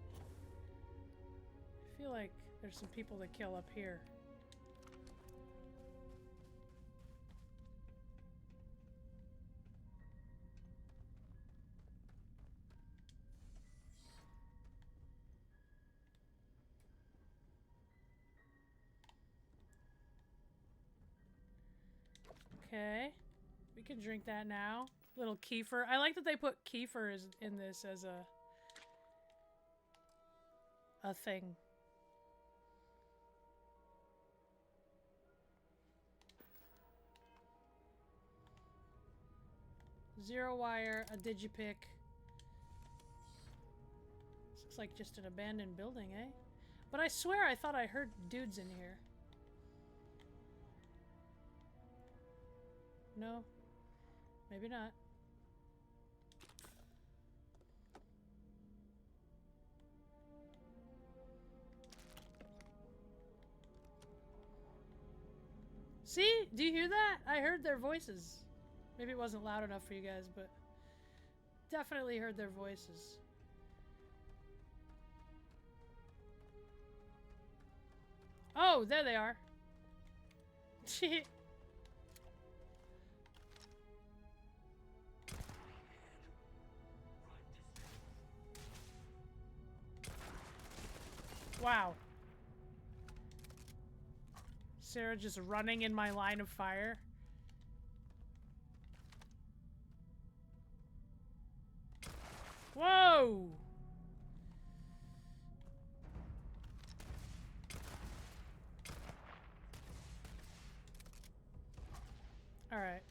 I feel like there's some people to kill up here. Okay. We can drink that now. Little kefir. I like that they put kefir in this as a thing. 0 wire, a digipick. This looks like just an abandoned building, eh? But I swear I thought I heard dudes in here. No? Maybe not. See? Do you hear that? I heard their voices. Maybe it wasn't loud enough for you guys, but definitely heard their voices. Oh, there they are. Wow. Sarah just running in my line of fire. Whoa! Alright.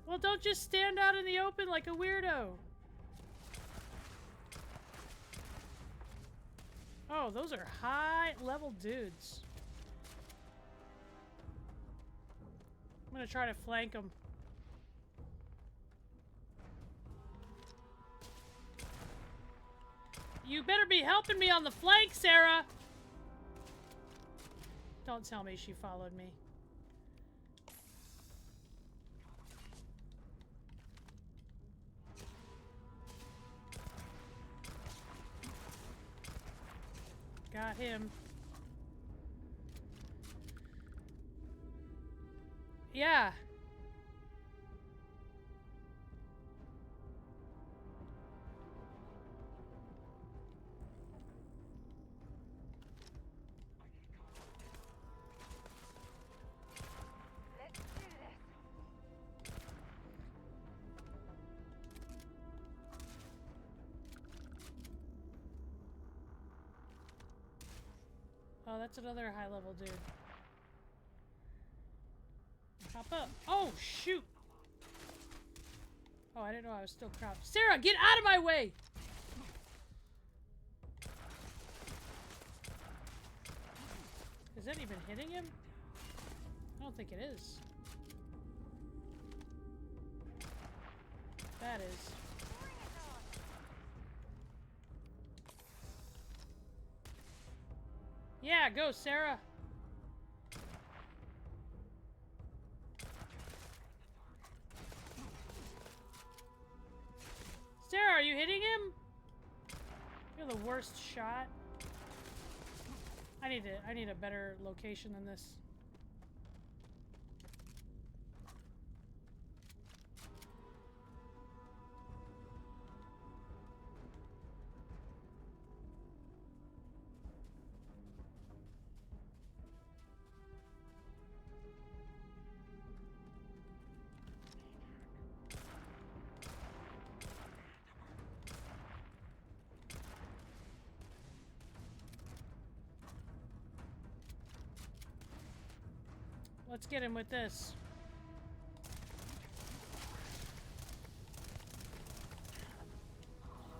Well, don't just stand out in the open like a weirdo. Oh, those are high-level dudes. I'm gonna try to flank them. You better be helping me on the flank, Sarah! Don't tell me she followed me. Got him. Yeah. Let's do this. Oh, that's another high-level dude. Hop up. Oh, shoot! Oh, I didn't know I was still crouched. Sarah, get out of my way! Is that even hitting him? I don't think it is. That is. Yeah, go, Sarah! Sarah, are you hitting him? You're the worst shot. I need a better location than this. Let's get him with this.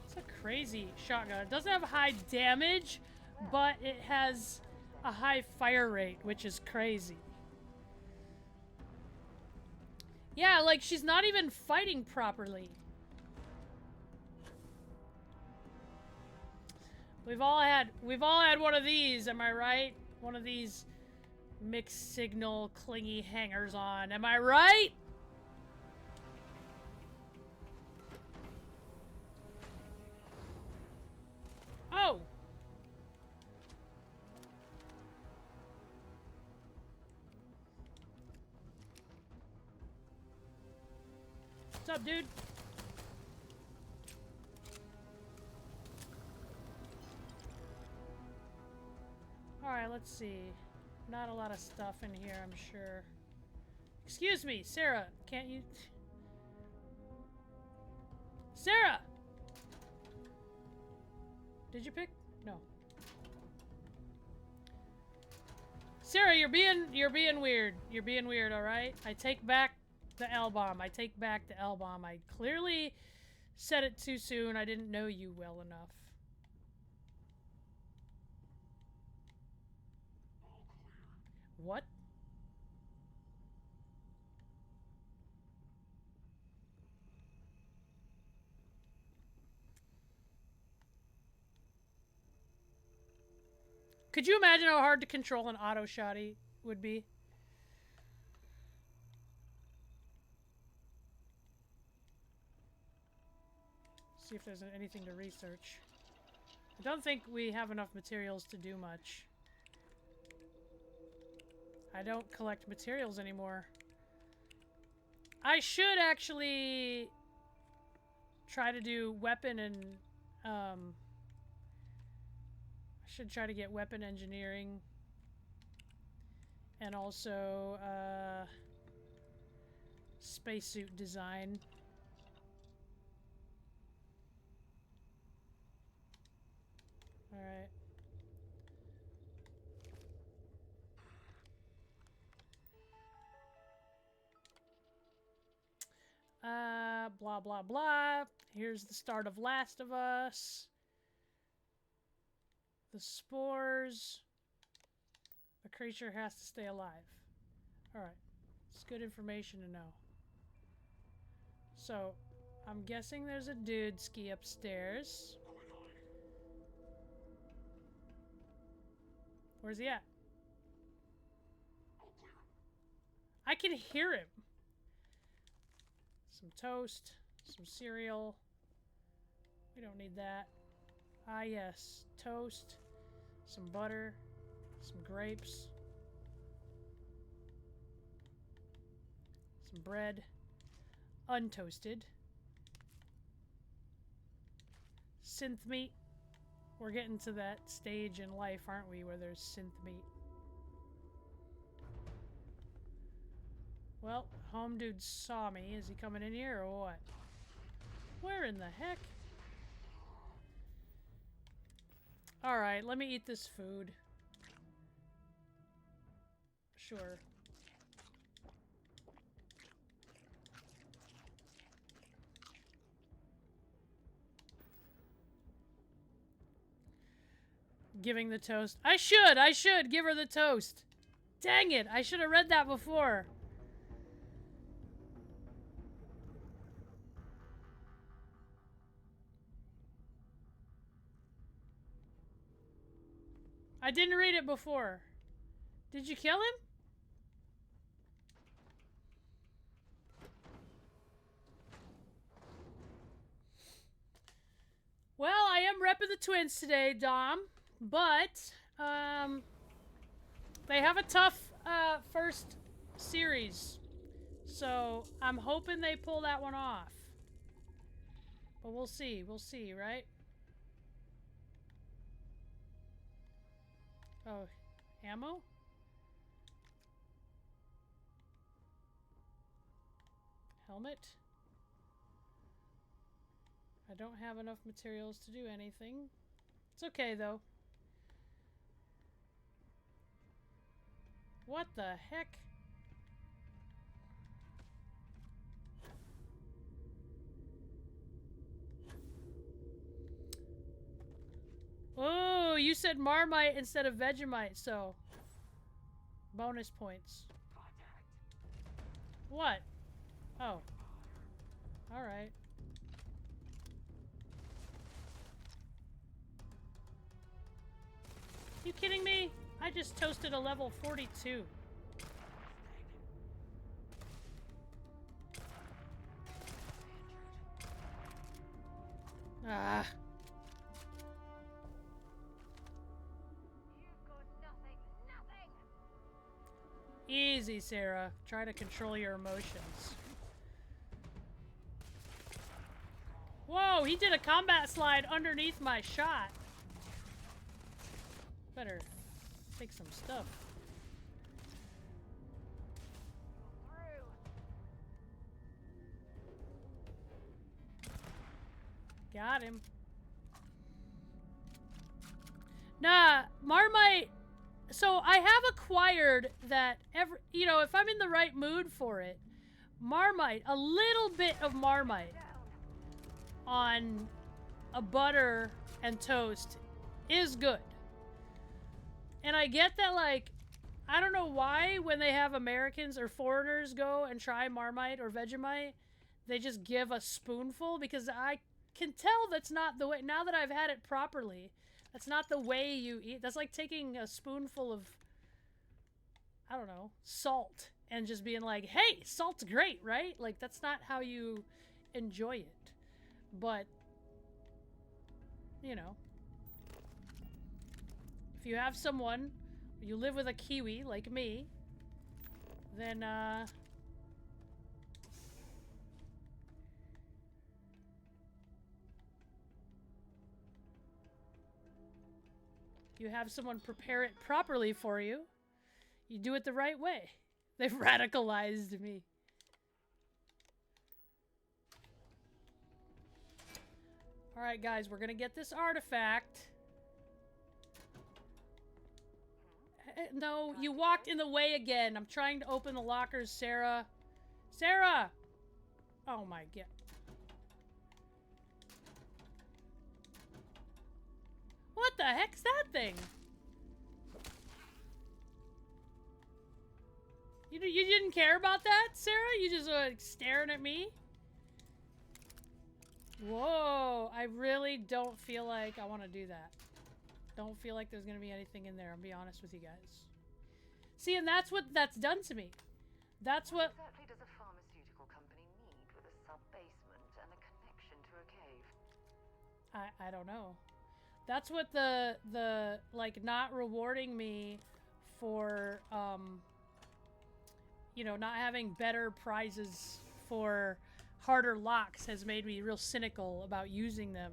It's a crazy shotgun. It doesn't have high damage, but it has a high fire rate, which is crazy. Yeah, like she's not even fighting properly. We've all had one of these, am I right? One of these mixed signal clingy hangers on, am I right? Oh! What's up, dude? Alright, let's see. Not a lot of stuff in here, I'm sure. Excuse me, Sarah, can't you... Sarah! Did you pick? No. Sarah, you're being weird. You're being weird, alright? I take back the L-bomb. I take back the L-bomb. I clearly said it too soon. I didn't know you well enough. What? Could you imagine how hard to control an auto shotty would be? See if there's anything to research. I don't think we have enough materials to do much. I don't collect materials anymore. I should actually try to do weapon and I should try to get weapon engineering and also spacesuit design. All right. Blah, blah, blah. Here's the start of Last of Us. The spores. The creature has to stay alive. Alright. It's good information to know. So, I'm guessing there's a dude ski upstairs. Where's he at? I can hear him. Some toast, some cereal. We don't need that. Ah, yes. Toast, some butter, some grapes, some bread, untoasted, synth meat. We're getting to that stage in life, aren't we, where there's synth meat. Well, home dude saw me. Is he coming in here or what? Where in the heck? Alright, let me eat this food. Sure. Giving the toast. I should give her the toast. Dang it, I should have read that before. I didn't read it before. Did you kill him? Well, I am repping the twins today, Dom. But, they have a tough, first series. So, I'm hoping they pull that one off. But we'll see, right? Oh, ammo? Helmet? I don't have enough materials to do anything. It's okay, though. What the heck? Oh, you said Marmite instead of Vegemite, so bonus points. What? Oh. Alright. You kidding me? I just toasted a level 42. Ah. Easy, Sarah. Try to control your emotions. Whoa, he did a combat slide underneath my shot. Better take some stuff. Got him. Nah, Marmite So I have acquired that you know, if I'm in the right mood for it, Marmite, a little bit of Marmite on a butter and toast is good. And I get that, like, I don't know why when they have Americans or foreigners go and try Marmite or Vegemite, they just give a spoonful, because I can tell that's not the way, now that I've had it properly, that's not the way you eat. That's like taking a spoonful of, I don't know, salt and just being like, hey, salt's great, right? Like, that's not how you enjoy it. But, you know, if you have someone, you live with a Kiwi like me, then, you have someone prepare it properly for you, you do it the right way. They've radicalized me. Alright, guys, we're gonna get this artifact. No, you walked in the way again. I'm trying to open the lockers, Sarah. Sarah! Oh my god. What the heck's that thing? You didn't care about that, Sarah? You just staring at me? Whoa, I really don't feel like I want to do that. Don't feel like there's going to be anything in there, I'll be honest with you guys. See, and that's what that's done to me. That's what... exactly does a pharmaceutical company need with a sub-basement and a connection to a cave? I don't know. That's what the like, not rewarding me for, you know, not having better prizes for harder locks has made me real cynical about using them.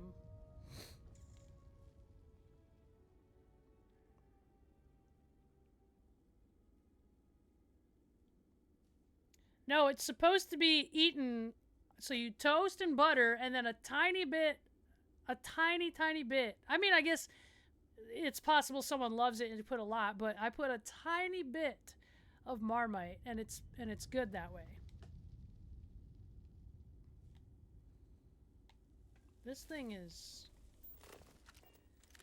No, it's supposed to be eaten, so you toast and butter, and then a tiny bit, a tiny bit. I mean, I guess it's possible someone loves it and you put a lot, but I put a tiny bit of Marmite, and it's good that way. This thing is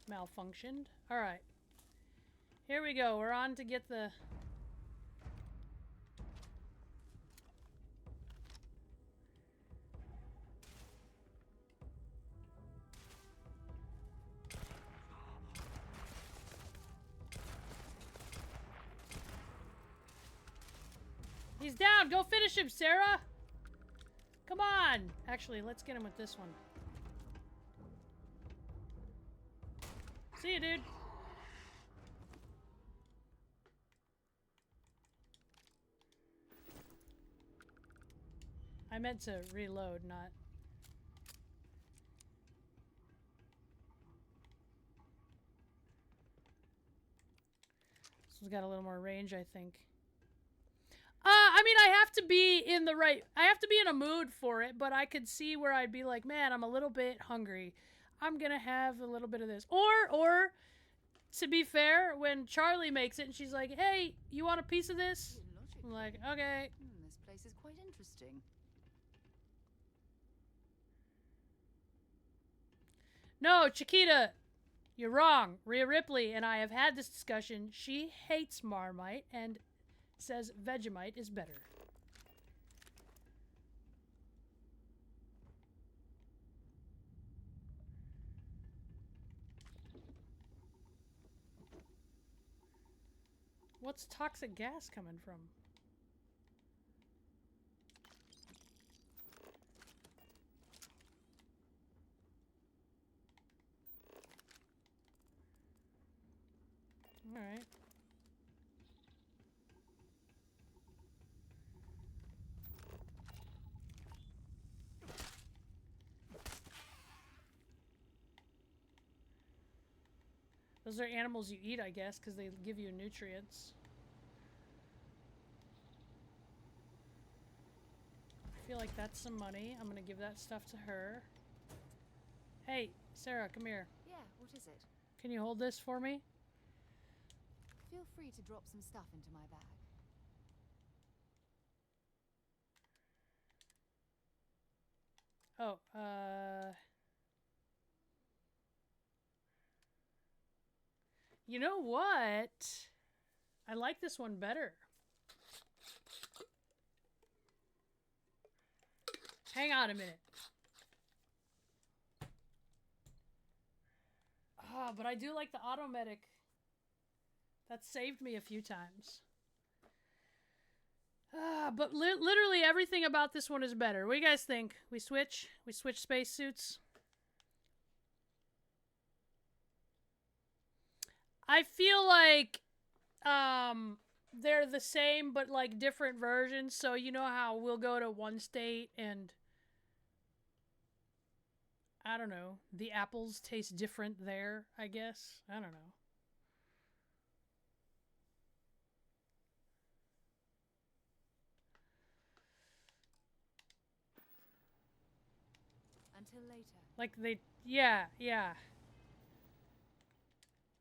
malfunctioned. All right. Here we go. We're on to get the... He's down! Go finish him, Sarah! Come on! Actually, let's get him with this one. See you, dude. I meant to reload, not... This one's got a little more range, I think. I mean, I have to be in the right... I have to be in a mood for it, but I could see where I'd be like, man, I'm a little bit hungry. I'm gonna have a little bit of this. Or, to be fair, when Charlie makes it and she's like, hey, you want a piece of this? I'm like, okay. This place is quite interesting. No, Chiquita, you're wrong. Rhea Ripley and I have had this discussion. She hates Marmite and says Vegemite is better. What's toxic gas coming from? All right. Those are animals you eat, I guess, because they give you nutrients. I feel like that's some money. I'm gonna give that stuff to her. Hey, Sarah, come here. Yeah, what is it? Can you hold this for me? Feel free to drop some stuff into my bag. Oh, you know what? I like this one better. Hang on a minute. Ah, but I do like the automedic. That saved me a few times. Ah, but literally everything about this one is better. What do you guys think? We switch? We switch spacesuits? I feel like they're the same but like different versions. So you know how we'll go to one state and I don't know, the apples taste different there, I guess. I don't know. Until later. Like they, yeah, yeah.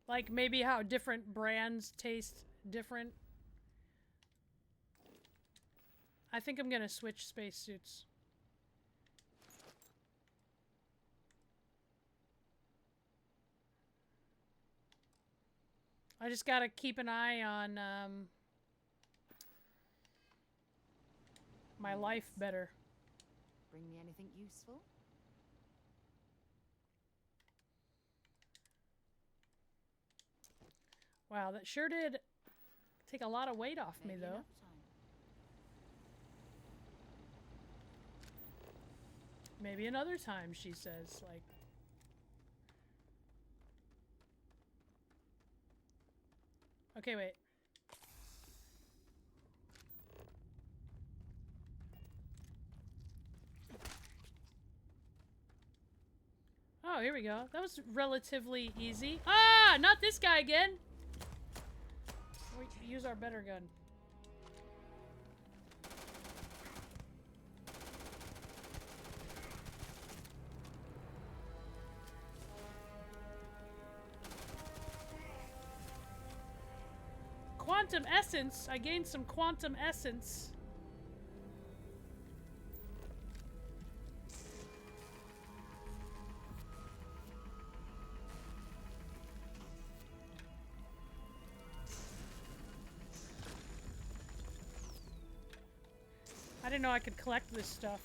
Like maybe how different brands taste different. I think I'm gonna switch spacesuits. I just gotta keep an eye on my life better. Bring me anything useful? Wow, that sure did take a lot of weight off me, Maybe though. another time. Maybe another time, she says, like... Okay, wait. Oh, here we go. That was relatively easy. Ah! Not this guy again! We use our better gun. Quantum essence! I gained some quantum essence. I didn't know I could collect this stuff.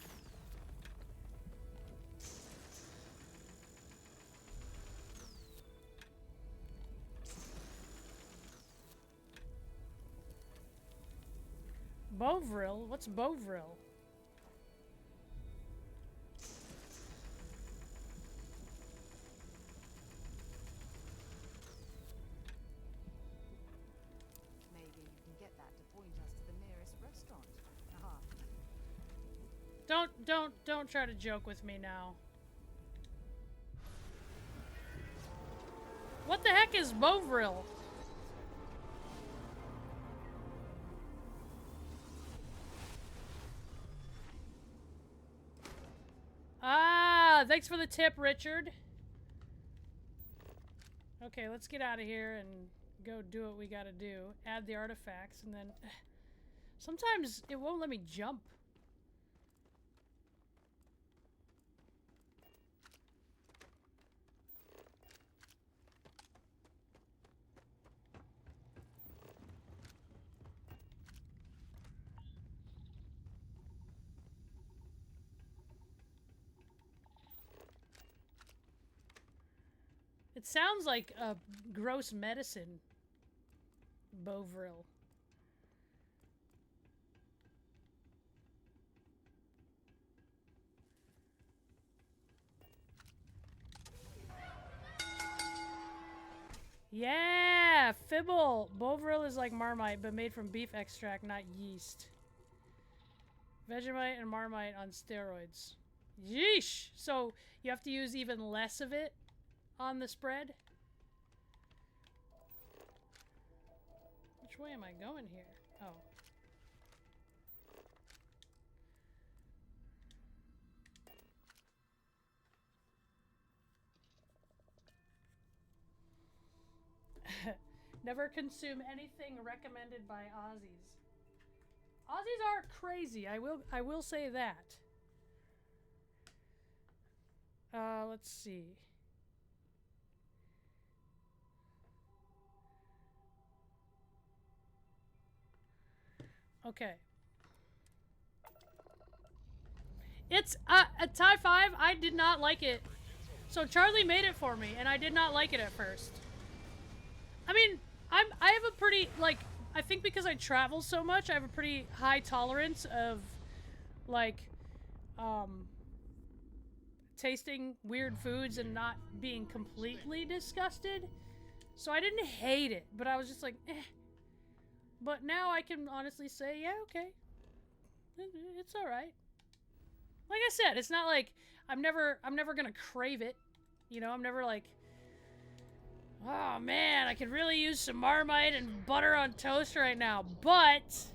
Bovril? What's Bovril? Maybe you can get that to point us to the nearest restaurant. Aha. Don't try to joke with me now. What the heck is Bovril? Ah, thanks for the tip, Richard. Okay, let's get out of here and go do what we gotta do. Add the artifacts, and then... Sometimes it won't let me jump. It sounds like a gross medicine. Bovril. Yeah! Fibble! Bovril is like Marmite, but made from beef extract, not yeast. Vegemite and Marmite on steroids. Yeesh! So, you have to use even less of it on the spread? Which way am I going here? Oh. Never consume anything recommended by Aussies. Aussies are crazy. I will say that. Let's see. Okay. It's a tie 5. I did not like it. So Charlie made it for me, and I did not like it at first. I mean, I have a pretty, like, I think because I travel so much, I have a pretty high tolerance of, like, tasting weird foods and not being completely disgusted. So I didn't hate it, but I was just like, eh. But now I can honestly say, yeah, okay. It's alright. Like I said, it's not like I'm never gonna crave it. You know, I'm never like, oh man, I could really use some Marmite and butter on toast right now. But,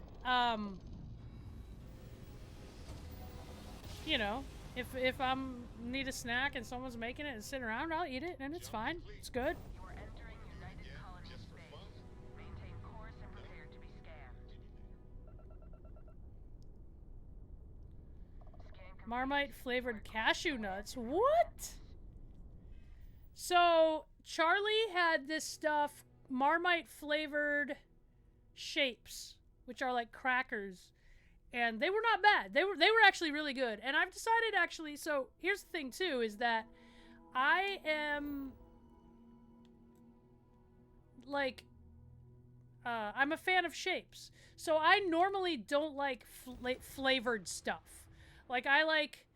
you know, if I'm need a snack and someone's making it and sitting around, I'll eat it and it's fine. It's good. You are entering United Colony space. Maintain course and prepare to be scanned. Marmite flavored cashew nuts. What? So Charlie had this stuff, Marmite flavored shapes, which are like crackers, and they were not bad. They were actually really good. And I've decided actually. So here's the thing too, is that I am like I'm a fan of shapes. So I normally don't like flavored stuff. Like, I like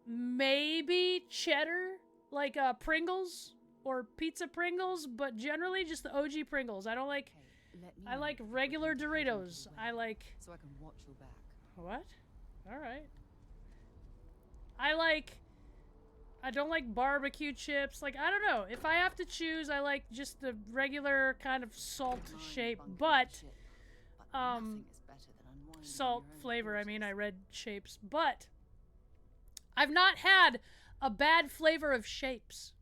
maybe cheddar, like Pringles or pizza Pringles, but generally just the OG Pringles. I don't like, I like regular Doritos. I like... So I can watch your back. What? Alright. I don't like barbecue chips. Like, I don't know. If I have to choose, I like just the regular kind of salt shape, but salt flavor, I mean, I read shapes, but I've not had a bad flavor of shapes.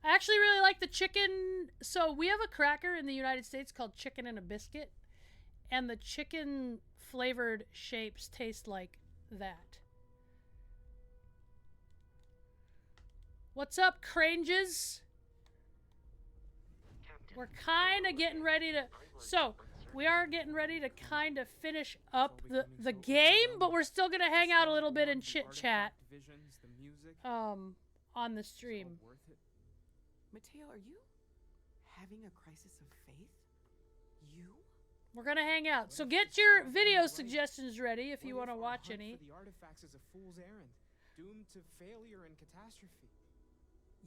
I actually really like the chicken. So we have a cracker in the United States called Chicken and a Biscuit, and the chicken flavored shapes taste like that. What's up, Cranges? We're kind of getting ready to... So, we are getting ready to kind of finish up the game, but we're still going to hang out a little bit and chit-chat on the stream. Mateo, are you having a crisis of faith? You? We're going to hang out. So get your video suggestions ready if you want to watch any. The artifacts is a fool's errand, doomed to failure and catastrophe.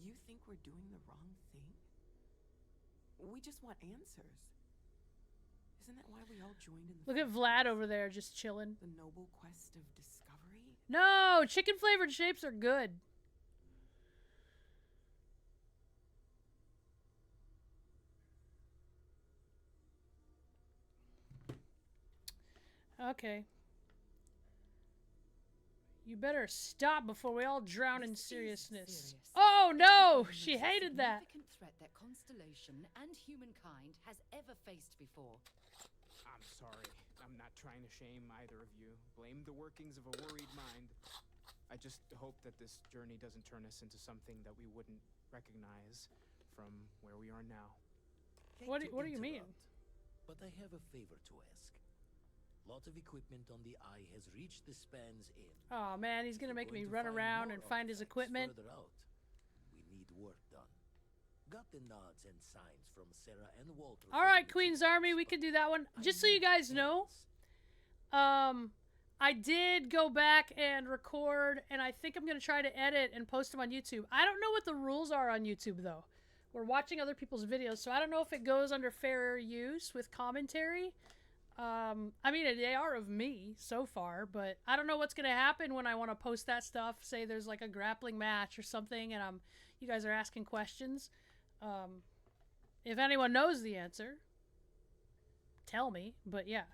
You think we're doing the wrong thing? We just want answers. Isn't that why we all joined in the Look at Vlad over there just chilling. The noble quest of discovery? No, chicken flavored shapes are good. Okay. You better stop before we all drown in seriousness. Oh no! She hated that. Significant threat that Constellation and humankind has ever faced before. I'm sorry. I'm not trying to shame either of you. Blame the workings of a worried mind. I just hope that this journey doesn't turn us into something that we wouldn't recognize from where we are now. What do you mean? But I have a favor to ask. Lot of equipment on the eye has reached the span's end. Oh man, he's gonna make me run around and find his equipment. Further out, we need work done. Got the nods and signs from Sarah and Walter. All right, Queen's Army, we can do that one. Just so you guys know, I did go back and record, and I think I'm gonna try to edit and post them on YouTube. I don't know what the rules are on YouTube though. We're watching other people's videos, so I don't know if it goes under fair use with commentary. I mean, they are of me so far, but I don't know what's gonna happen when I want to post that stuff. Say there's like a grappling match or something, and you guys are asking questions. If anyone knows the answer, tell me. But yeah,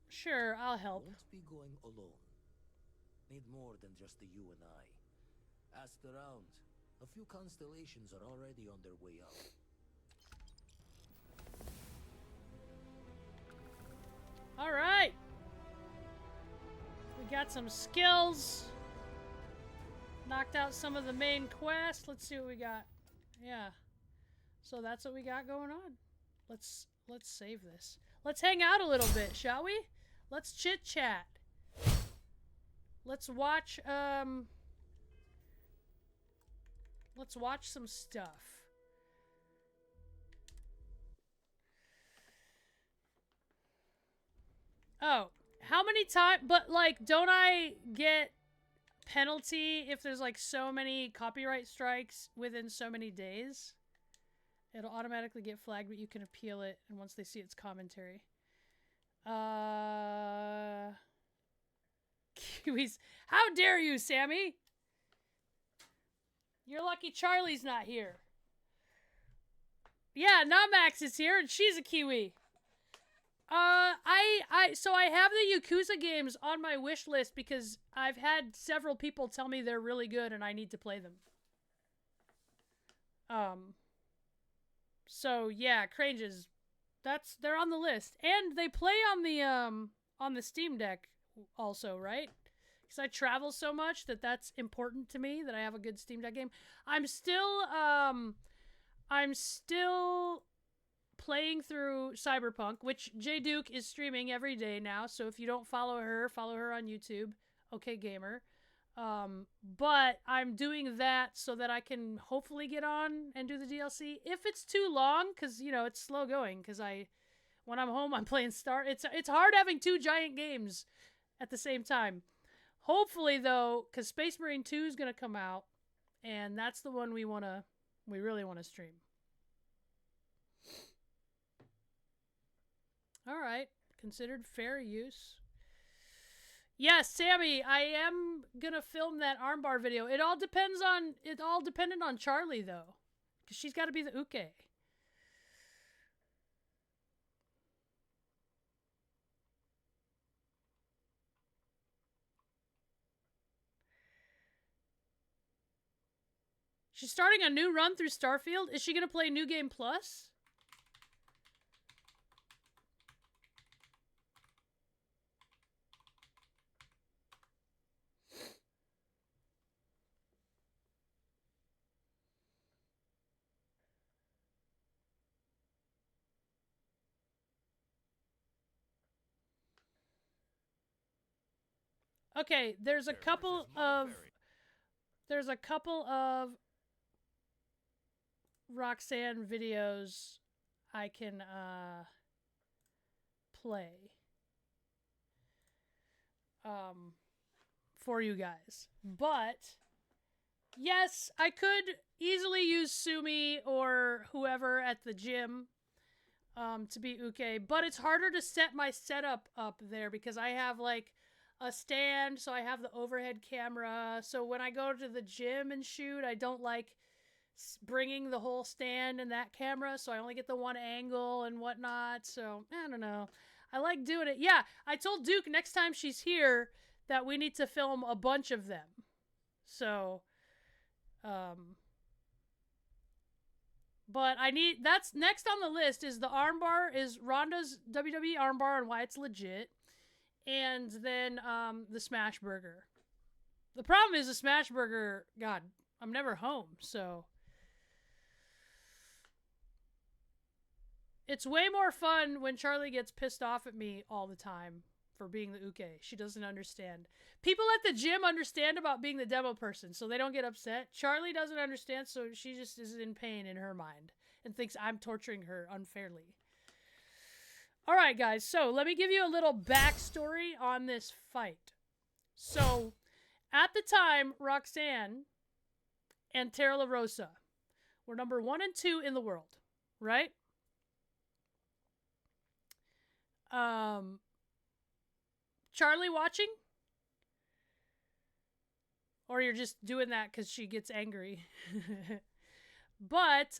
sure, I'll help. Won't be going alone. Need more than just the you and I. Asked around. A few constellations are already on their way up. All right. We got some skills. Knocked out some of the main quests. Let's see what we got. Yeah. So that's what we got going on. Let's save this. Let's hang out a little bit, shall we? Let's chit chat. Let's watch some stuff. Oh, how many times? But like, don't I get penalty if there's like so many copyright strikes within so many days? It'll automatically get flagged, but you can appeal it, and once they see its commentary. Kiwis. How dare you, Sammy? You're lucky Charlie's not here. Yeah, Namax is here, and she's a Kiwi. So I have the Yakuza games on my wish list because I've had several people tell me they're really good and I need to play them. So yeah, Cranges, they're on the list, and they play on the Steam Deck also, right? Because I travel so much that's important to me that I have a good Steam Deck game. I'm still playing through Cyberpunk, which J Duke is streaming every day now. So if you don't follow her on YouTube. Okay, gamer. But I'm doing that so that I can hopefully get on and do the DLC. If it's too long, because, you know, it's slow going, because when I'm home, I'm playing It's hard having two giant games at the same time. Hopefully, though, because Space Marine 2 is going to come out, and that's the one we really want to stream. All right. Considered fair use. Yes, Sammy, I am gonna film that armbar video. It all depended on Charlie, though, because she's got to be the uke. She's starting a new run through Starfield. Is she gonna play New Game Plus? Okay, there's a couple of Roxanne videos I can play for you guys. But yes, I could easily use Sumi or whoever at the gym to be uke, but it's harder to set my setup up there because I have like a stand, so I have the overhead camera. So when I go to the gym and shoot, I don't like bringing the whole stand and that camera, so I only get the one angle and whatnot. So I don't know. I like doing it. Yeah, I told Duke next time she's here that we need to film a bunch of them. So, but that's next on the list is the armbar, is Ronda's WWE armbar and why it's legit. And then the Smash Burger. The problem is the Smash Burger, God, I'm never home, so it's way more fun when Charlie gets pissed off at me all the time for being the uke. She doesn't understand. People at the gym understand about being the demo person, so they don't get upset. Charlie doesn't understand, so she just is in pain in her mind and thinks I'm torturing her unfairly. All right, guys, so let me give you a little backstory on this fight. So, at the time, Roxanne and Terra La Rosa were number 1 and 2 in the world, right? Charlie watching? Or you're just doing that because she gets angry? But,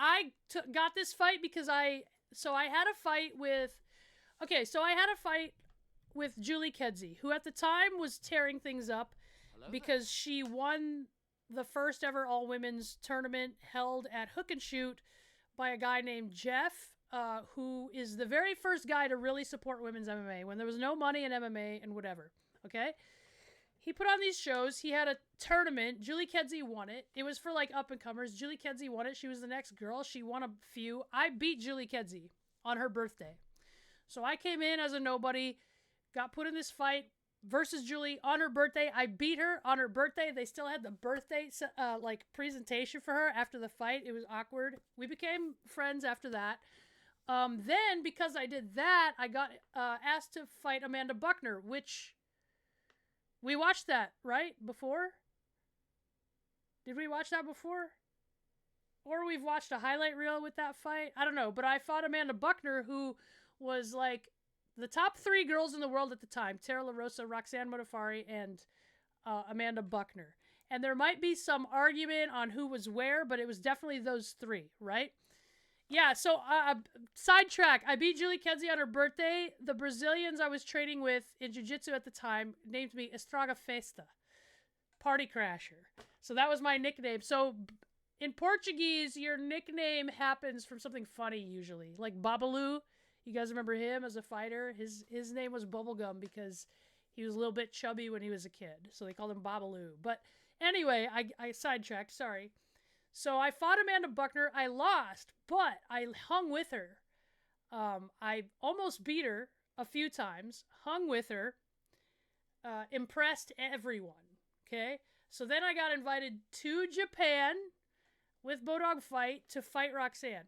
I got this fight because I had a fight with with Julie Kedzie, who at the time was tearing things up because she won the first ever all-women's tournament held at Hook and Shoot by a guy named Jeff, who is the very first guy to really support women's MMA when there was no money in MMA and whatever, okay? He put on these shows. He had a tournament. Julie Kedzie won it. It was for, like, up-and-comers. Julie Kedzie won it. She was the next girl. She won a few. I beat Julie Kedzie on her birthday. So I came in as a nobody, got put in this fight versus Julie on her birthday. I beat her on her birthday. They still had the birthday, like, presentation for her after the fight. It was awkward. We became friends after that. Then, because I did that, I got asked to fight Amanda Buckner, which... We watched that, right? Before? Did we watch that before? Or we've watched a highlight reel with that fight? I don't know, but I fought Amanda Buckner, who was like the top 3 girls in the world at the time. Tara LaRosa, Roxanne Modafferi, and Amanda Buckner. And there might be some argument on who was where, but it was definitely those 3, right? Yeah, so sidetrack. I beat Julie Kedzie on her birthday. The Brazilians I was training with in jiu-jitsu at the time named me Estraga Festa, Party Crasher. So that was my nickname. So in Portuguese, your nickname happens from something funny usually. Like Babalu, you guys remember him as a fighter? His name was Bubblegum because he was a little bit chubby when he was a kid. So they called him Babalu. But anyway, I sidetracked, sorry. So I fought Amanda Buckner. I lost, but I hung with her. I almost beat her a few times, hung with her, impressed everyone, okay? So then I got invited to Japan with Bodog Fight to fight Roxanne.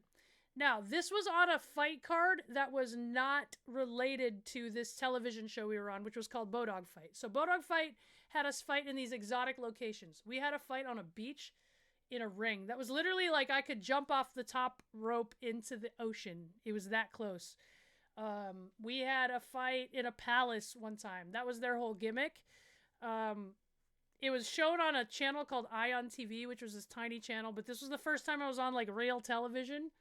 Now, this was on a fight card that was not related to this television show we were on, which was called Bodog Fight. So Bodog Fight had us fight in these exotic locations. We had a fight on a beach in a ring that was literally like I could jump off the top rope into the ocean. It was that close. We had a fight in a palace one time. That was their whole gimmick. It was shown on a channel called Ion TV, which was this tiny channel, but this was the first time I was on like real television.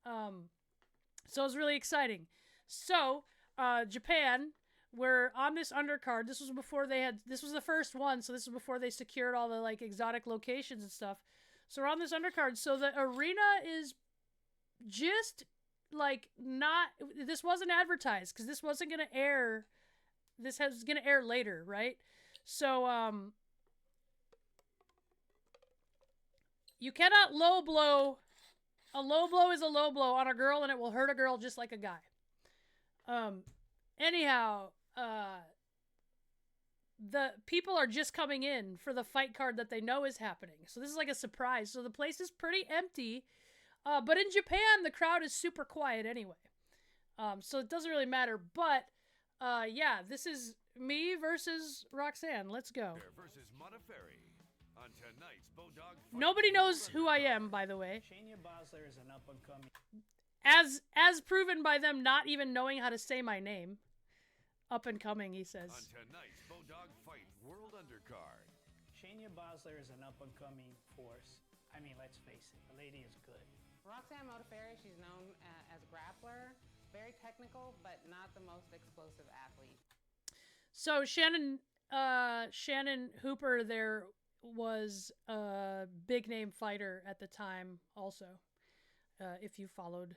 So it was really exciting. So, Japan, we're on this undercard. This was before this was the first one, so this was before they secured all the like exotic locations and stuff. So we're on this undercard. So the arena is just like this wasn't advertised because this wasn't going to air. This was going to air later, right? So, you cannot low blow. A low blow is a low blow on a girl and it will hurt a girl just like a guy. Anyhow, the people are just coming in for the fight card that they know is happening. So this is like a surprise. So the place is pretty empty. But in Japan, the crowd is super quiet anyway. So it doesn't really matter. But, yeah, this is me versus Roxanne. Let's go. Versus Modafferi on tonight's Bodog Fight. Nobody knows who I am, by the way. Shayna Baszler is an up-and-coming. As proven by them not even knowing how to say my name. Up and coming, he says. On tonight's Bodog Fight World Undercard. Shayna Baszler is an up-and-coming force. I mean, let's face it, the lady is good. Roxanne Modafferi, she's known as a grappler. Very technical, but not the most explosive athlete. So Shannon Hooper there was a big-name fighter at the time also, if you followed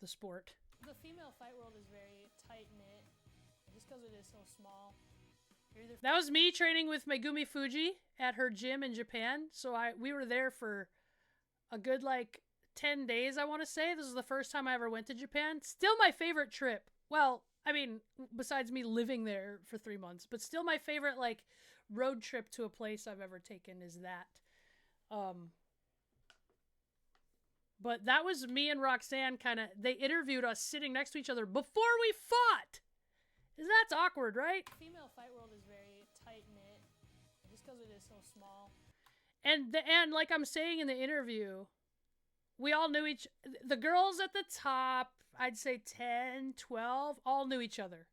the sport. The female fight world is very tight-knit. Just because it is so small. That was me training with Megumi Fuji at her gym in Japan. So we were there for a good, 10 days, I want to say. This was the first time I ever went to Japan. Still my favorite trip. Well, I mean, besides me living there for 3 months. But still my favorite, road trip to a place I've ever taken is that. But that was me and Roxanne they interviewed us sitting next to each other before we fought. That's awkward, right? The female fight world is very tight-knit. Just because it is so small. And like I'm saying in the interview, we all knew the girls at the top, I'd say 10, 12, all knew each other.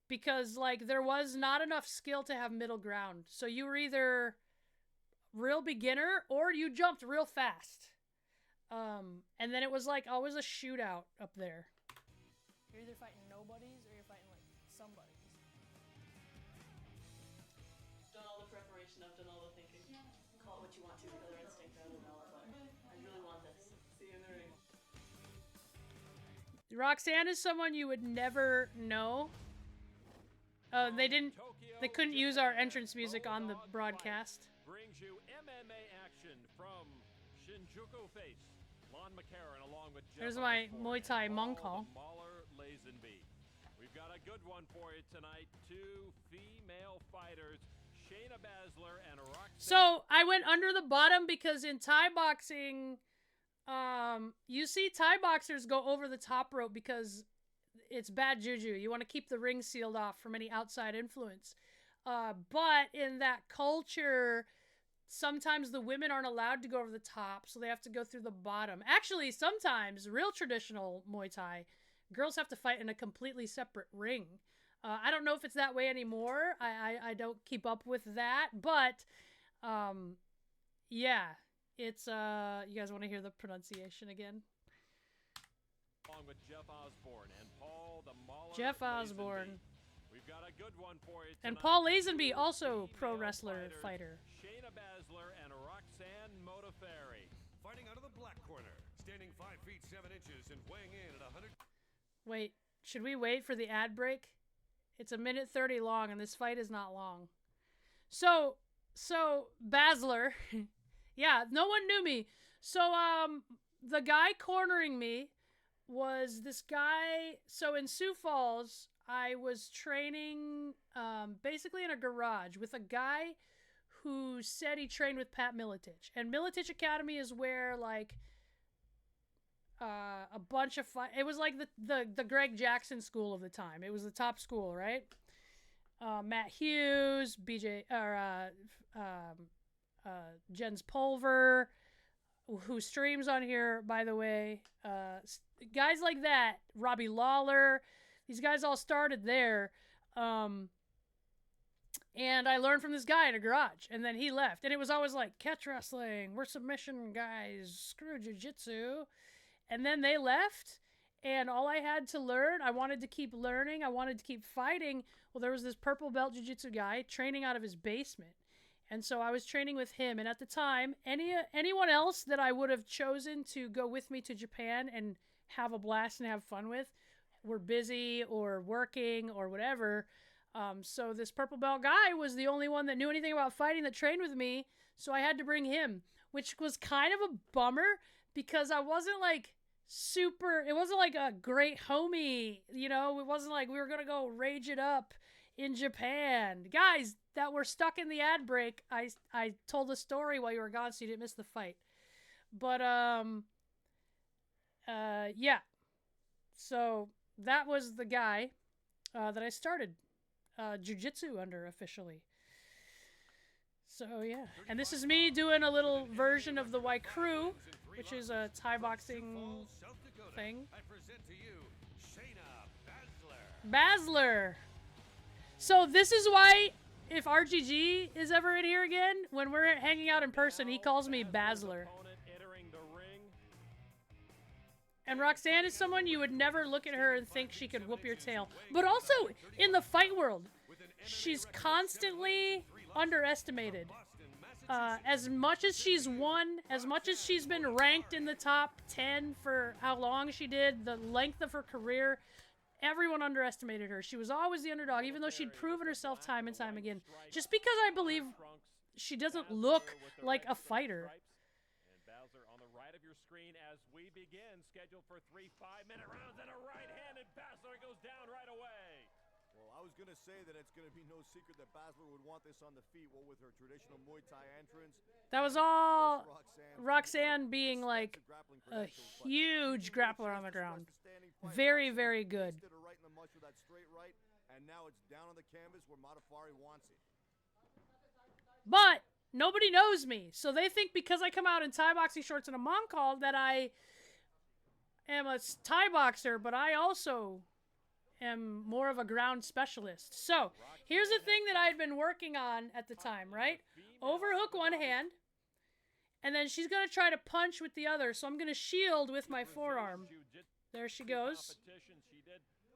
Because, there was not enough skill to have middle ground. So you were either real beginner or you jumped real fast. And then it was, always a shootout up there. You're either fighting nobodies or you're fighting, somebody's. Done all the preparation, I've done all the thinking. Call it what you want to, killer instinct, I don't know, but I really want this. See you in the ring. Roxanne is someone you would never know. They couldn't use our entrance music on the broadcast. Brings you MMA action from Shinjuku Face. Lon McCarran along with Jeff There's my Osborne Muay Thai and monk Paul call. the Mauler Lazenby. We've got a good one for you tonight. Two female fighters, Shayna Baszler and Roxanne. So I went under the bottom because in Thai boxing, you see Thai boxers go over the top rope because it's bad juju. You want to keep the ring sealed off from any outside influence. But in that culture, sometimes the women aren't allowed to go over the top, so they have to go through the bottom. Actually, sometimes, real traditional Muay Thai, girls have to fight in a completely separate ring. I don't know if it's that way anymore. I don't keep up with that, but yeah, it's you guys want to hear the pronunciation again? Along with Jeff Osborne and Paul the Mauler Jeff Lazenby. Osborne. We've got a good one for you And tonight. Paul Lazenby, also pro Female wrestler fighters, fighter. Shayna Baszler and Roxanne Modafferi. Fighting out of the black corner, standing 5 feet 7 inches and weighing in at 100. Wait, should we wait for the ad break? It's 1:30 long, and this fight is not long. So Baszler, yeah, no one knew me. So the guy cornering me was this guy. So in Sioux Falls, I was training basically in a garage with a guy who said he trained with Pat Miletich. And Miletich Academy is where like a bunch of it was like the Greg Jackson school of the time. It was the top school, right? Matt Hughes, Jens Pulver, who streams on here, by the way. Guys like that, Robbie Lawler, these guys all started there. And I learned from this guy in a garage, and then he left. And it was always like, catch wrestling, we're submission guys, screw jiu-jitsu. And then they left, and all I had to learn, I wanted to keep learning, I wanted to keep fighting. Well, there was this purple belt jiu-jitsu guy training out of his basement. And so I was training with him. And at the time, anyone else that I would have chosen to go with me to Japan and have a blast and have fun with were busy or working or whatever. So this purple belt guy was the only one that knew anything about fighting that trained with me. So I had to bring him, which was kind of a bummer because I wasn't like it wasn't like a great homie, you know? It wasn't like we were going to go rage it up in Japan. Guys that were stuck in the ad break, I told a story while you were gone so you didn't miss the fight. But, yeah. So that was the guy that I started jiu-jitsu under officially. So, yeah. And this is me doing a little version of the White Crew, which is a Thai boxing thing. I present to you Shayna Baszler. So this is why, if RGG is ever in here again, when we're hanging out in person, he calls me Baszler. And Roxanne is someone you would never look at her and think she could whoop your tail. But also, in the fight world, she's constantly underestimated. As much as she's won, as much as she's been ranked in the top 10 for how long she did, the length of her career, everyone underestimated her. She was always the underdog, even though she'd proven herself time and time again. Just because I believe she doesn't look like a fighter. And Baszler on the right of your screen as we begin, scheduled for 3 5-minute rounds, and a right-handed Baszler goes down right away. Well, I was going to say that it's going to be no secret that Baszler would want this on the feet, what with her traditional Muay Thai entrance. That was all Roxanne being like a huge grappler on the ground. Very, very good. Right in the mush with that straight right, and now it's down on the canvas where Modafferi wants it. But nobody knows me, so they think because I come out in Thai boxing shorts and a mom call that I am a Thai boxer, but I also am more of a ground specialist. So here's the thing that I had been working on at the time, right? Overhook one hand, and then she's going to try to punch with the other, so I'm going to shield with my forearm. There she goes.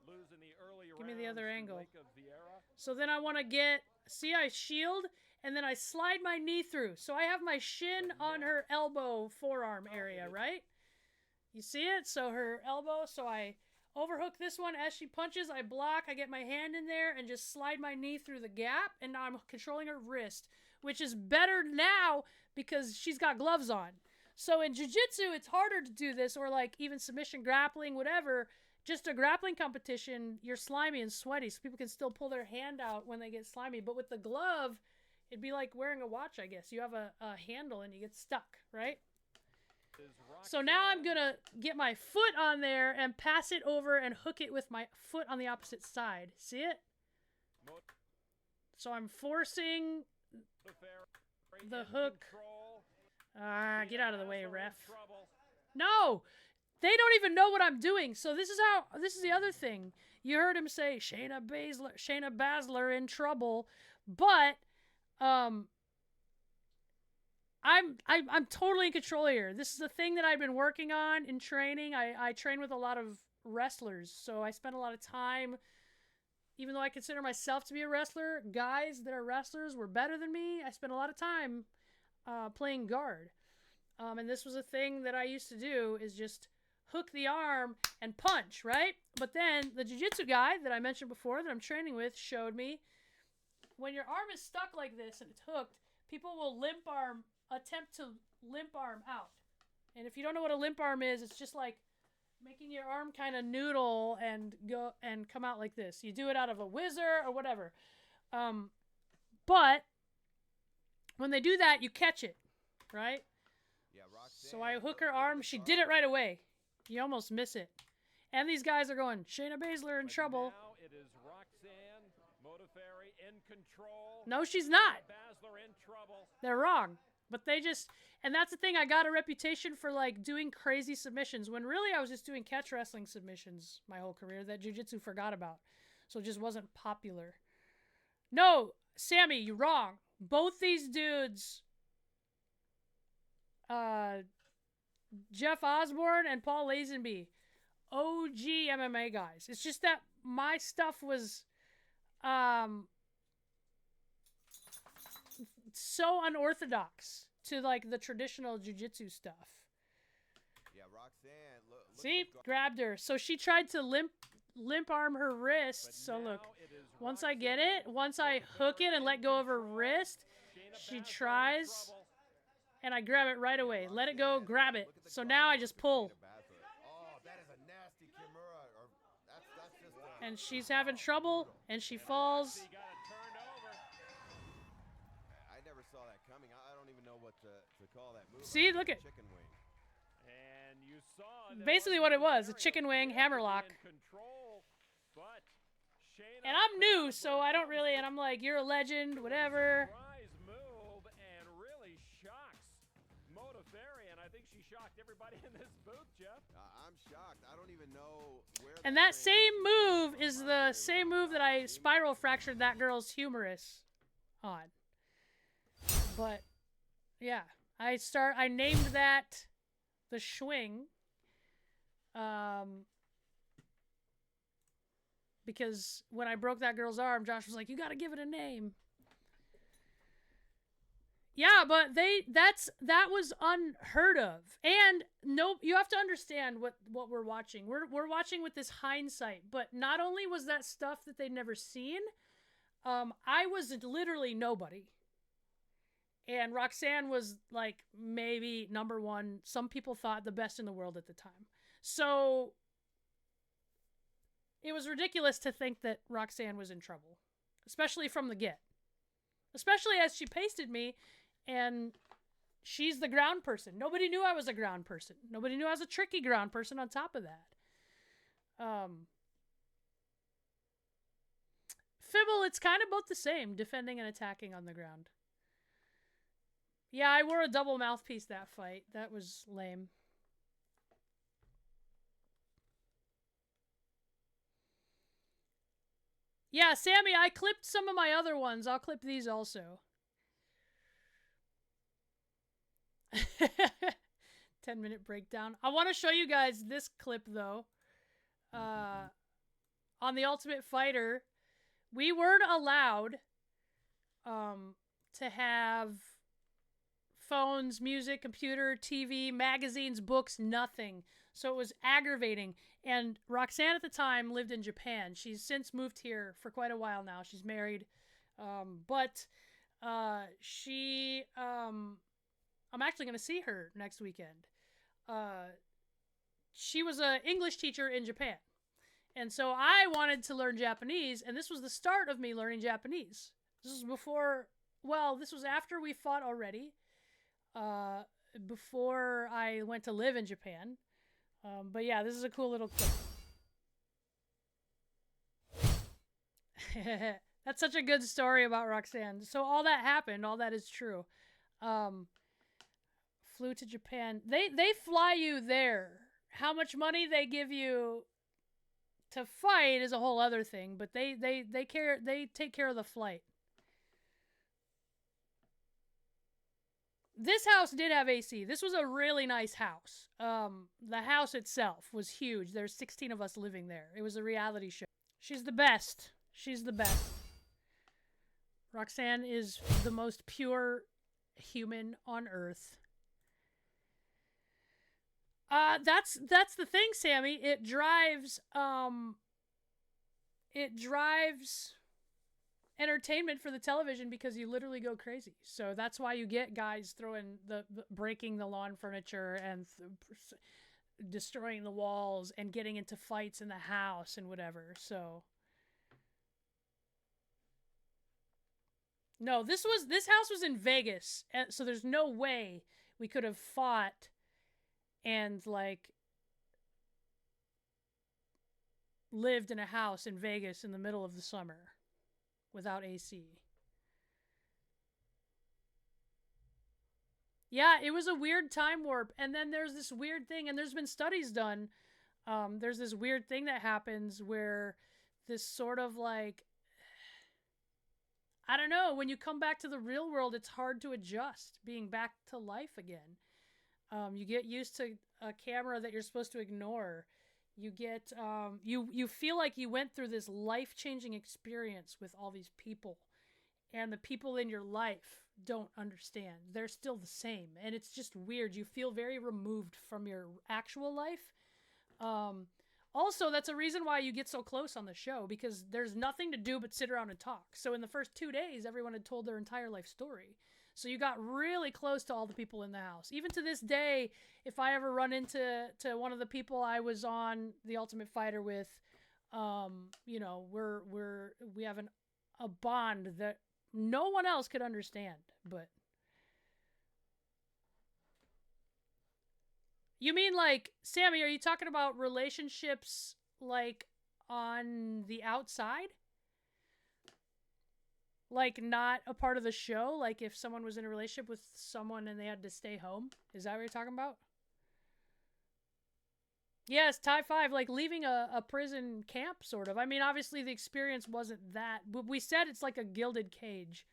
losing the early Give me the other rounds to angle. Lake of Vieira. So then I want to get, see, I shield, and then I slide my knee through. So I have my shin on her elbow, forearm area, right? You see it? So her elbow, so I overhook this one. As she punches, I block, I get my hand in there, and just slide my knee through the gap, and now I'm controlling her wrist, which is better now because she's got gloves on. So in jiu-jitsu, it's harder to do this, or like even submission grappling, whatever. Just a grappling competition, you're slimy and sweaty, so people can still pull their hand out when they get slimy. But with the glove, it'd be like wearing a watch, I guess. You have a handle and you get stuck, right? So now I'm going to get my foot on there and pass it over and hook it with my foot on the opposite side. See it? So I'm forcing the hook. Get out of the way, ref. No! They don't even know what I'm doing. So this is the other thing. You heard him say Shayna Baszler in trouble, but I'm totally in control here. This is the thing that I've been working on in training. I train with a lot of wrestlers, so I spend a lot of time, even though I consider myself to be a wrestler, guys that are wrestlers were better than me. I spent a lot of time playing guard. And this was a thing that I used to do, is just hook the arm and punch, right? But then the jiu-jitsu guy that I mentioned before that I'm training with showed me when your arm is stuck like this and it's hooked, people will attempt to limp arm out. And if you don't know what a limp arm is, it's just like making your arm kind of noodle and go and come out like this. You do it out of a whizzer or whatever. But when they do that, you catch it, right? Yeah, Roxanne, so I hook her arm. She did it right away. You almost miss it. And these guys are going, Shayna Baszler in trouble. Now it is Roxanne Modafferi in control. No, she's not. Baszler in trouble. They're wrong. But they just, and that's the thing, I got a reputation for like doing crazy submissions when really I was just doing catch wrestling submissions my whole career that jiu-jitsu forgot about. So it just wasn't popular. No, Sammy, you're wrong. Both these dudes, Jeff Osborne and Paul Lazenby, OG MMA guys. It's just that my stuff was so unorthodox to like the traditional jiu-jitsu stuff. Yeah, Roxanne, look See, grabbed her. So she tried to limp arm her wrist. So look, once I get it, once I hook it and let go of her wrist, she tries, and I grab it right away. Let it go, grab it. So now I just pull. Oh, that is a nasty Kimura. Or that's just and she's having trouble, and she falls. I never saw that coming. I don't even know what to call that move. See, look at chicken wing. And you saw basically what it was, a chicken wing hammerlock. And I'm new, so I don't really, and I'm like, you're a legend, whatever. Move and really shocks Modafferi, and I think she shocked everybody in this booth, Jeff. I'm shocked. I don't even know where. And that same move is the same move that I spiral fractured that girl's humerus on. But yeah, I named that the Schwing. Because when I broke that girl's arm, Josh was like, "You got to give it a name." Yeah, but that was unheard of. And no, you have to understand what we're watching. We're watching with this hindsight. But not only was that stuff that they'd never seen, I was literally nobody. And Roxanne was like maybe number one. Some people thought the best in the world at the time. So it was ridiculous to think that Roxanne was in trouble, especially from the get. Especially as she pasted me, and she's the ground person. Nobody knew I was a ground person. Nobody knew I was a tricky ground person on top of that. Fibble, it's kind of both the same, defending and attacking on the ground. Yeah, I wore a double mouthpiece that fight. That was lame. Yeah, Sammy, I clipped some of my other ones. I'll clip these also. 10-minute breakdown. I want to show you guys this clip, though. On on the Ultimate Fighter, we weren't allowed to have phones, music, computer, TV, magazines, books, nothing. So it was aggravating. And Roxanne at the time lived in Japan. She's since moved here for quite a while now. She's married. But she, I'm actually going to see her next weekend. She was an English teacher in Japan. And so I wanted to learn Japanese, and this was the start of me learning Japanese. This was before, well, this was after we fought already. Before I went to live in Japan. But yeah, this is a cool little clip. That's such a good story about Roxanne. So all that happened, all that is true. Flew to Japan. They fly you there. How much money they give you to fight is a whole other thing, but they take care of the flight. This house did have AC. This was a really nice house. The house itself was huge. There's 16 of us living there. It was a reality show. She's the best. She's the best. Roxanne is the most pure human on earth. That's the thing, Sammy. It drives entertainment for the television because you literally go crazy. So that's why you get guys throwing breaking the lawn furniture and destroying the walls and getting into fights in the house and whatever. So no, this house was in Vegas, so there's no way we could have fought and like lived in a house in Vegas in the middle of the summer without AC. Yeah, it was a weird time warp. And then there's this weird thing, and there's been studies done. There's this weird thing that happens where this sort of like, I don't know, when you come back to the real world, it's hard to adjust being back to life again. You get used to a camera that you're supposed to ignore. You get, you feel like you went through this life-changing experience with all these people, and the people in your life don't understand. They're still the same, and it's just weird. You feel very removed from your actual life. Also, that's a reason why you get so close on the show, because there's nothing to do but sit around and talk. So in the first 2 days, everyone had told their entire life story. So you got really close to all the people in the house. Even to this day, if I ever run into one of the people I was on The Ultimate Fighter with, you know, we have a bond that no one else could understand. But you mean like, Sammy, are you talking about relationships like on the outside? Like, not a part of the show? Like, if someone was in a relationship with someone and they had to stay home? Is that what you're talking about? Yes, Tie 5, like leaving a prison camp, sort of. I mean, obviously the experience wasn't that, but we said it's like a gilded cage.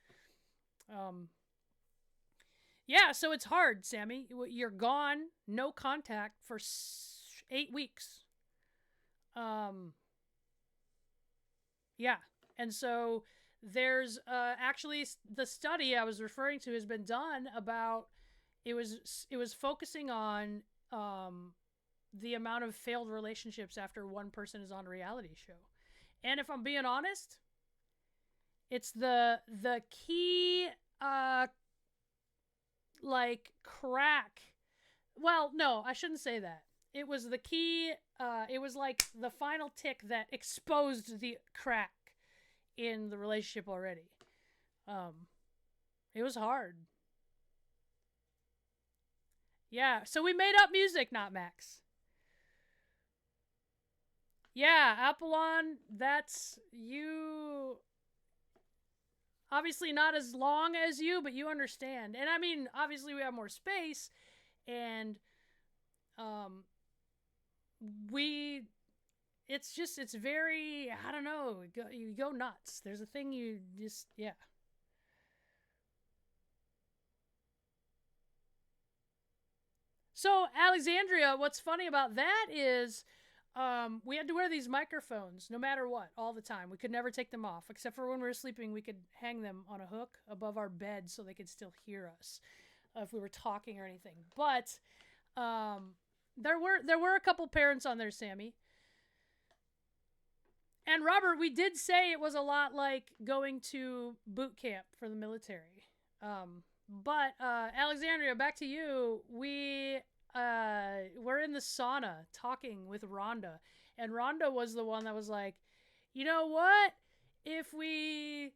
Yeah, so it's hard, Sammy. You're gone, no contact for 8 weeks. Yeah, and so there's actually the study I was referring to has been done about, it was focusing on the amount of failed relationships after one person is on a reality show. And if I'm being honest, it's the key like crack. Well, no, I shouldn't say that. It was the key, it was like the final tick that exposed the crack in the relationship already. It was hard. Yeah, so we made up music, not Max. Yeah, Apollon, that's you. Obviously not as long as you, but you understand. And I mean, obviously we have more space, and it's very, I don't know, you go nuts. There's a thing you just, yeah. So, Alexandria, what's funny about that is we had to wear these microphones no matter what, all the time. We could never take them off, except for when we were sleeping. We could hang them on a hook above our bed so they could still hear us if we were talking or anything. But there were a couple parents on there, Sammy. And Robert, we did say it was a lot like going to boot camp for the military. But Alexandria, back to you. We're in the sauna talking with Rhonda, and Rhonda was the one that was like, you know what? If we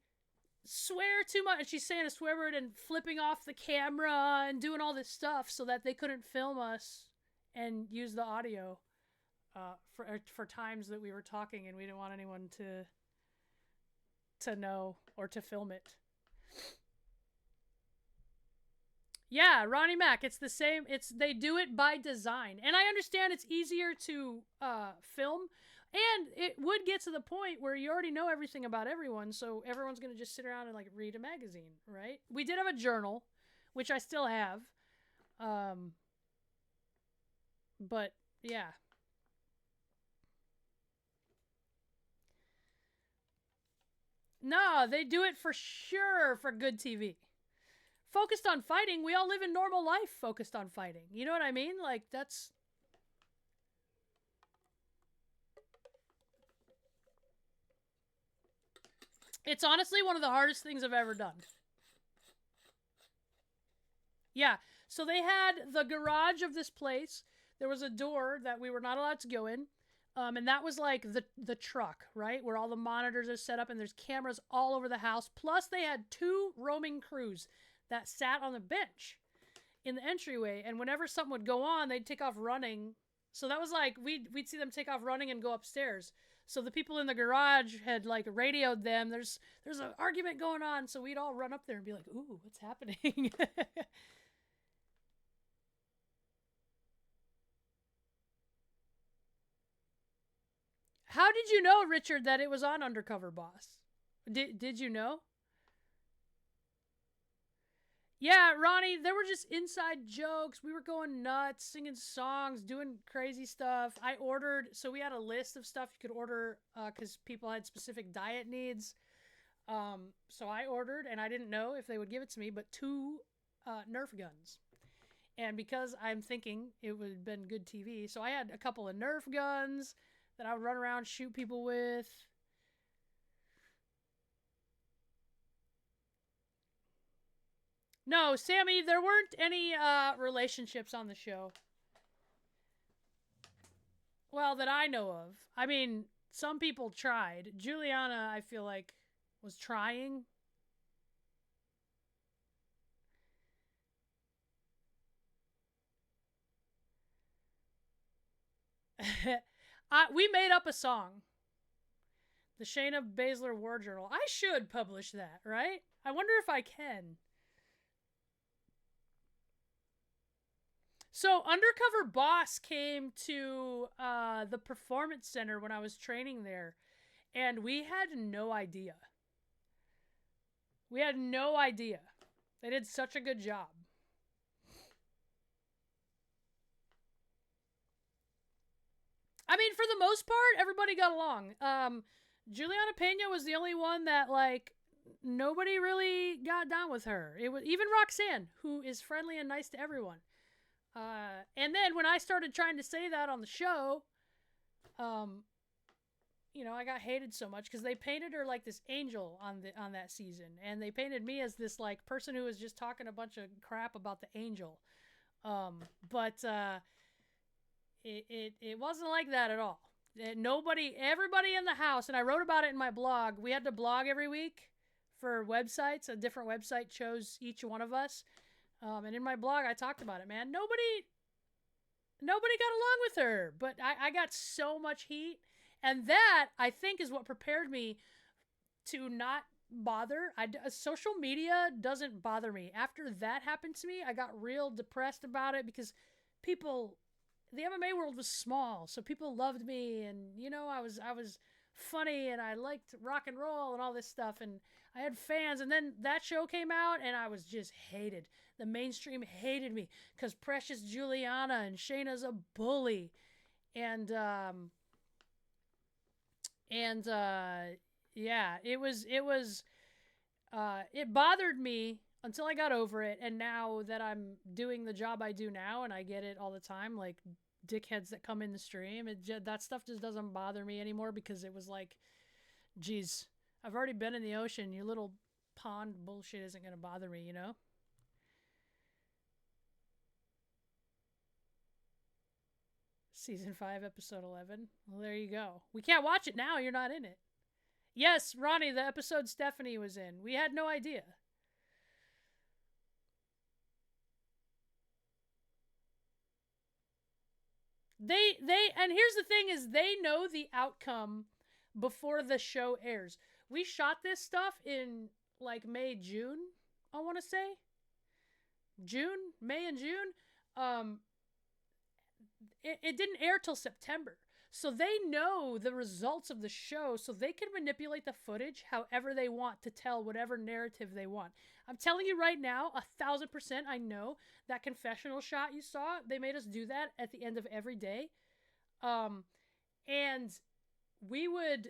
swear too much, and she's saying a swear word and flipping off the camera and doing all this stuff so that they couldn't film us and use the audio for times that we were talking, and we didn't want anyone to know or to film it. Yeah, Ronnie Mac, it's the same. They do it by design. And I understand it's easier to film, and it would get to the point where you already know everything about everyone, so everyone's going to just sit around and like read a magazine, right? We did have a journal, which I still have. But yeah. No, they do it for sure for good TV. Focused on fighting, we all live in normal life focused on fighting. You know what I mean? Like, that's... It's honestly one of the hardest things I've ever done. Yeah, so they had the garage of this place. There was a door that we were not allowed to go in. And that was like the truck, right? Where all the monitors are set up and there's cameras all over the house. Plus they had 2 roaming crews that sat on the bench in the entryway. And whenever something would go on, they'd take off running. So that was like, we'd see them take off running and go upstairs. So the people in the garage had like radioed them. There's an argument going on. So we'd all run up there and be like, ooh, what's happening? How did you know, Richard, that it was on Undercover Boss? Did you know? Yeah, Ronnie, there were just inside jokes. We were going nuts, singing songs, doing crazy stuff. I ordered, so we had a list of stuff you could order because people had specific diet needs. So I ordered, and I didn't know if they would give it to me, but 2 Nerf guns. And because I'm thinking it would have been good TV, so I had a couple of Nerf guns that I would run around, shoot people with. No, Sammy, there weren't any relationships on the show. Well, that I know of. I mean, some people tried. Juliana, I feel like, was trying. We made up a song. The Shayna Baszler War Journal. I should publish that, right? I wonder if I can. So, Undercover Boss came to the Performance Center when I was training there, and we had no idea. We had no idea. They did such a good job. I mean, for the most part, everybody got along. Juliana Pena was the only one that, like, nobody really got down with her. It was even Roxanne, who is friendly and nice to everyone. And then when I started trying to say that on the show, you know, I got hated so much because they painted her like this angel on that season, and they painted me as this like person who was just talking a bunch of crap about the angel. But it wasn't like that at all. Everybody in the house, and I wrote about it in my blog. We had to blog every week for websites. A different website chose each one of us. And in my blog, I talked about it, man. Nobody got along with her, but I got so much heat. And that, I think, is what prepared me to not bother. Social media doesn't bother me. After that happened to me, I got real depressed about it because the MMA world was small, so people loved me, and, you know, I was funny, and I liked rock and roll and all this stuff, and I had fans, and then that show came out, and I was just hated. The mainstream hated me because Precious Juliana and Shayna's a bully, and And yeah, it bothered me until I got over it, and now that I'm doing the job I do now and I get it all the time, like dickheads that come in the stream, that stuff just doesn't bother me anymore, because it was like, geez, I've already been in the ocean. Your little pond bullshit isn't going to bother me, you know? Season 5, episode 11. Well, there you go. We can't watch it now. You're not in it. Yes, Ronnie, the episode Stephanie was in. We had no idea. And here's the thing is, they know the outcome before the show airs. We shot this stuff in like May, June, I want to say. May and June. It didn't air till September. So they know the results of the show, so they can manipulate the footage however they want to tell whatever narrative they want. I'm telling you right now, 1,000%, I know that confessional shot you saw, they made us do that at the end of every day. And we would...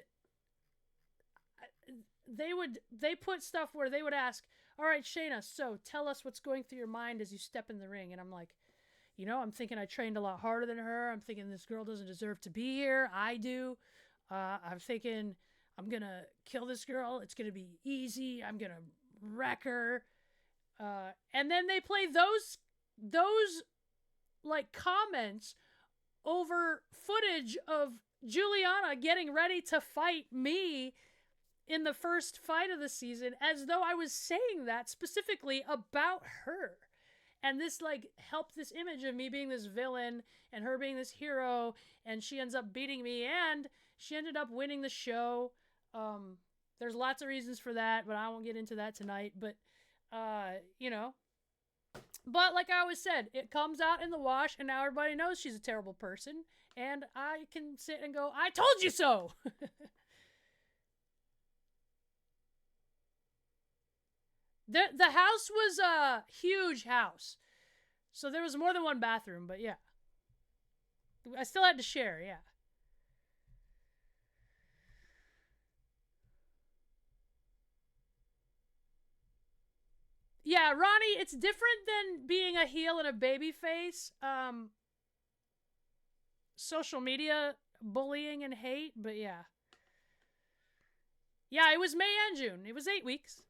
They put stuff where they would ask, all right, Shayna, so tell us what's going through your mind as you step in the ring. And I'm like, you know, I'm thinking I trained a lot harder than her. I'm thinking this girl doesn't deserve to be here. I do. I'm thinking I'm going to kill this girl. It's going to be easy. I'm going to wreck her. And then they play those like comments over footage of Juliana getting ready to fight me in the first fight of the season, as though I was saying that specifically about her. And this, like, helped this image of me being this villain and her being this hero, and she ends up beating me, and she ended up winning the show. There's lots of reasons for that, but I won't get into that tonight. But, you know. But, like I always said, it comes out in the wash, and now everybody knows she's a terrible person, and I can sit and go, I told you so! The house was a huge house. So there was more than one bathroom, but yeah. I still had to share, yeah. Yeah, Ronnie, it's different than being a heel and a baby face. Social media bullying and hate, but yeah. Yeah, it was May and June. It was 8 weeks.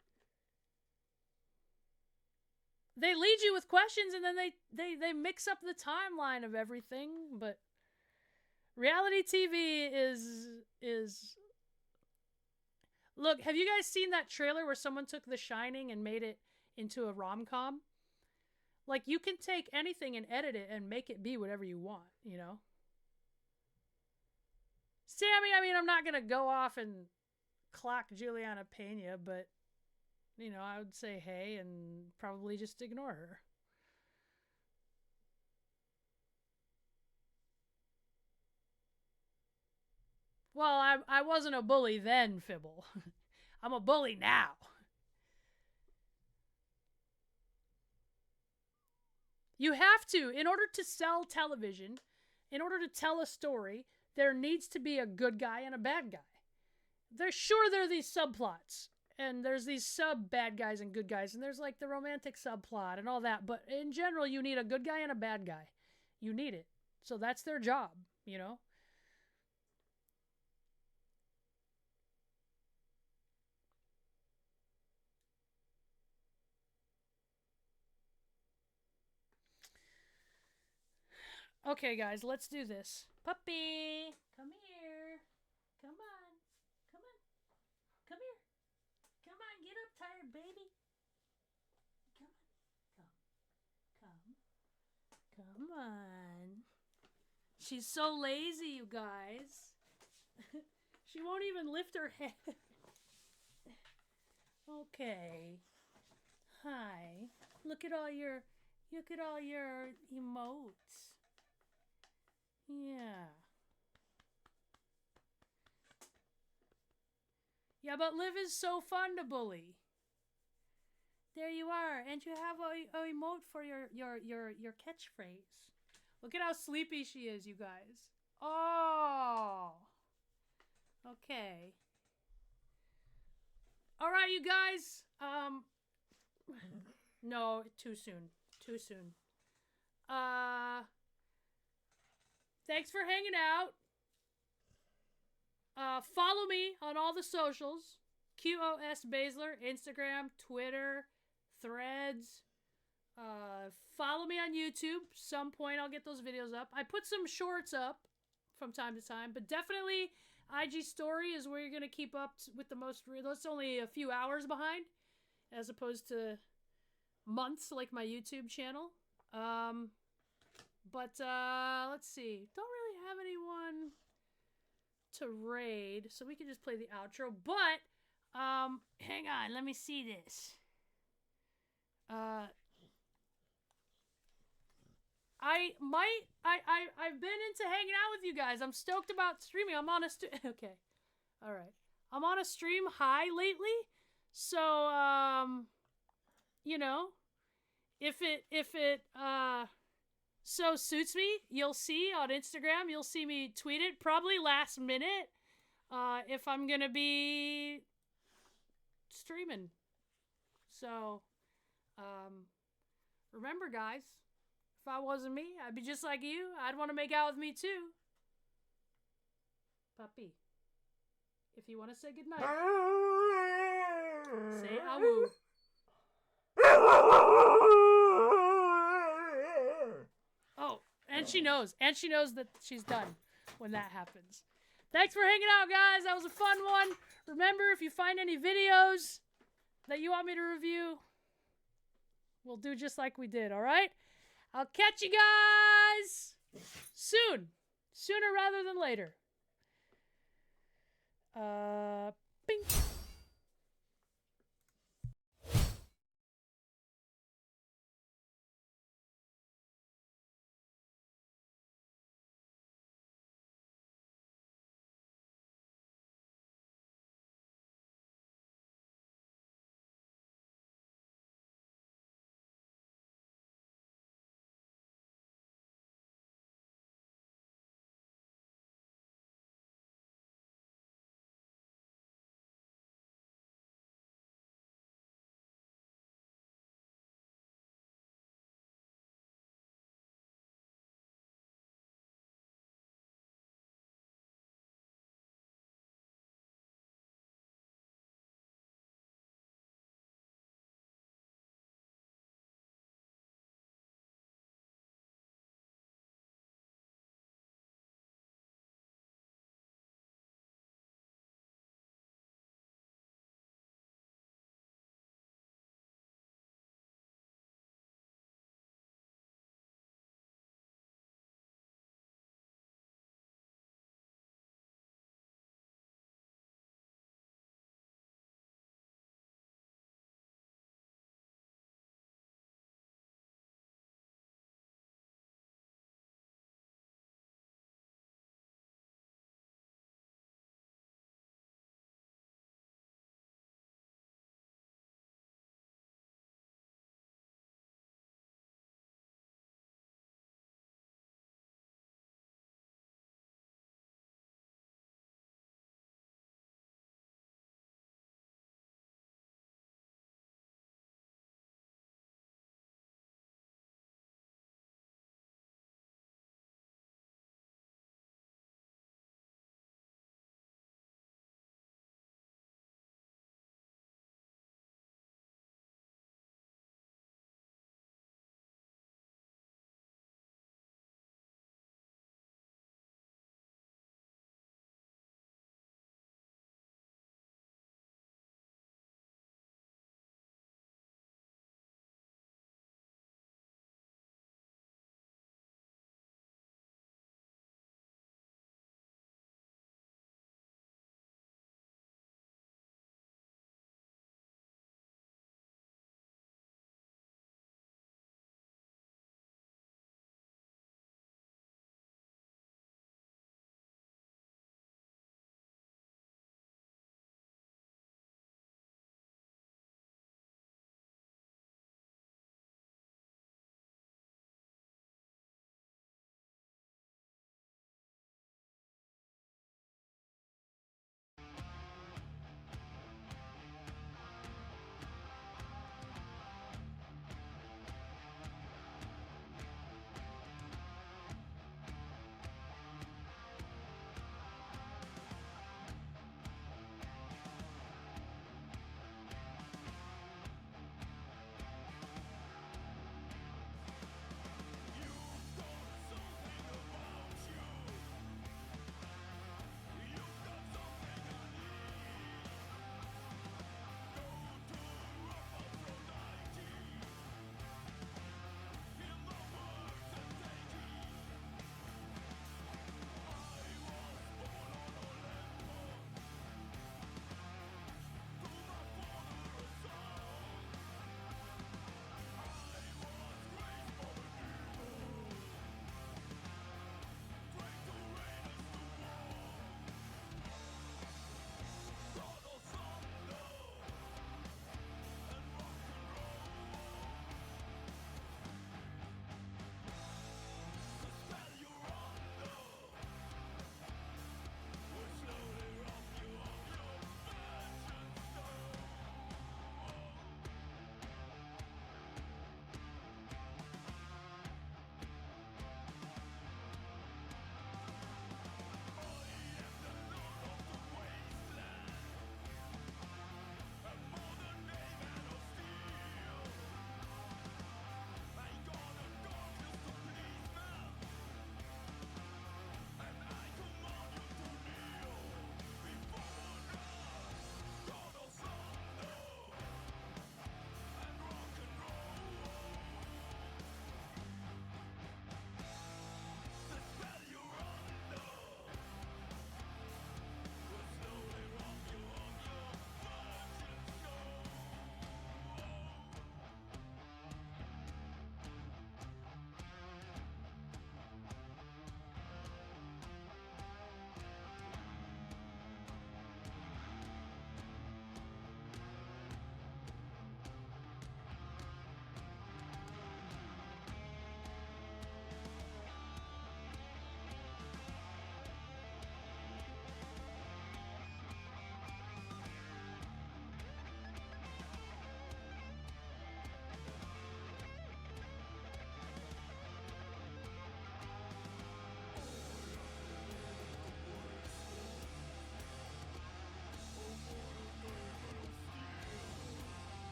They lead you with questions, and then they mix up the timeline of everything, but reality TV is... Look, have you guys seen that trailer where someone took The Shining and made it into a rom-com? Like, you can take anything and edit it and make it be whatever you want, you know? Sammy, I mean, I'm not gonna go off and clock Juliana Pena, but... You know, I would say hey and probably just ignore her. Well, I wasn't a bully then, Fibble. I'm a bully now. You have to. In order to sell television, in order to tell a story, there needs to be a good guy and a bad guy. There are these subplots. And there's these sub-bad guys and good guys. And there's like the romantic subplot and all that. But in general, you need a good guy and a bad guy. You need it. So that's their job, you know? Okay, guys, let's do this. Puppy! Come here. Come on. Come on. Come here. Come on, get up, tired baby. Come on. Come on. She's so lazy, you guys. She won't even lift her head. Okay. Hi. Look at all your emotes. Yeah. Yeah, but Liv is so fun to bully. There you are, and you have a emote for your catchphrase. Look at how sleepy she is, you guys. Oh. Okay. All right, you guys. No, too soon. Too soon. Thanks for hanging out. Follow me on all the socials. QOS Baszler, Instagram, Twitter, Threads. Follow me on YouTube. Some point I'll get those videos up. I put some shorts up from time to time, but definitely IG story is where you're going to keep up with the most real. That's only a few hours behind as opposed to months like my YouTube channel. But let's see. Don't really have anyone to raid, so we can just play the outro. But hang on, let me see this. I've been into hanging out with you guys. I'm stoked about streaming. I'm on a okay. All right. I'm on a stream high lately. So you know, if it so suits me, you'll see on Instagram, you'll see me tweet it probably last minute if I'm going to be streaming. So remember guys, if I wasn't me, I'd be just like you. I'd want to make out with me too. Puppy. If you want to say goodnight, say awoo. Oh, and she knows. And she knows that she's done when that happens. Thanks for hanging out, guys. That was a fun one. Remember, if you find any videos that you want me to review, we'll do just like we did, all right? I'll catch you guys soon. Sooner rather than later.